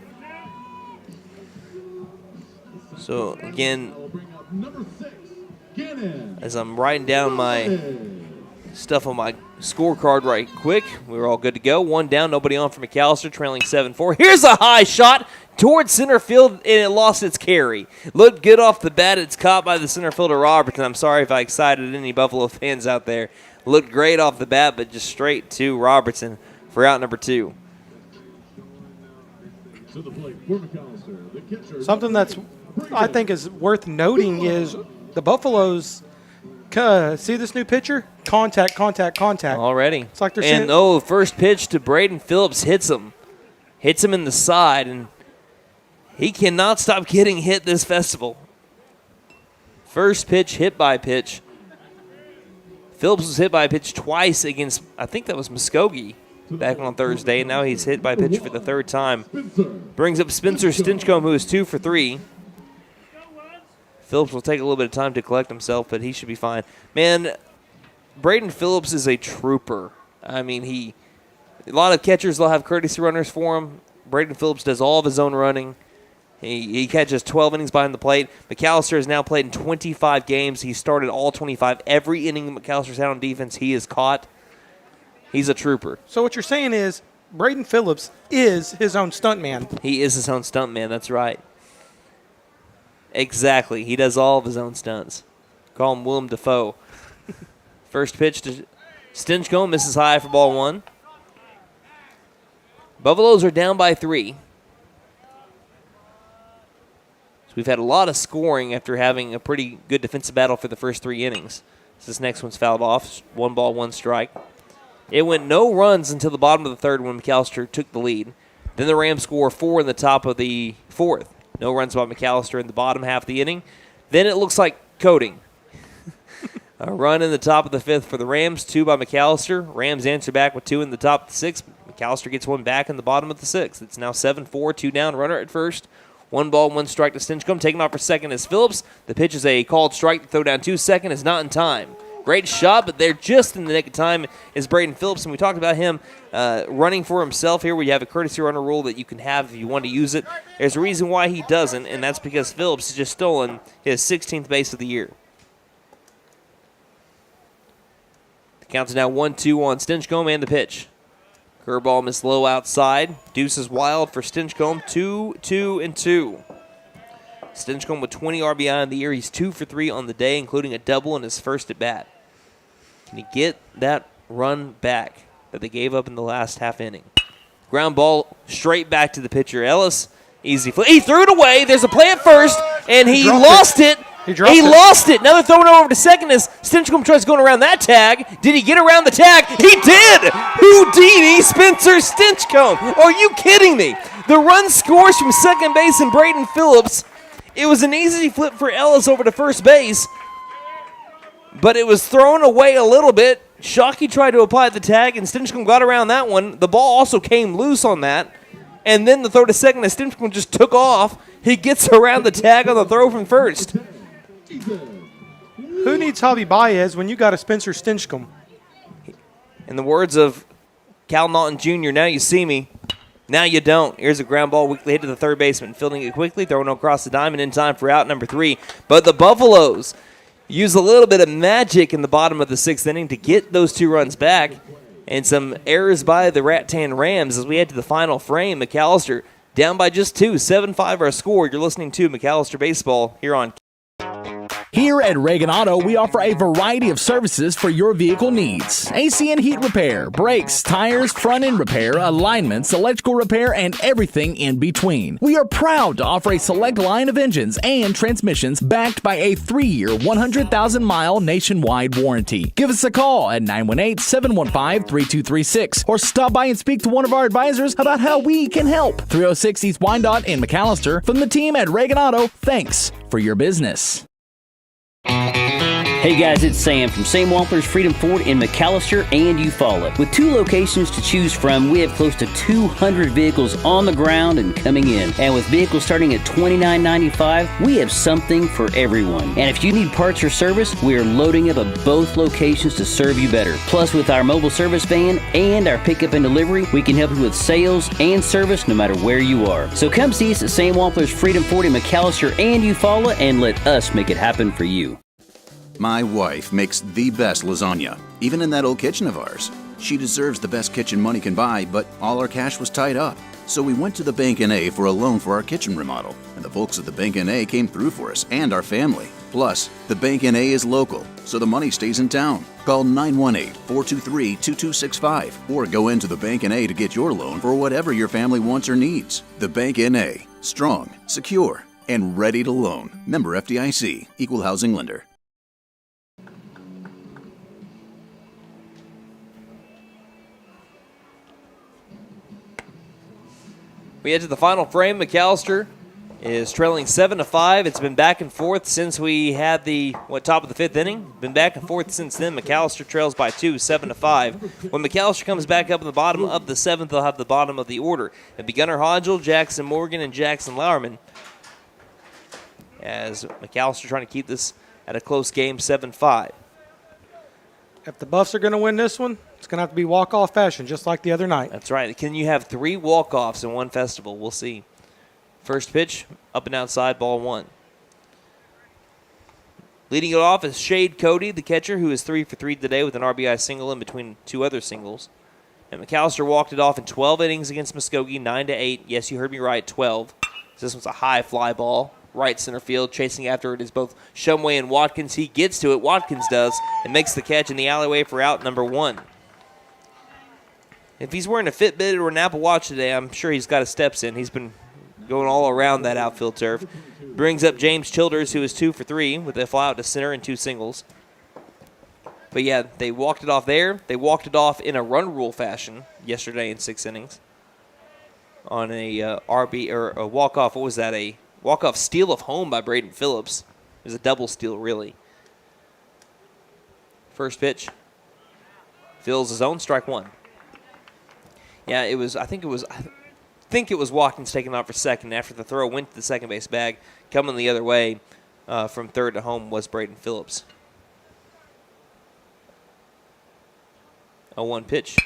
So, again, as I'm writing down my stuff on my scorecard right quick, we were all good to go. 1 down, nobody on for McAlester, trailing 7-4. Here's a high shot towards center field, and it lost its carry. Looked good off the bat. It's caught by the center fielder, Robertson. I'm sorry if I excited any Buffalo fans out there. Looked great off the bat, but just straight to Robertson for out number 2. Something that's I think is worth noting is the Buffaloes See this new pitcher? Contact. Already. It's like they're saying. And, first pitch to Braden Phillips hits him. Hits him in the side, and he cannot stop getting hit this festival. First pitch, hit by pitch. Phillips was hit by a pitch twice against, I think that was Muskogee back on Thursday, and now he's hit by a pitch for the third time. Brings up Spencer Stinchcomb, who is 2 for 3. Phillips will take a little bit of time to collect himself, but he should be fine. Man, Braden Phillips is a trooper. I mean, a lot of catchers will have courtesy runners for him. Braden Phillips does all of his own running. He catches 12 innings behind the plate. McAlester has now played in 25 games. He started all 25. Every inning McAllister's had on defense, he is caught. He's a trooper. So what you're saying is Braden Phillips is his own stuntman. He is his own stuntman. That's right. Exactly. He does all of his own stunts. Call him Willem Dafoe. First pitch to Stinchcomb, misses high for ball 1. Buffaloes are down by 3. So we've had a lot of scoring after having a pretty good defensive battle for the first 3 innings. This next one's fouled off. 1 ball, 1 strike. It went no runs until the bottom of the third when McAlester took the lead. Then the Rams score 4 in the top of the 4th. No runs by McAlester in the bottom half of the inning. Then it looks like coding. A run in the top of the 5th for the Rams, 2 by McAlester. Rams answer back with 2 in the top of the 6th. McAlester gets 1 back in the bottom of the 6th. It's now 7-4, 2 down, runner at first. 1 ball, 1 strike to Stinchcomb. Taking off for second is Phillips. The pitch is a called strike. The throw down 2. Second is not in time. Great shot, but they're just in the nick of time is Braden Phillips. And we talked about him running for himself here, where you have a courtesy runner rule that you can have if you want to use it. There's a reason why he doesn't, and that's because Phillips has just stolen his 16th base of the year. The count's now 1-2 on Stinchcomb and the pitch. Curveball missed low outside. Deuce is wild for Stinchcomb. 2-2-2. Stinchcomb with 20 RBI in the year. He's 2 for 3 on the day, including a double in his first at bat. Can he get that run back that they gave up in the last half inning? Ground ball straight back to the pitcher. Ellis, easy flip. He threw it away. There's a play at first, and he lost it. He lost it. Now they're throwing it over to second as Stinchcomb tries going around that tag. Did he get around the tag? He did! Houdini Spencer Stinchcomb. Are you kidding me? The run scores from second base and Braden Phillips. It was an easy flip for Ellis over to first base, but it was thrown away a little bit. Shockey tried to apply the tag, and Stinchcomb got around that one. The ball also came loose on that, and then the throw to second as Stinchcomb just took off. He gets around the tag on the throw from first. Who needs Javi Baez when you got a Spencer Stinchcomb? In the words of Cal Naughton Jr., now you see me. Now you don't. Here's a ground ball weakly hit to the third baseman. Fielding it quickly, throwing across the diamond in time for out number 3. But the Buffaloes use a little bit of magic in the bottom of the 6th inning to get those 2 runs back. And some errors by the Rattan Rams as we head to the final frame. McAlester down by just 2. 7-5 our score. You're listening to McAlester Baseball here on Here at Reagan Auto, we offer a variety of services for your vehicle needs. AC and heat repair, brakes, tires, front end repair, alignments, electrical repair, and everything in between. We are proud to offer a select line of engines and transmissions backed by a 3-year, 100,000-mile nationwide warranty. Give us a call at 918-715-3236 or stop by and speak to one of our advisors about how we can help. 306 East Wyandotte in McAlester. From the team at Reagan Auto, thanks for your business. Hey guys, it's Sam from Sam Wampler's Freedom Ford in McAlester and Eufaula. With 2 locations to choose from, we have close to 200 vehicles on the ground and coming in. And with vehicles starting at $29.95, we have something for everyone. And if you need parts or service, we are loading up at both locations to serve you better. Plus, with our mobile service van and our pickup and delivery, we can help you with sales and service no matter where you are. So come see us at Sam Wampler's Freedom Ford in McAlester and Eufaula and let us make it happen for you. My wife makes the best lasagna, even in that old kitchen of ours. She deserves the best kitchen money can buy, but all our cash was tied up. So we went to the Bank N.A. for a loan for our kitchen remodel, and the folks at the Bank N.A. came through for us and our family. Plus, the Bank N.A. is local, so the money stays in town. Call 918-423-2265 or go into the Bank N.A. to get your loan for whatever your family wants or needs. The Bank N.A. Strong, secure, and ready to loan. Member FDIC. Equal housing lender. We head to the final frame. McAlester is trailing 7-5. It's been back and forth since we had the top of the fifth inning. Been back and forth since then. McAlester trails by 2, 7-5. When McAlester comes back up in the bottom of the seventh, they'll have the bottom of the order. It'll be Gunnar Hodgel, Jackson Morgan, and Jackson Lauerman. As McAlester trying to keep this at a close game, 7-5. If the Buffs are going to win this one, it's going to have to be walk-off fashion, just like the other night. That's right. Can you have 3 walk-offs in one festival? We'll see. First pitch, up and outside, ball 1. Leading it off is Shade Cody, the catcher, who is 3 for 3 today with an RBI single in between 2 other singles. And McAlester walked it off in 12 innings against Muskogee, 9-8. Yes, you heard me right, 12. This one's a high fly ball, right center field. Chasing after it is both Shumway and Watkins. He gets to it, Watkins does, and makes the catch in the alleyway for out number 1. If he's wearing a Fitbit or an Apple Watch today, I'm sure he's got his steps in. He's been going all around that outfield turf. Brings up James Childers, who is 2 for 3 with a fly out to center and 2 singles. But yeah, they walked it off there. They walked it off in a run rule fashion yesterday in 6 innings on a RB or a walk-off. What was that? A walk-off steal of home by Braden Phillips. It was a double steal, really. First pitch. Fills his own, strike 1. Yeah, it was. I think it was Watkins taking off for second after the throw went to the second base bag. Coming the other way from third to home was Braden Phillips. 0-1 pitch.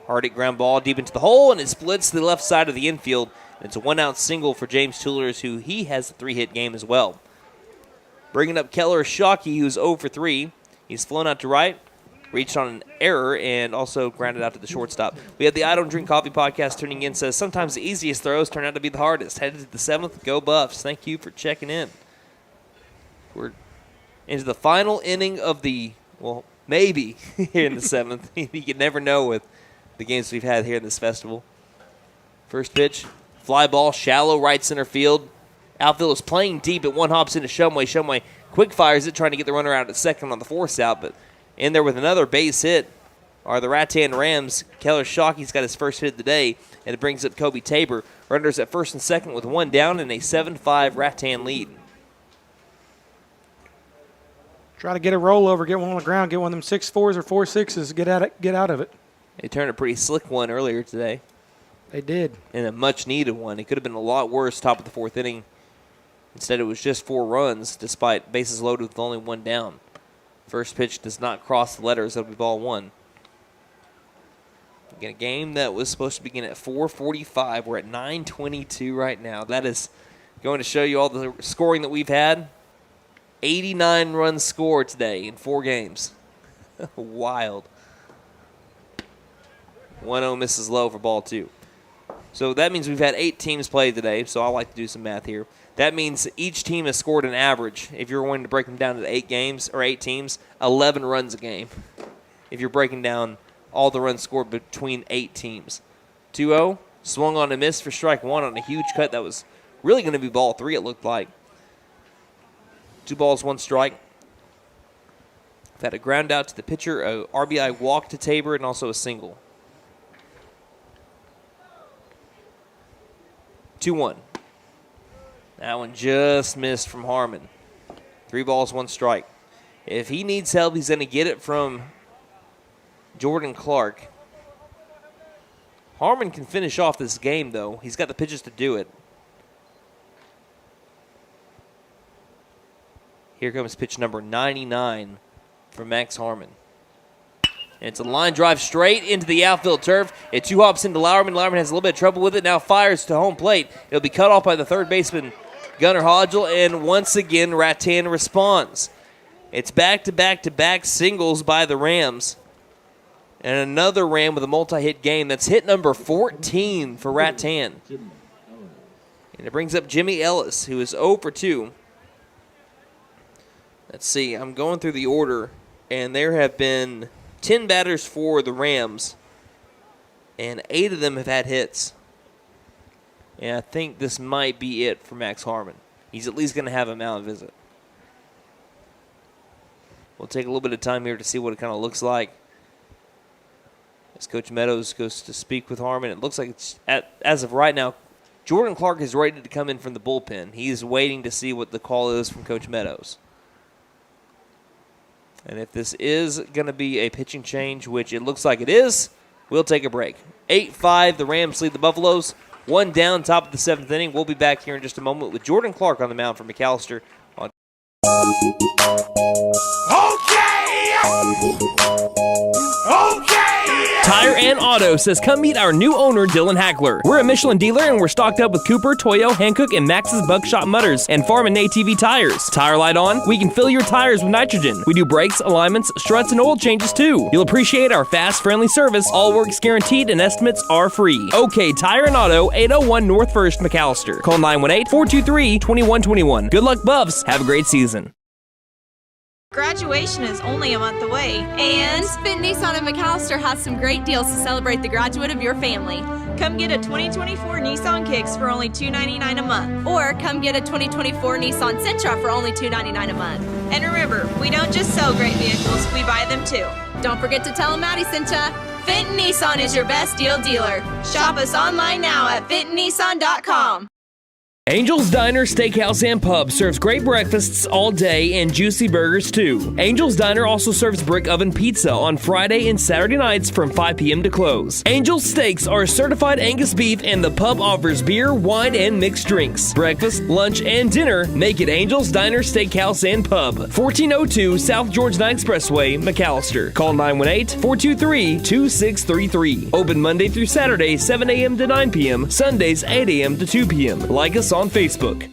Hard hit ground ball deep into the hole, and it splits to the left side of the infield. It's a 1-out single for James Childers, who he has a 3-hit game as well. Bringing up Keller Shockey, who's 0 for 3. He's flown out to right, reached on an error, and also grounded out to the shortstop. We have the I Don't Drink Coffee podcast tuning in. Says sometimes the easiest throws turn out to be the hardest. Headed to the 7th. Go Buffs. Thank you for checking in. We're into the final inning of the, well, maybe here in the 7th. You can never know with the games we've had here in this festival. First pitch, fly ball, shallow right center field. Outfield is playing deep. It one hops into Shumway. Shumway quick fires it, trying to get the runner out at second on the force out, but in there with another base hit are the Rattan Rams. Keller Shockey's got his first hit of the day, and it brings up Kobe Tabor. Runners at first and second with 1 down and a 7-5 Rattan lead. Try to get a rollover, get one on the ground, get one of them 6-4s or 4-6s, get out of it. They turned a pretty slick one earlier today. They did. And a much-needed one. It could have been a lot worse top of the 4th inning. Instead, it was just 4 runs, despite bases loaded with only 1 down. First pitch does not cross the letters. That'll be ball 1. Again, a game that was supposed to begin at 4:45. We're at 9:22 right now. That is going to show you all the scoring that we've had. 89 runs scored today in 4 games. Wild. 1-0 misses low for ball 2. So that means we've had 8 teams play today, so I like to do some math here. That means each team has scored an average. If you're wanting to break them down to 8 games or 8 teams, 11 runs a game. If you're breaking down all the runs scored between 8 teams. 2-0, swung on a miss for strike 1 on a huge cut. That was really going to be ball 3, it looked like. 2 balls, 1 strike. We've had a ground out to the pitcher, a RBI walk to Tabor, and also a single. 2-1. That one just missed from Harmon. 3 balls, 1 strike. If he needs help, he's going to get it from Jordan Clark. Harmon can finish off this game, though. He's got the pitches to do it. Here comes pitch number 99 for Max Harmon. And it's a line drive straight into the outfield turf. It 2 hops into Lauerman. Lauerman has a little bit of trouble with it. Now fires to home plate. It'll be cut off by the third baseman, Gunnar Hodgel, and once again, Rattan responds. It's back-to-back-to-back singles by the Rams. And another Ram with a multi-hit game. That's hit number 14 for Rattan. And it brings up Jimmy Ellis, who is 0 for 2. Let's see, I'm going through the order, and there have been 10 batters for the Rams, and 8 of them have had hits. And I think this might be it for Max Harmon. He's at least going to have a mound visit. We'll take a little bit of time here to see what it kind of looks like. As Coach Meadows goes to speak with Harmon, it looks like it's, as of right now, Jordan Clark is ready to come in from the bullpen. He's waiting to see what the call is from Coach Meadows. And if this is going to be a pitching change, which it looks like it is, we'll take a break. 8-5, the Rams lead the Buffaloes. One down, top of the 7th inning. We'll be back here in just a moment with Jordan Clark on the mound for McAlester. Tire and Auto says come meet our new owner, Dylan Hackler. We're a Michelin dealer and we're stocked up with Cooper, Toyo, Hankook, and Max's Buckshot Mutters and Farm and ATV tires. Tire light on? We can fill your tires with nitrogen. We do brakes, alignments, struts, and oil changes too. You'll appreciate our fast, friendly service. All work's guaranteed and estimates are free. OK Tire and Auto, 801 North 1st, McAlester. Call 918-423-2121. Good luck, Buffs. Have a great season. Graduation is only a month away. And Finn Nissan of McAlester has some great deals to celebrate the graduate of your family. Come get a 2024 Nissan Kicks for only $299 a month. Or come get a 2024 Nissan Sentra for only $299 a month. And remember, we don't just sell great vehicles, we buy them too. Don't forget to tell them Maddie sent ya. Fenton Nissan is your best deal dealer. Shop us online now at FentonNissan.com. Angel's Diner, Steakhouse, and Pub serves great breakfasts all day and juicy burgers too. Angel's Diner also serves brick oven pizza on Friday and Saturday nights from 5 p.m. to close. Angel's Steaks are certified Angus beef and the pub offers beer, wine, and mixed drinks. Breakfast, lunch, and dinner make it Angel's Diner, Steakhouse, and Pub. 1402 South George Knight Expressway, McAlester. Call 918-423-2633. Open Monday through Saturday, 7 a.m. to 9 p.m. Sundays, 8 a.m. to 2 p.m. Like us on Facebook.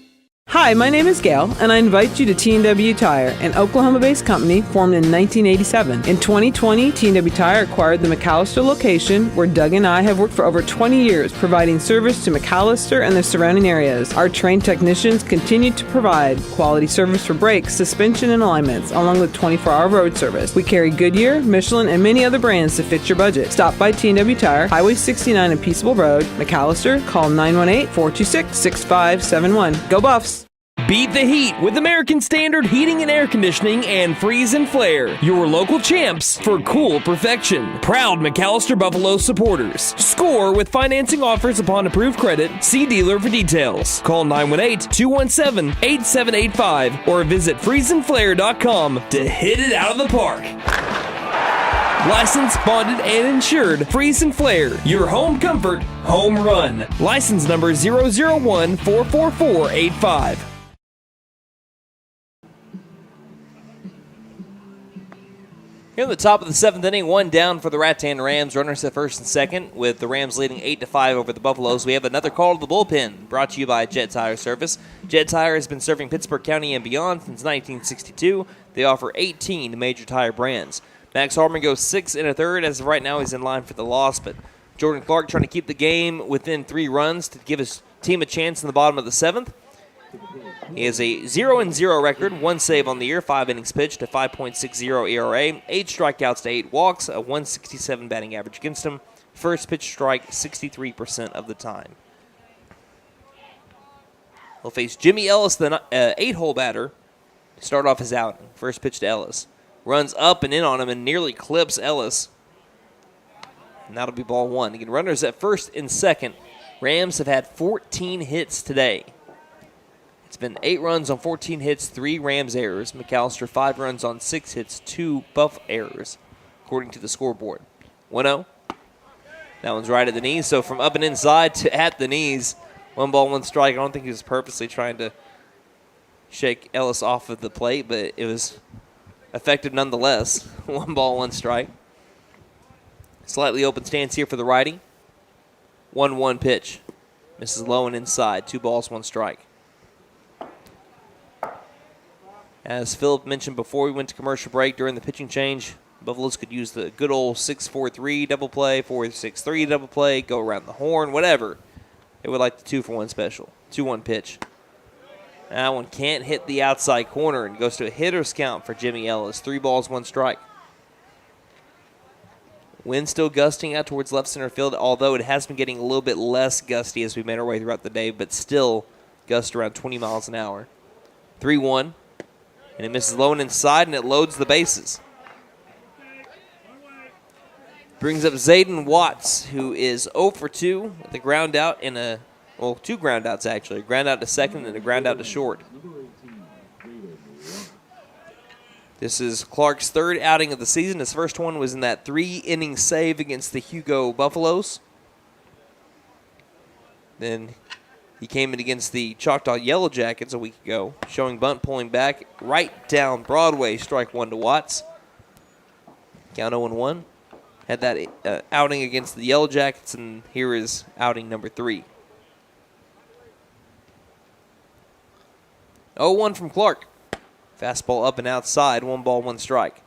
Hi, my name is Gail, and I invite you to T&W Tire, an Oklahoma-based company formed in 1987. In 2020, T&W Tire acquired the McAlester location, where Doug and I have worked for over 20 years, providing service to McAlester and the surrounding areas. Our trained technicians continue to provide quality service for brakes, suspension, and alignments, along with 24-hour road service. We carry Goodyear, Michelin, and many other brands to fit your budget. Stop by T&W Tire, Highway 69 and Peaceable Road, McAlester. Call 918-426-6571. Go Buffs! Beat the heat with American Standard Heating and Air Conditioning and Freeze and Flare, your local champs for cool perfection. Proud McAlester Buffalo supporters. Score with financing offers upon approved credit. See dealer for details. Call 918-217-8785 or visit freezeandflare.com to hit it out of the park. Licensed, bonded, and insured. Freeze and Flare, your home comfort, home run. License number 001-44485. Here in the top of the 7th inning, one down for the Rattan Rams. Runners at first and second, with the Rams leading 8-5 over the Buffaloes. We have another call to the bullpen, brought to you by Jet Tire Service. Jet Tire has been serving Pittsburgh County and beyond since 1962. They offer 18 major tire brands. Max Harmon goes 6 1/3. As of right now, he's in line for the loss, but Jordan Clark trying to keep the game within 3 runs to give his team a chance in the bottom of the 7th. He has a 0-0 record, 1 save on the year, 5 innings pitched, a 5.60 ERA, 8 strikeouts to 8 walks, a 167 batting average against him. First pitch strike 63% of the time. He'll face Jimmy Ellis, the 8-hole batter, to start off his outing. First pitch to Ellis. Runs up and in on him and nearly clips Ellis. And that'll be ball 1. Again, runners at first and second. Rams have had 14 hits today. It's been 8 runs on 14 hits, 3 Rams errors. McAlester 5 runs on 6 hits, 2 Buff errors, according to the scoreboard. 1-0. That one's right at the knees. So from up and inside to at the knees, 1 ball, 1 strike. I don't think he was purposely trying to shake Ellis off of the plate, but it was effective nonetheless. 1 ball, 1 strike. Slightly open stance here for the righty. 1-1 pitch. Misses low and inside. 2 balls, 1 strike. As Philip mentioned before we went to commercial break, during the pitching change, Buffaloes could use the good old 6-4-3 double play, 4-6-3 double play, go around the horn, whatever. They would like the 2-for-1 special. 2-1 pitch. That one can't hit the outside corner and goes to a hitter's count for Jimmy Ellis. 3 balls, 1 strike. Wind still gusting out towards left center field, although it has been getting a little bit less gusty as we made our way throughout the day, but still gust around 20 miles an hour. 3-1. And it misses low and inside, and it loads the bases. Brings up Zayden Watts, who is 0 for 2 with the ground out in a well, 2 ground outs actually. A ground out to second and a ground out to short. This is Clark's 3rd outing of the season. His first one was in that 3-inning save against the Hugo Buffaloes. Then he came in against the Choctaw Yellow Jackets a week ago, showing bunt pulling back right down Broadway, strike 1 to Watts. Count 0-1. Had that outing against the Yellow Jackets, and here is outing number 3. 0-1 from Clark. Fastball up and outside, 1 ball, 1 strike.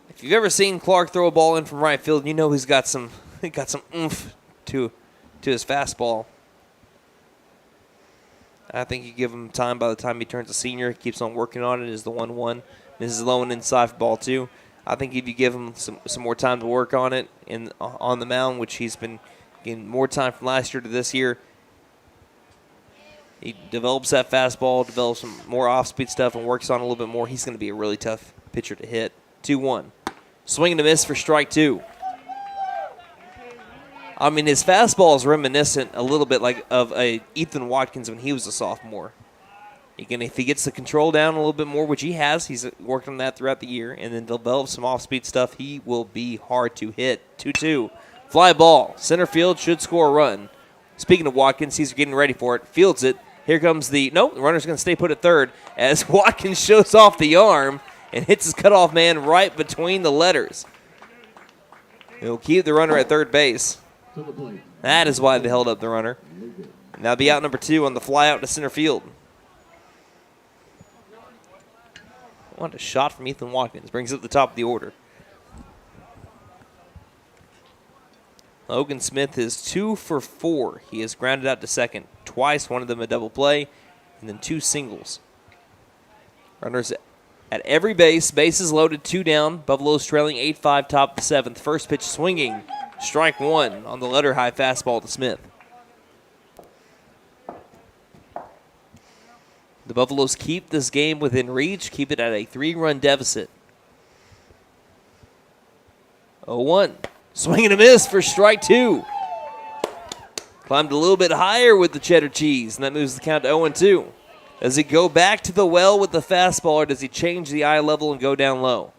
If you've ever seen Clark throw a ball in from right field, you know he's got some oomph to his fastball. I think you give him time. By the time he turns a senior, he keeps on working on it. Is the 1-1. This is low and inside for ball 2. I think if you give him some more time to work on it on the mound, which he's been getting more time from last year to this year, he develops that fastball, develops some more off-speed stuff, and works on it a little bit more. He's going to be a really tough pitcher to hit. 2-1. Swing and a miss for strike 2. I mean, his fastball is reminiscent a little bit like of a Ethan Watkins when he was a sophomore. If he gets the control down a little bit more, which he has, he's worked on that throughout the year, and then develops some off-speed stuff, he will be hard to hit. 2-2. Fly ball. Center field should score a run. Speaking of Watkins, he's getting ready for it. Fields it. Here comes the runner's going to stay put at third as Watkins shows off the arm and hits his cutoff man right between the letters. He'll keep the runner at third base. That is why they held up the runner. And that'll be out number 2 on the fly out to center field. What a shot from Ethan Watkins. Brings it to the top of the order. Logan Smith is 2 for 4. He has grounded out to second twice, one of them a double play, and then 2 singles. Runners at every base. Bases loaded, 2 down. Buffaloes trailing 8-5, top of the 7th. First pitch swinging. Strike 1 on the letter high fastball to Smith. The Buffaloes keep this game within reach, keep it at a 3-run deficit. 0-1. Swing and a miss for strike 2. Climbed a little bit higher with the cheddar cheese, and that moves the count to 0-2. Does he go back to the well with the fastball, or does he change the eye level and go down low?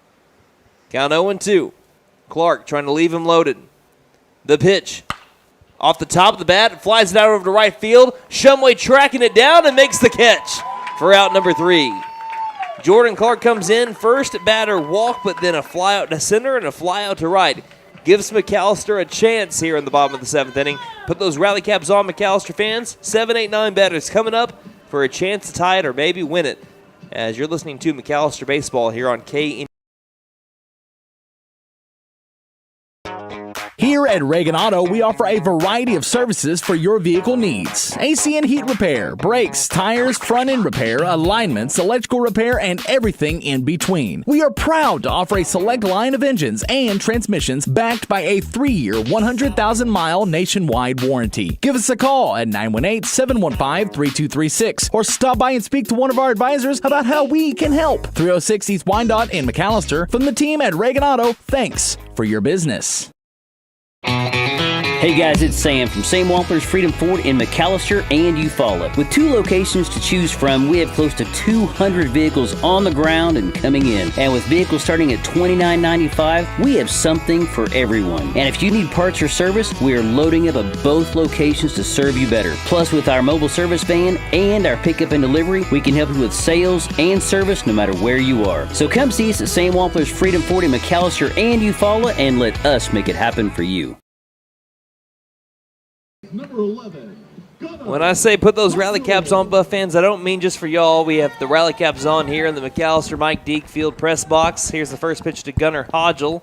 Count 0-2. Clark trying to leave him loaded. The pitch. Off the top of the bat, flies it out over to right field. Shumway tracking it down and makes the catch for out number 3. Jordan Clark comes in, first batter walk, but then a fly out to center and a fly out to right. Gives McAlester a chance here in the bottom of the 7th inning. Put those rally caps on, McAlester fans. 7, 8, 9 batters coming up for a chance to tie it or maybe win it. As you're listening to McAlester Baseball here on KN. Here at Reagan Auto, we offer a variety of services for your vehicle needs. AC and heat repair, brakes, tires, front end repair, alignments, electrical repair, and everything in between. We are proud to offer a select line of engines and transmissions backed by a 3-year, 100,000-mile nationwide warranty. Give us a call at 918-715-3236 or stop by and speak to one of our advisors about how we can help. 306 East Wyandotte in McAlester. From the team at Reagan Auto, thanks for your business. Hey guys, it's Sam from Sam Wampler's Freedom Ford in McAlester and Eufaula. With 2 locations to choose from, we have close to 200 vehicles on the ground and coming in. And with vehicles starting at $29.95, we have something for everyone. And if you need parts or service, we are loading up at both locations to serve you better. Plus, with our mobile service van and our pickup and delivery, we can help you with sales and service no matter where you are. So come see us at Sam Wampler's Freedom Ford in McAlester and Eufaula and let us make it happen for you. Number 11. When I say put those rally caps on, Buff fans, I don't mean just for y'all. We have the rally caps on here in the McAlester Mike Deak Field press box. Here's the first pitch to Gunnar Hodgel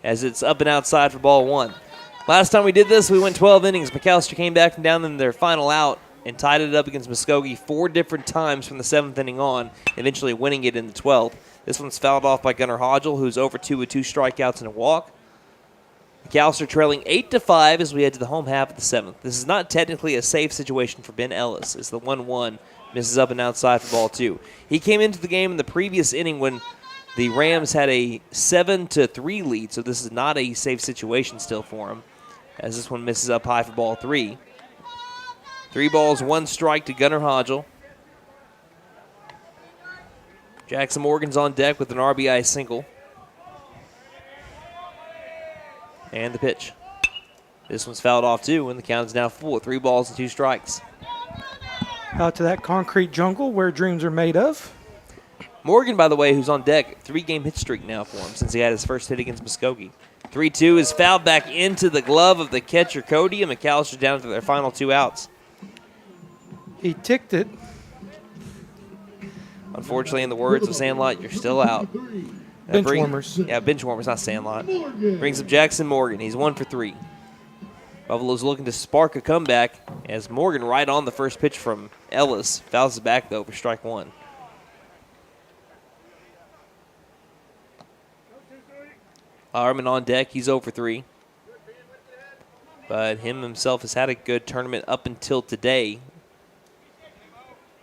as it's up and outside for ball 1. Last time we did this, we went 12 innings. McAlester came back from down in their final out and tied it up against Muskogee 4 different times from the 7th inning on, eventually winning it in the 12th. This one's fouled off by Gunnar Hodgel, who's over 2 with 2 strikeouts and a walk. McAlester trailing 8-5 as we head to the home half of the 7th. This is not technically a safe situation for Ben Ellis as the 1-1 misses up and outside for ball 2. He came into the game in the previous inning when the Rams had a 7-3 lead, so this is not a safe situation still for him. as this one misses up high for ball 3. 3 balls, 1 strike to Gunnar Hodgel. Jackson Morgan's on deck with an RBI single. And the pitch. This one's fouled off too, and the count is now full. 3 balls and 2 strikes. Out to that concrete jungle where dreams are made of. Morgan, by the way, who's on deck, 3-game hit streak now for him since he had his first hit against Muskogee. 3-2 is fouled back into the glove of the catcher, Cody, and McAlester down to their final 2 outs. He ticked it. Unfortunately, in the words of Sandlot, you're still out. Bench warmers. Yeah, bench warmers, not Sandlot. Brings up Jackson Morgan. He's 1 for 3. Buffalo's looking to spark a comeback as Morgan, right on the first pitch from Ellis, fouls it back, though, for strike 1. Harmon on deck. He's 0 for 3. But him himself has had a good tournament up until today.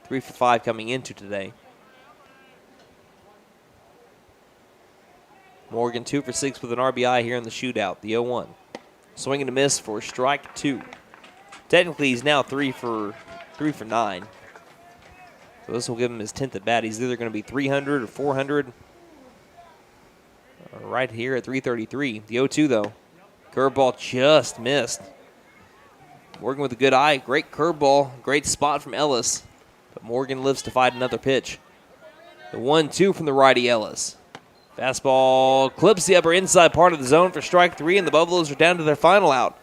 3 for 5 coming into today. Morgan 2 for 6 with an RBI here in the shootout, the 0-1. Swing and a miss for strike 2. Technically, he's now 3 for 9. So this will give him his 10th at bat. He's either going to be 300 or 400. Right here at 333. The 0-2, though. Curveball just missed. Morgan with a good eye. Great curveball. Great spot from Ellis. But Morgan lives to fight another pitch. The 1-2 from the righty Ellis. Fastball clips the upper inside part of the zone for strike 3, and the Buffaloes are down to their final out.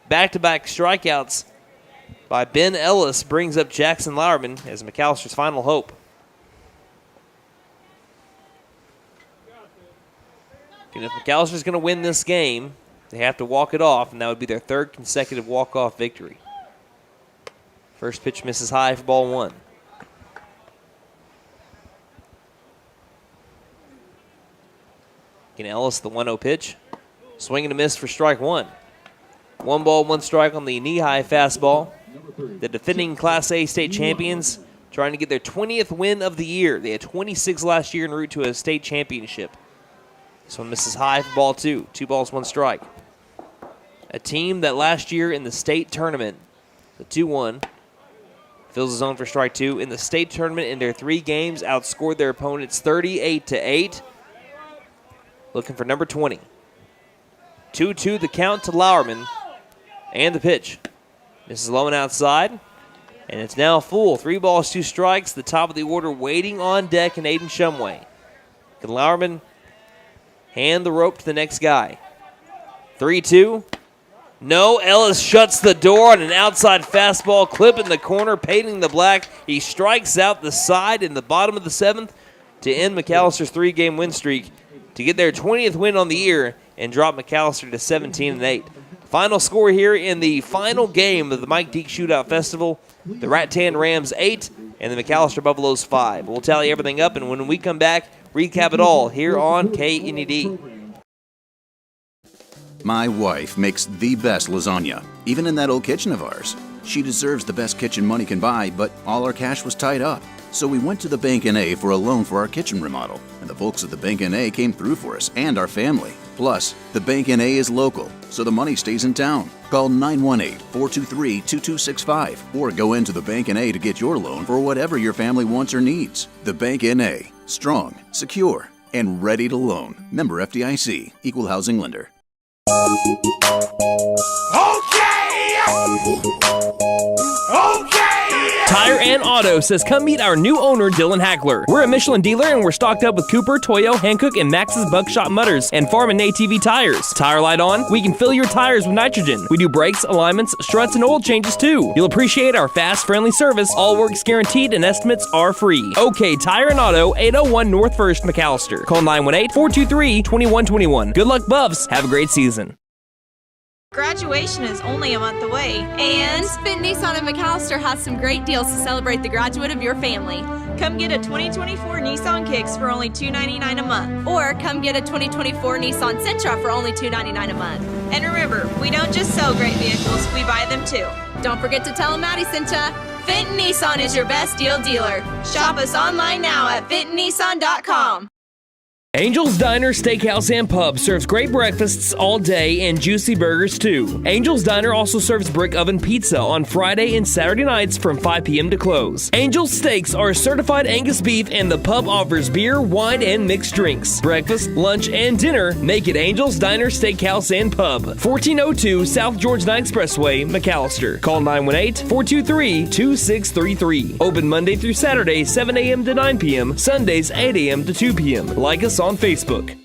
Back-to-back strikeouts by Ben Ellis brings up Jackson Lauerman as McAllister's final hope. And if McAllister's going to win this game, they have to walk it off, and that would be their 3rd consecutive walk-off victory. First pitch misses high for ball 1. Again, Ellis, the 1-0 pitch. Swing and a miss for strike 1. 1 ball, 1 strike on the knee-high fastball. The defending Class A state champions trying to get their 20th win of the year. They had 26 last year en route to a state championship. This one misses high for ball 2. 2 balls, 1 strike. A team that last year in the state tournament, the 2-1, fills the zone for strike 2. In the state tournament, in their 3 games, outscored their opponents 38-8. Looking for number 20. 2-2 the count to Lauerman. And the pitch. Misses low and outside. And it's now full. 3 balls, 2 strikes. The top of the order waiting on deck in Aiden Shumway. Can Lauerman hand the rope to the next guy? 3-2. No, Ellis shuts the door on an outside fastball, clip in the corner, painting the black. He strikes out the side in the bottom of the 7th to end McAllister's 3-game win streak to get their 20th win on the year and drop McAllister to 17-8. Final score here in the final game of the Mike Deak Shootout Festival, the Rattan Rams 8 and the McAlester Buffaloes 5. We'll tally everything up, and when we come back, recap it all here on KNED. My wife makes the best lasagna, even in that old kitchen of ours. She deserves the best kitchen money can buy, but all our cash was tied up. So we went to the Bank N.A. for a loan for our kitchen remodel, and the folks at the Bank N.A. came through for us and our family. Plus, the Bank N.A. is local, so the money stays in town. Call 918-423-2265 or go into the Bank N.A. to get your loan for whatever your family wants or needs. The Bank N.A. Strong, secure, and ready to loan. Member FDIC. Equal housing lender. Tire and Auto says come meet our new owner, Dylan Hackler. We're a Michelin dealer and we're stocked up with Cooper, Toyo, Hankook, and Max's Buckshot Mutters and Farm and ATV tires. Tire light on? We can fill your tires with nitrogen. We do brakes, alignments, struts, and oil changes too. You'll appreciate our fast, friendly service. All work's guaranteed and estimates are free. OK Tire and Auto, 801 North 1st, McAlester. Call 918-423-2121. Good luck, Buffs. Have a great season. Graduation is only a month away. And Finn Nissan of McAlester has some great deals to celebrate the graduate of your family. Come get a 2024 Nissan Kicks for only $299 a month. Or come get a 2024 Nissan Sentra for only $299 a month. And remember, we don't just sell great vehicles, we buy them too. Don't forget to tell them Maddie sent ya. Fenton Nissan is your best deal dealer. Shop us online now at FentonNissan.com. Angel's Diner, Steakhouse, and Pub serves great breakfasts all day and juicy burgers too. Angel's Diner also serves brick oven pizza on Friday and Saturday nights from 5 p.m. to close. Angel's Steaks are certified Angus beef, and the pub offers beer, wine, and mixed drinks. Breakfast, lunch, and dinner make it Angel's Diner, Steakhouse, and Pub. 1402 South George Knight Expressway, McAlester. Call 918-423-2633. Open Monday through Saturday, 7 a.m. to 9 p.m. Sundays, 8 a.m. to 2 p.m. Like us on Facebook.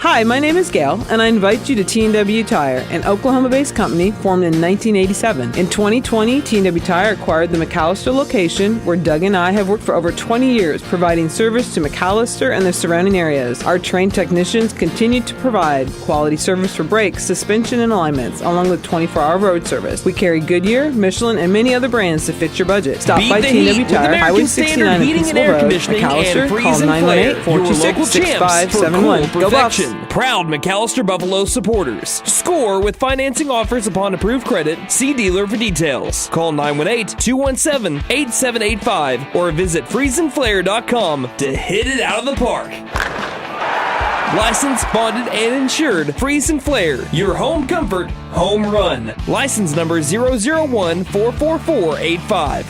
Hi, my name is Gail, and I invite you to T&W Tire, an Oklahoma-based company formed in 1987. In 2020, T&W Tire acquired the McAlester location, where Doug and I have worked for over 20 years, providing service to McAlester and the surrounding areas. Our trained technicians continue to provide quality service for brakes, suspension, and alignments, along with 24-hour road service. We carry Goodyear, Michelin, and many other brands to fit your budget. Stop by T&W Tire, Highway 69 and Peaceful Road, McAlester. Call 918-426-6571. Go Buffs! Proud McAlester Buffalo supporters. Score with financing offers upon approved credit. See dealer for details. Call 918-217-8785 or visit freezeandflare.com to hit it out of the park. Licensed, bonded, and insured. Freeze and Flare, your home comfort, home run. License number 001-44485.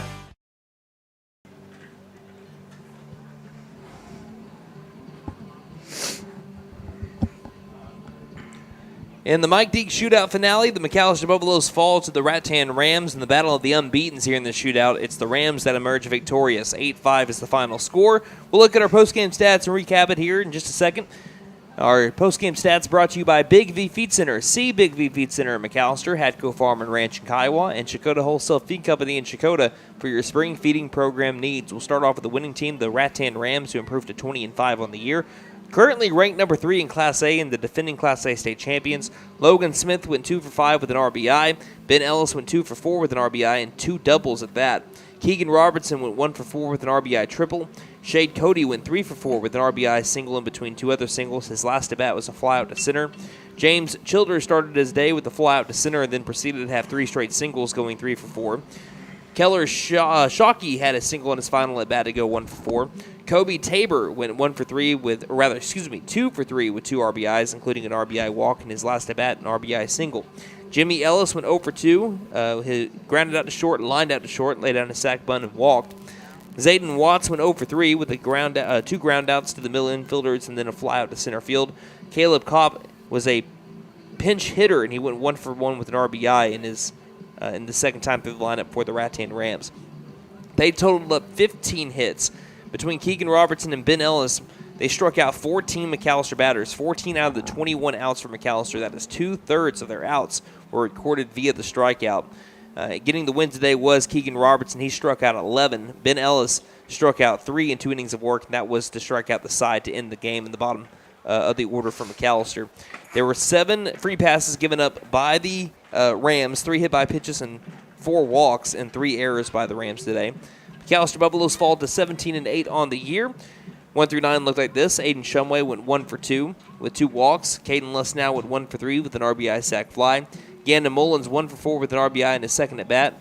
In the Mike Deak Shootout finale, the McAlester Buffaloes fall to the Rattan Rams in the battle of the unbeatens here in the shootout. It's the Rams that emerge victorious. 8-5 is the final score. We'll look at our postgame stats and recap it here in just a second. Our postgame stats brought to you by Big V Feed Center. See Big V Feed Center in McAlester, Hadco Farm and Ranch in Kiowa, and Chakota Wholesale Feed Company in Chakota for your spring feeding program needs. We'll start off with the winning team, the Rattan Rams, who improved to 20-5 on the year. Currently ranked number 3 in Class A and the defending Class A state champions. Logan Smith went 2 for 5 with an RBI. Ben Ellis went 2 for 4 with an RBI and 2 doubles at that. Keegan Robertson went 1 for 4 with an RBI triple. Shade Cody went 3 for 4 with an RBI single in between 2 other singles. His last at bat was a fly out to center. James Childers started his day with a fly out to center and then proceeded to have 3 straight singles, going 3 for 4. Keller Shockey had a single in his final at bat to go 1 for 4. Kobe Tabor went 2 for 3 with 2 RBIs, including an RBI walk in his last at bat, an RBI single. Jimmy Ellis went 0 for 2. He grounded out to short, lined out to short, laid down a sac bunt and walked. Zayden Watts went 0 for 3 with a 2 groundouts to the middle infielders and then a fly out to center field. Caleb Kopp was a pinch hitter, and he went 1 for 1 with an RBI in the second time through the lineup for the Rattan Rams. They totaled up 15 hits. Between Keegan Robertson and Ben Ellis, they struck out 14 McAlester batters. 14 out of the 21 outs for McAlester. That is 2/3 of their outs were recorded via the strikeout. Getting the win today was Keegan Robertson. He struck out 11. Ben Ellis struck out 3 in 2 innings of work, and that was to strike out the side to end the game in the bottom of the order for McAlester. There were 7 free passes given up by the Rams, 3 hit by pitches and 4 walks, and 3 errors by the Rams today. McAlester Buffaloes fall to 17-8 on the year. 1 through 9 looked like this. Aiden Shumway went 1 for 2 with 2 walks. Caden Lussnow went 1 for 3 with an RBI sac fly. Gandon Mullins 1 for 4 with an RBI in his second at bat.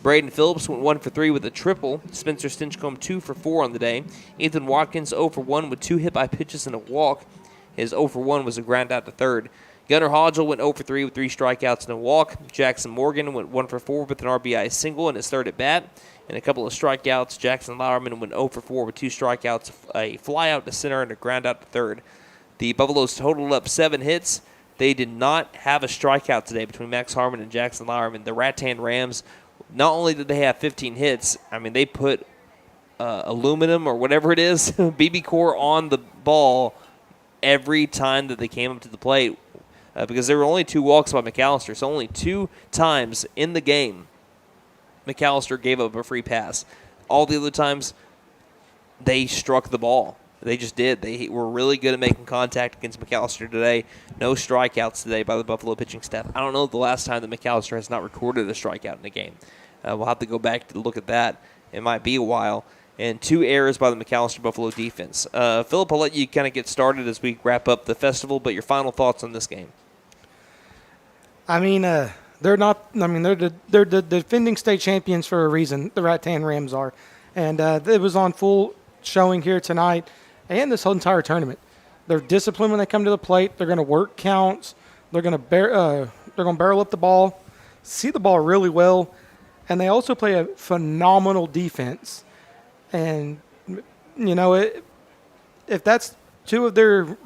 Braden Phillips went 1 for 3 with a triple. Spencer Stinchcomb 2 for 4 on the day. Ethan Watkins 0 for 1 with 2 hit by pitches and a walk. His 0 for 1 was a ground out to third. Gunnar Hodgel went 0 for 3 with 3 strikeouts and a walk. Jackson Morgan went 1 for 4 with an RBI single in his third at bat and a couple of strikeouts. Jackson Lauerman went 0 for 4 with 2 strikeouts, a fly out to center and a ground out to third. The Buffaloes totaled up 7 hits. They did not have a strikeout today between Max Harmon and Jackson Lauerman. The Rattan Rams, not only did they have 15 hits, they put aluminum or whatever it is, BB core on the ball every time that they came up to the plate because there were only 2 walks by McAlester. So only 2 times in the game McAlester gave up a free pass. All the other times they struck the ball. They just did. They were really good at making contact against McAlester today. No strikeouts today by the Buffalo pitching staff. I don't know the last time that McAlester has not recorded a strikeout in a game. We'll have to go back to look at that. It might be a while. And 2 errors by the McAlester Buffalo defense. Philip, I'll let you kind of get started as we wrap up the festival, but your final thoughts on this game. They're not. They're the defending state champions for a reason. The Rattan Rams are, And it was on full showing here tonight and this whole entire tournament. They're disciplined when they come to the plate. They're going to work counts. They're going to barrel up the ball, see the ball really well, and they also play a phenomenal defense. And you know, if that's two of their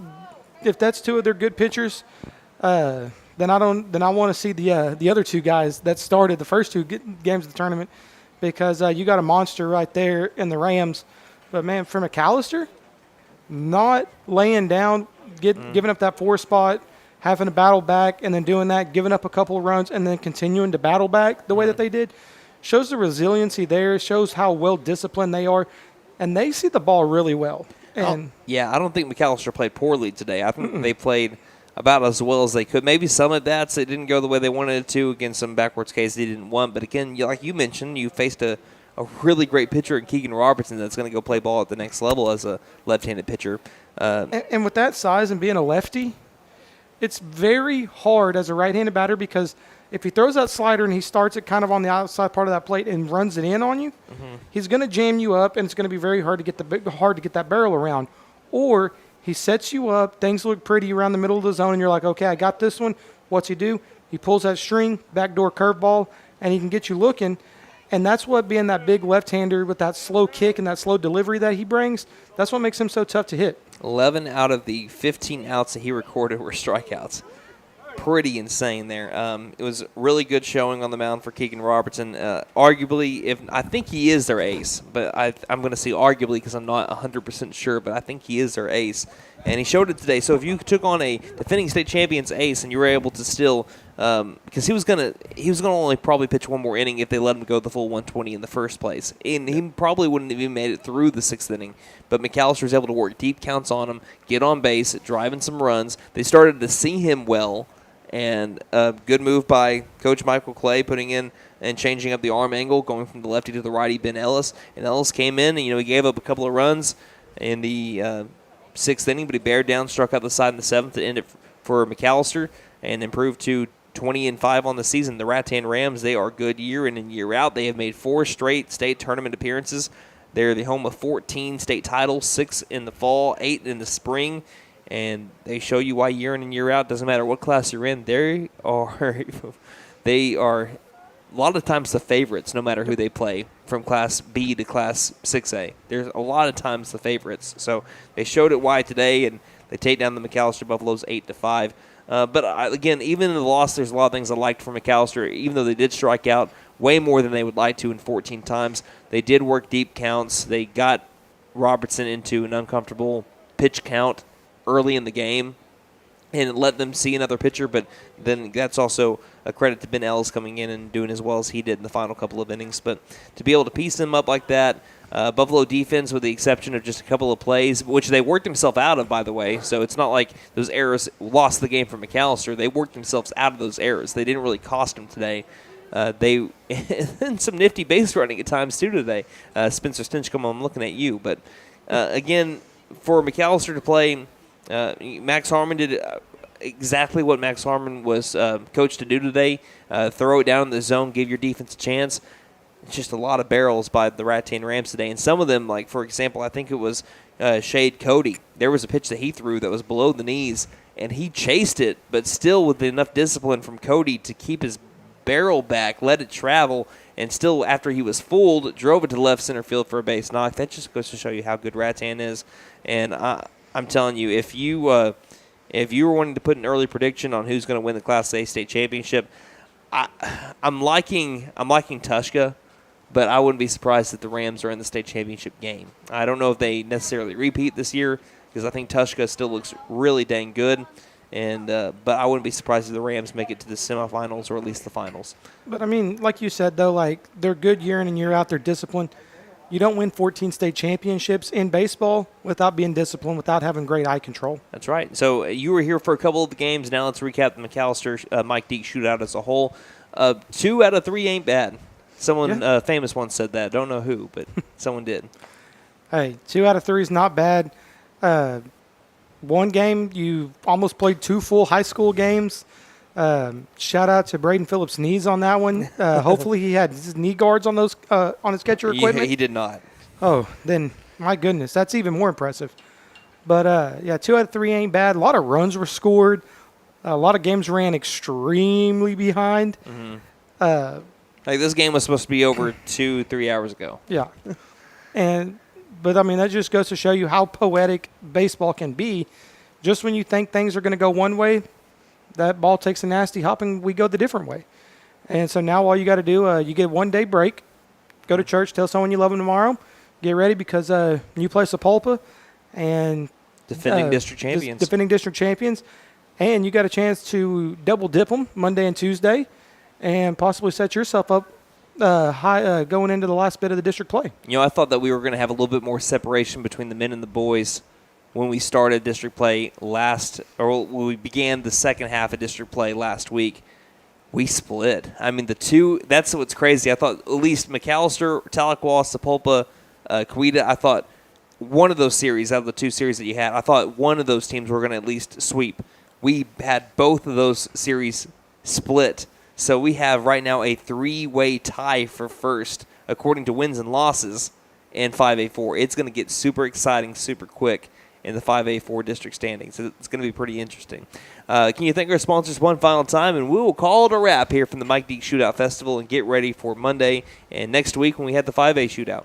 good pitchers, then I want to see the other two guys that started the first two games of the tournament, because you got a monster right there in the Rams. But man, for McAlester, not laying down, giving up that 4 spot, having to battle back, and then doing that, giving up a couple of runs, and then continuing to battle back the way that they did, shows the resiliency there, shows how well disciplined they are, and they see the ball really well. And yeah, I don't think McAlester played poorly today. I think they played about as well as they could. Maybe some at bats, it didn't go the way they wanted it to against some backwards case they didn't want. But again, like you mentioned, you faced a really great pitcher in Keegan Robertson that's going to go play ball at the next level as a left-handed pitcher. And with that size and being a lefty, it's very hard as a right-handed batter, because if he throws that slider and he starts it kind of on the outside part of that plate and runs it in on you, he's going to jam you up, and it's going to be very hard to get that barrel around. Or he sets you up, things look pretty around the middle of the zone, and you're like, okay, I got this one. What's he do? He pulls that string, backdoor curveball, and he can get you looking. And that's what being that big left-hander with that slow kick and that slow delivery that he brings, that's what makes him so tough to hit. 11 out of the 15 outs that he recorded were strikeouts. Pretty insane there. It was a really good showing on the mound for Keegan Robertson. Arguably, I think he is their ace, but I'm going to say arguably because I'm not 100% sure, but I think he is their ace. And he showed it today. So if you took on a defending state champion's ace and you were able to still, because he was gonna only probably pitch one more inning if they let him go the full 120 in the first place, and he probably wouldn't have even made it through the 6th inning. But McAlester was able to work deep counts on him, get on base, driving some runs. They started to see him well. And a good move by Coach Michael Clay, putting in and changing up the arm angle, going from the lefty to the righty, Ben Ellis. And Ellis came in, and he gave up a couple of runs in the 6th inning, but he bared down, struck out the side in the 7th to end it for McAlester, and improved to 20-5 on the season. The Rattan Rams, they are good year in and year out. They have made 4 straight state tournament appearances. They're the home of 14 state titles, 6 in the fall, 8 in the spring. And they show you why year in and year out, doesn't matter what class you're in, they are a lot of times the favorites, no matter who they play, from Class B to Class 6A. There's a lot of times the favorites. So they showed it why today, and they take down the McAlester Buffaloes 8-5. But again, even in the loss, there's a lot of things I liked from McAlester. Even though they did strike out way more than they would like to in 14 times, they did work deep counts. They got Robertson into an uncomfortable pitch count early in the game and let them see another pitcher, but then that's also a credit to Ben Ellis coming in and doing as well as he did in the final couple of innings. But to be able to piece them up like that, Buffalo defense, with the exception of just a couple of plays, which they worked themselves out of, by the way, so it's not like those errors lost the game for McAlester. They worked themselves out of those errors. They didn't really cost them today. They and some nifty base running at times too today. Spencer Stinchcomb, I'm looking at you. But again, for McAlester to play, Max Harmon did exactly what Max Harmon was coached to do today. Throw it down in the zone, give your defense a chance. It's just a lot of barrels by the Rattan Rams today. And some of them, like, for example, I think it was Shade Cody. There was a pitch that he threw that was below the knees, and he chased it, but still with enough discipline from Cody to keep his barrel back, let it travel, and still, after he was fooled, drove it to left center field for a base knock. That just goes to show you how good Rattan is. And I'm telling you, if you were wanting to put an early prediction on who's going to win the Class A state championship, I'm liking Tushka, but I wouldn't be surprised if the Rams are in the state championship game. I don't know if they necessarily repeat this year, because I think Tushka still looks really dang good. And but I wouldn't be surprised if the Rams make it to the semifinals or at least the finals. But I mean, like you said though, like, they're good year in and year out. They're disciplined. You don't win 14 state championships in baseball without being disciplined, without having great eye control. That's right. So you were here for a couple of the games. Now let's recap the McAlester Mike Deak Shootout as a whole. 2 out of 3 ain't bad. Someone famous once said that. Don't know who, but someone did. Hey, 2 out of 3 is not bad. One game, you almost played 2 full high school games. Shout out to Braden Phillips' knees on that one. Hopefully he had his knee guards on those on his catcher equipment. He did not. oh, then my goodness, that's even more impressive. But, yeah, 2 out of 3 ain't bad. A lot of runs were scored. A lot of games ran extremely behind. Like this game was supposed to be over 2-3 hours ago. Yeah. But, I mean, that just goes to show you how poetic baseball can be. Just when you think things are going to go one way, that ball takes a nasty hop and we go the different way. And so now all you got to do, you get 1 day break, go to church, tell someone you love them tomorrow, get ready because you play Sapulpa and Defending district champions. Defending district champions. And you got a chance to double dip them Monday and Tuesday and possibly set yourself up high going into the last bit of the district play. You know, I thought that we were going to have a little bit more separation between the men and the boys when we started district play when we began the second half of district play last week. We split. I mean, that's what's crazy. I thought at least McAlester, Tahlequah, Sapulpa, Coweta, I thought one of those series, out of the 2 series that you had, I thought one of those teams were going to at least sweep. We had both of those series split. So we have right now a 3-way tie for first, according to wins and losses in 5A4. It's going to get super exciting super quick in the 5A4 district standings. It's going to be pretty interesting. Can you thank our sponsors one final time? And we will call it a wrap here from the Mike Deak Shootout Festival and get ready for Monday and next week when we have the 5A Shootout.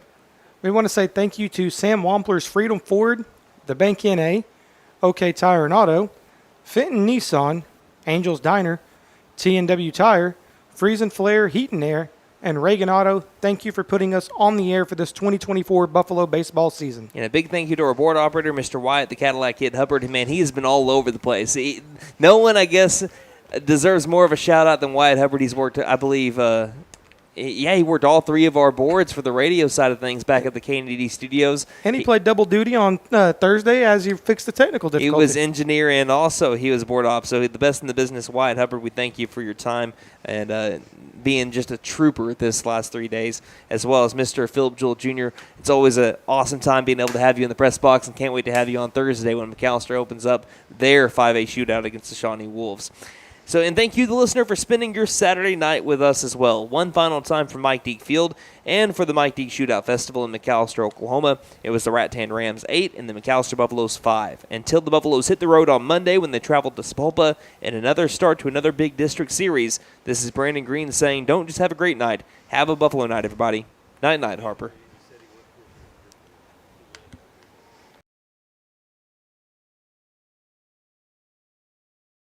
We want to say thank you to Sam Wampler's Freedom Ford, the Bank NA, OK Tire and Auto, Fenton Nissan, Angels Diner, T&W Tire, Freeze and Flare Heat and Air, and Reagan Auto. Thank you for putting us on the air for this 2024 Buffalo baseball season. And a big thank you to our board operator, Mr. Wyatt, the Cadillac Kid Hubbard. Man, he has been all over the place. No one, I guess, deserves more of a shout-out than Wyatt Hubbard. He's worked, I believe, he worked all 3 of our boards for the radio side of things back at the KNDD studios. And he played double duty on Thursday as he fixed the technical difficulty. He was engineer and also he was board op. So the best in the business, Wyatt Hubbard, we thank you for your time and being just a trooper this last 3 days, as well as Mr. Philip Jewell Jr. It's always an awesome time being able to have you in the press box, and can't wait to have you on Thursday when McAlester opens up their 5A shootout against the Shawnee Wolves. So, and thank you, the listener, for spending your Saturday night with us as well. One final time for Mike Deak Field and for the Mike Deak Shootout Festival in McAlester, Oklahoma. It was the Rattan Rams 8 and the McAlester Buffaloes 5. Until the Buffaloes hit the road on Monday when they traveled to Sapulpa and another start to another big district series, this is Brandon Green saying, don't just have a great night. Have a Buffalo night, everybody. Night-night, Harper.